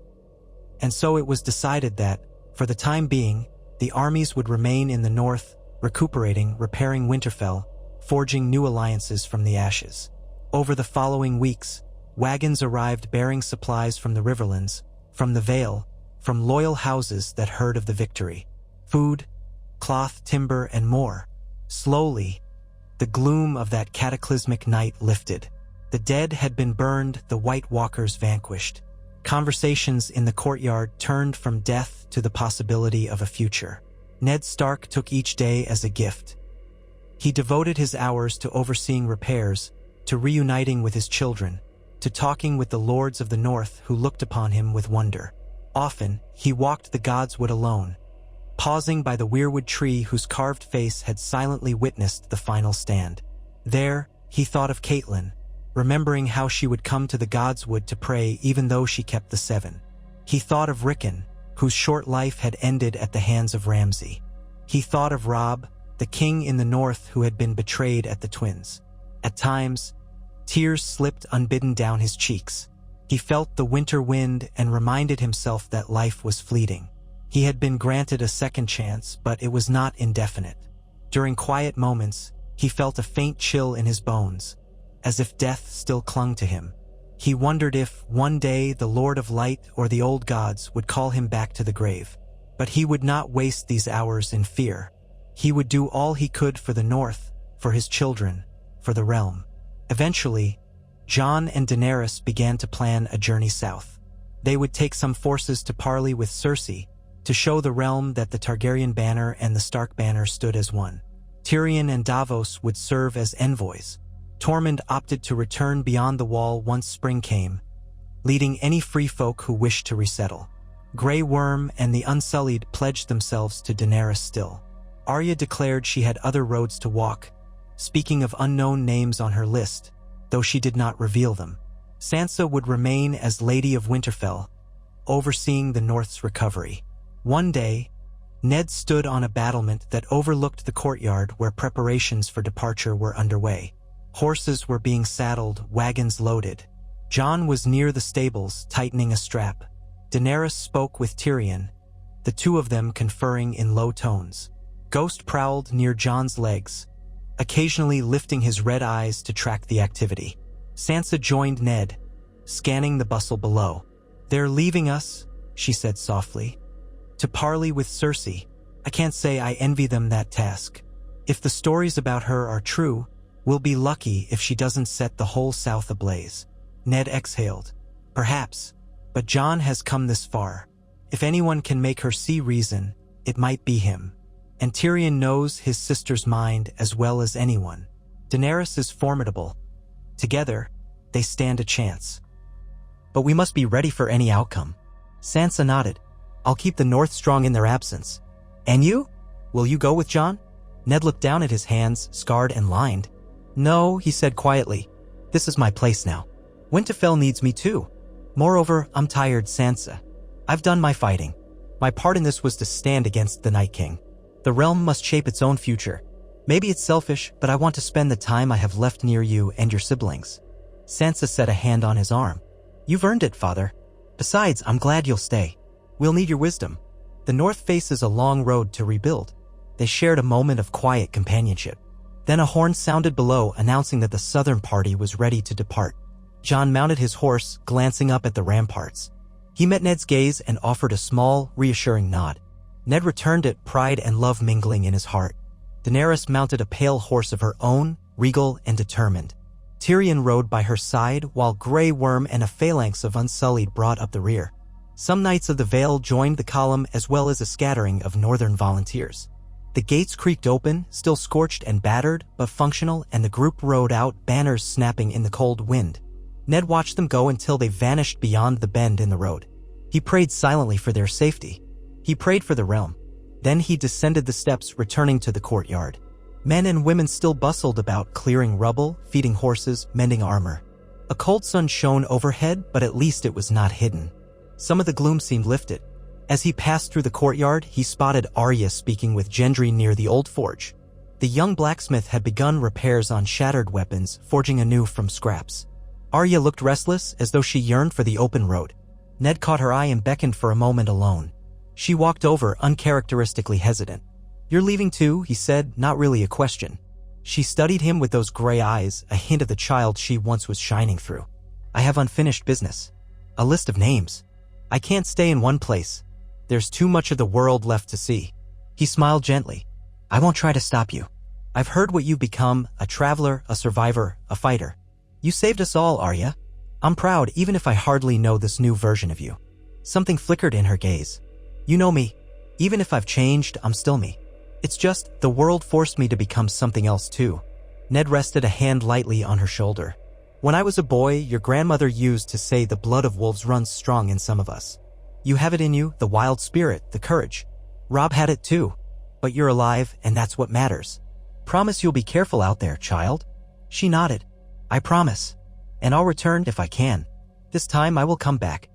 A: And so it was decided that, for the time being, the armies would remain in the north, recuperating, repairing Winterfell, forging new alliances from the ashes. Over the following weeks, wagons arrived bearing supplies from the Riverlands, from the Vale, from loyal houses that heard of the victory. Food, cloth, timber, and more. Slowly, the gloom of that cataclysmic night lifted. The dead had been burned, the White Walkers vanquished. Conversations in the courtyard turned from death to the possibility of a future. Ned Stark took each day as a gift. He devoted his hours to overseeing repairs, to reuniting with his children, to talking with the lords of the north who looked upon him with wonder. Often, he walked the godswood alone, pausing by the weirwood tree whose carved face had silently witnessed the final stand. There, he thought of Catelyn, remembering how she would come to the godswood to pray even though she kept the seven. He thought of Rickon, whose short life had ended at the hands of Ramsay. He thought of Robb, the king in the north who had been betrayed at the Twins. At times, tears slipped unbidden down his cheeks. He felt the winter wind and reminded himself that life was fleeting. He had been granted a second chance, but it was not indefinite. During quiet moments, he felt a faint chill in his bones, as if death still clung to him. He wondered if, one day, the Lord of Light or the old gods would call him back to the grave. But he would not waste these hours in fear. He would do all he could for the North, for his children, for the realm. Eventually, Jon and Daenerys began to plan a journey south. They would take some forces to parley with Cersei, to show the realm that the Targaryen banner and the Stark banner stood as one. Tyrion and Davos would serve as envoys. Tormund opted to return beyond the wall once spring came, leading any free folk who wished to resettle. Grey Worm and the Unsullied pledged themselves to Daenerys still. Arya declared she had other roads to walk, speaking of unknown names on her list, though she did not reveal them. Sansa would remain as Lady of Winterfell, overseeing the North's recovery. One day, Ned stood on a battlement that overlooked the courtyard where preparations for departure were underway. Horses were being saddled, wagons loaded. Jon was near the stables, tightening a strap. Daenerys spoke with Tyrion, the two of them conferring in low tones. ghost prowled near Jon's legs, occasionally lifting his red eyes to track the activity. Sansa joined Ned, scanning the bustle below. "They're leaving us," she said softly, "to parley with Cersei. I can't say I envy them that task. If the stories about her are true, we'll be lucky if she doesn't set the whole South ablaze." Ned exhaled. "Perhaps, but Jon has come this far. If anyone can make her see reason, it might be him. And Tyrion knows his sister's mind as well as anyone. Daenerys is formidable. Together, they stand a chance. But we must be ready for any outcome." Sansa nodded. "I'll keep the North strong in their absence. And you? Will you go with Jon?" Ned looked down at his hands, scarred and lined. "No," he said quietly. "This is my place now. Winterfell needs me too. Moreover, I'm tired, Sansa. I've done my fighting. My part in this was to stand against the Night King. The realm must shape its own future. Maybe it's selfish, but I want to spend the time I have left near you and your siblings." Sansa set a hand on his arm. "You've earned it, father. Besides, I'm glad you'll stay. We'll need your wisdom. The North faces a long road to rebuild." They shared a moment of quiet companionship. Then a horn sounded below, announcing that the southern party was ready to depart. Jon mounted his horse, glancing up at the ramparts. He met Ned's gaze and offered a small, reassuring nod. Ned returned it, pride and love mingling in his heart. Daenerys mounted a pale horse of her own, regal and determined. Tyrion rode by her side, while Grey Worm and a phalanx of Unsullied brought up the rear. Some knights of the Vale joined the column, as well as a scattering of northern volunteers. The gates creaked open, still scorched and battered, but functional, and the group rode out, banners snapping in the cold wind. Ned watched them go until they vanished beyond the bend in the road. He prayed silently for their safety. He prayed for the realm. Then he descended the steps, returning to the courtyard. Men and women still bustled about, clearing rubble, feeding horses, mending armor. A cold sun shone overhead, but at least it was not hidden. Some of the gloom seemed lifted. As he passed through the courtyard, he spotted Arya speaking with Gendry near the old forge. The young blacksmith had begun repairs on shattered weapons, forging anew from scraps. Arya looked restless, as though she yearned for the open road. Ned caught her eye and beckoned for a moment alone. She walked over, uncharacteristically hesitant. "You're leaving too?" he said, not really a question. She studied him with those gray eyes, a hint of the child she once was shining through. "I have unfinished business. A list of names. I can't stay in one place. There's too much of the world left to see." He smiled gently. "I won't try to stop you. I've heard what you've become, a traveler, a survivor, a fighter. You saved us all, Arya. I'm proud, even if I hardly know this new version of you." Something flickered in her gaze. "You know me. Even if I've changed, I'm still me. It's just, the world forced me to become something else too." Ned rested a hand lightly on her shoulder. "When I was a boy, your grandmother used to say the blood of wolves runs strong in some of us. You have it in you, the wild spirit, the courage. Robb had it too. But you're alive, and that's what matters. Promise you'll be careful out there, child?" She nodded. "I promise. And I'll return if I can. This time I will come back."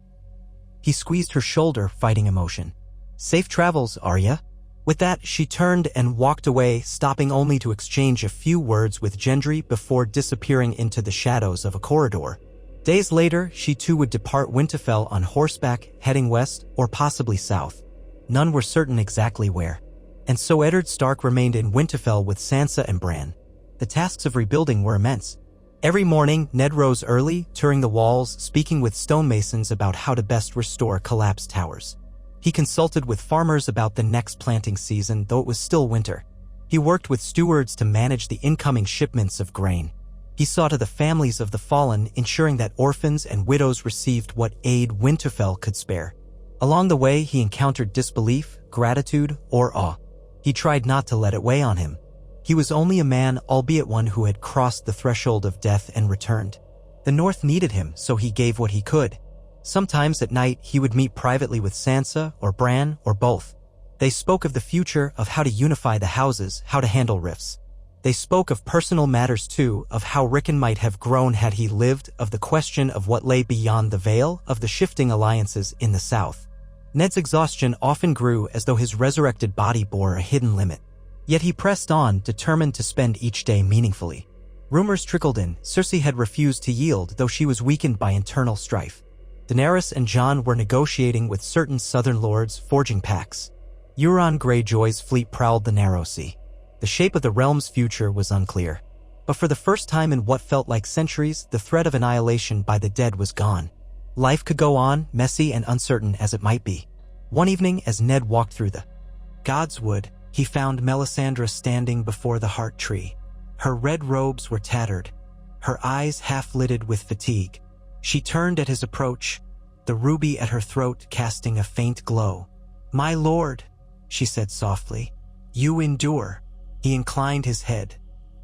A: He squeezed her shoulder, fighting emotion. "Safe travels, Arya." With that, she turned and walked away, stopping only to exchange a few words with Gendry before disappearing into the shadows of a corridor. Days later, she too would depart Winterfell on horseback, heading west or possibly south. None were certain exactly where. And so Eddard Stark remained in Winterfell with Sansa and Bran. The tasks of rebuilding were immense. Every morning, Ned rose early, touring the walls, speaking with stonemasons about how to best restore collapsed towers. He consulted with farmers about the next planting season, though it was still winter. He worked with stewards to manage the incoming shipments of grain. He saw to the families of the fallen, ensuring that orphans and widows received what aid Winterfell could spare. Along the way, he encountered disbelief, gratitude, or awe. He tried not to let it weigh on him. He was only a man, albeit one who had crossed the threshold of death and returned. The North needed him, so he gave what he could. Sometimes at night, he would meet privately with Sansa or Bran or both. They spoke of the future, of how to unify the houses, how to handle rifts. They spoke of personal matters too, of how Rickon might have grown had he lived, of the question of what lay beyond the veil, of the shifting alliances in the south. Ned's exhaustion often grew as though his resurrected body bore a hidden limit. Yet he pressed on, determined to spend each day meaningfully. Rumors trickled in. Cersei had refused to yield, though she was weakened by internal strife. Daenerys and Jon were negotiating with certain southern lords, forging pacts. Euron Greyjoy's fleet prowled the narrow sea. The shape of the realm's future was unclear. But for the first time in what felt like centuries, the threat of annihilation by the dead was gone. Life could go on, messy and uncertain as it might be. One evening, as Ned walked through the Godswood, he found Melisandre standing before the heart tree. Her red robes were tattered, her eyes half-lidded with fatigue. She turned at his approach, the ruby at her throat casting a faint glow. "My lord," she said softly, "you endure." He inclined his head.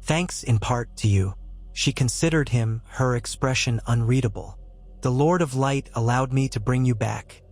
A: "Thanks in part to you." She considered him, her expression unreadable. "The Lord of Light allowed me to bring you back.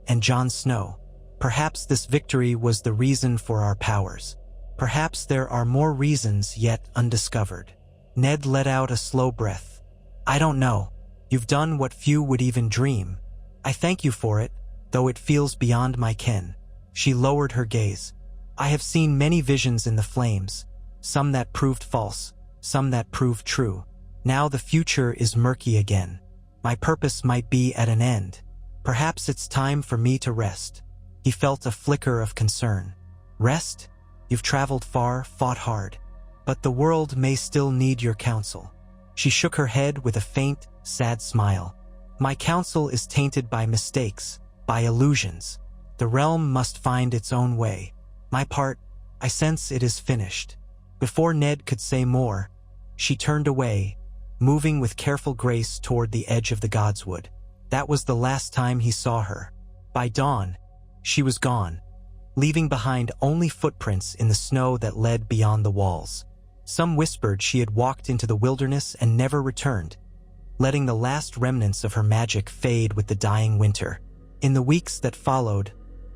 A: And Jon Snow. Perhaps this victory was the reason for our powers. Perhaps there are more reasons yet undiscovered." Ned let out a slow breath. "I don't know. You've done what few would even dream. I thank you for it, though it feels beyond my ken." She lowered her gaze. "I have seen many visions in the flames, some that proved false, some that proved true. Now the future is murky again. My purpose might be at an end. Perhaps it's time for me to rest." He felt a flicker of concern. "Rest? You've traveled far, fought hard. But the world may still need your counsel." She shook her head with a faint, sad smile. "My counsel is tainted by mistakes, by illusions. The realm must find its own way. My part, I sense it is finished." Before Ned could say more, she turned away, moving with careful grace toward the edge of the Godswood. That was the last time he saw her. By dawn, she was gone, leaving behind only footprints in the snow that led beyond the walls. Some whispered she had walked into the wilderness and never returned, letting the last remnants of her magic fade with the dying winter. In the weeks that followed,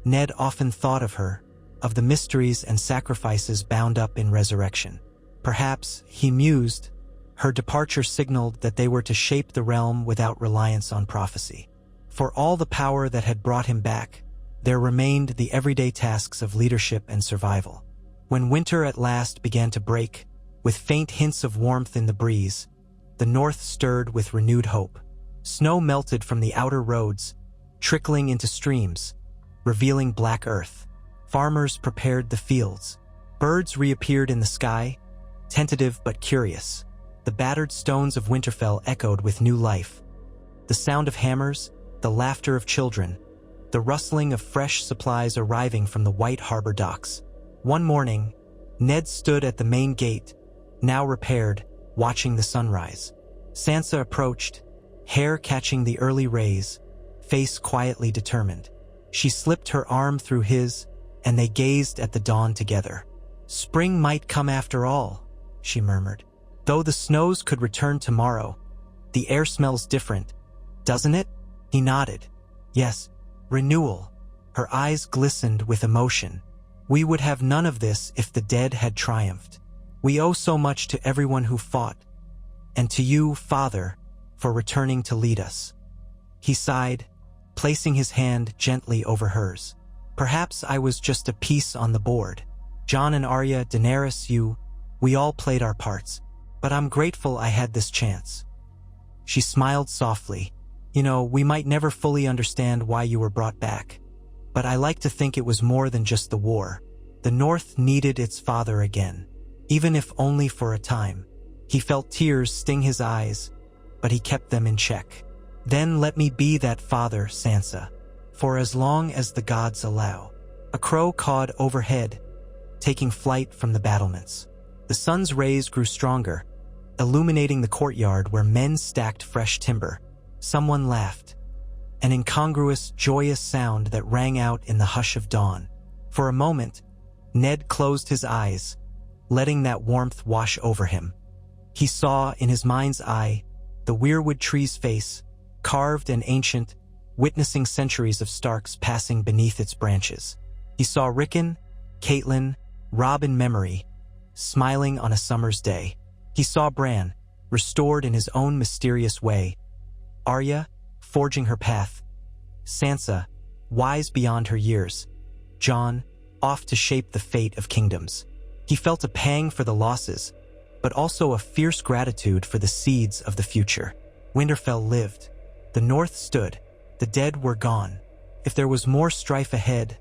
A: Ned often thought of her, of the mysteries and sacrifices bound up in resurrection. Perhaps, he mused, her departure signaled that they were to shape the realm without reliance on prophecy. For all the power that had brought him back, there remained the everyday tasks of leadership and survival. When winter at last began to break, with faint hints of warmth in the breeze, the north stirred with renewed hope. Snow melted from the outer roads, trickling into streams, revealing black earth. Farmers prepared the fields. Birds reappeared in the sky, tentative but curious. The battered stones of Winterfell echoed with new life. The sound of hammers, the laughter of children, the rustling of fresh supplies arriving from the White Harbor docks. One morning, Ned stood at the main gate, now repaired, watching the sunrise. Sansa approached, hair catching the early rays, face quietly determined. She slipped her arm through his, and they gazed at the dawn together. "Spring might come after all," she murmured. "Though the snows could return tomorrow, the air smells different, doesn't it?" He nodded. "Yes, renewal." Her eyes glistened with emotion. "We would have none of this if the dead had triumphed. We owe so much to everyone who fought, and to you, Father, for returning to lead us." He sighed, placing his hand gently over hers. "Perhaps I was just a piece on the board. Jon and Arya, Daenerys, we all played our parts. But I'm grateful I had this chance." She smiled softly. "You know, we might never fully understand why you were brought back. But I like to think it was more than just the war. The North needed its father again, even if only for a time." He felt tears sting his eyes, but he kept them in check. "Then let me be that father, Sansa, for as long as the gods allow." A crow cawed overhead, taking flight from the battlements. The sun's rays grew stronger, illuminating the courtyard where men stacked fresh timber. Someone laughed, an incongruous, joyous sound that rang out in the hush of dawn. For a moment, Ned closed his eyes, letting that warmth wash over him. He saw, in his mind's eye, the weirwood tree's face, carved and ancient, witnessing centuries of Starks passing beneath its branches. He saw Rickon, Catelyn, Robb in memory, smiling on a summer's day. He saw Bran, restored in his own mysterious way, Arya, forging her path, Sansa, wise beyond her years, Jon, off to shape the fate of kingdoms. He felt a pang for the losses, but also a fierce gratitude for the seeds of the future. Winterfell lived. The North stood. The dead were gone. If there was more strife ahead,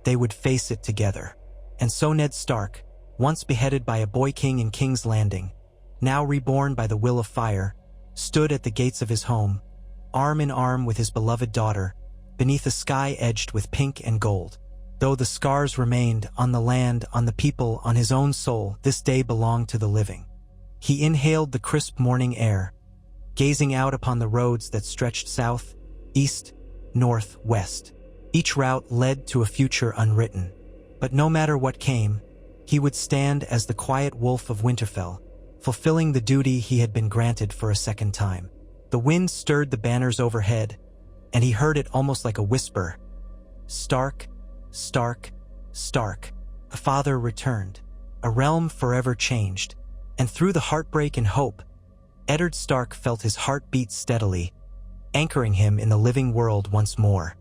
A: they would face it together. And so Ned Stark, once beheaded by a boy king in King's Landing, now reborn by the will of fire, stood at the gates of his home, arm in arm with his beloved daughter, beneath a sky edged with pink and gold. Though the scars remained on the land, on the people, on his own soul, this day belonged to the living. He inhaled the crisp morning air, gazing out upon the roads that stretched south, east, north, west. Each route led to a future unwritten. But no matter what came, he would stand as the quiet wolf of Winterfell, fulfilling the duty he had been granted for a second time. The wind stirred the banners overhead, and he heard it almost like a whisper. Stark, Stark, Stark. A father returned, a realm forever changed, and through the heartbreak and hope, Eddard Stark felt his heart beat steadily, anchoring him in the living world once more.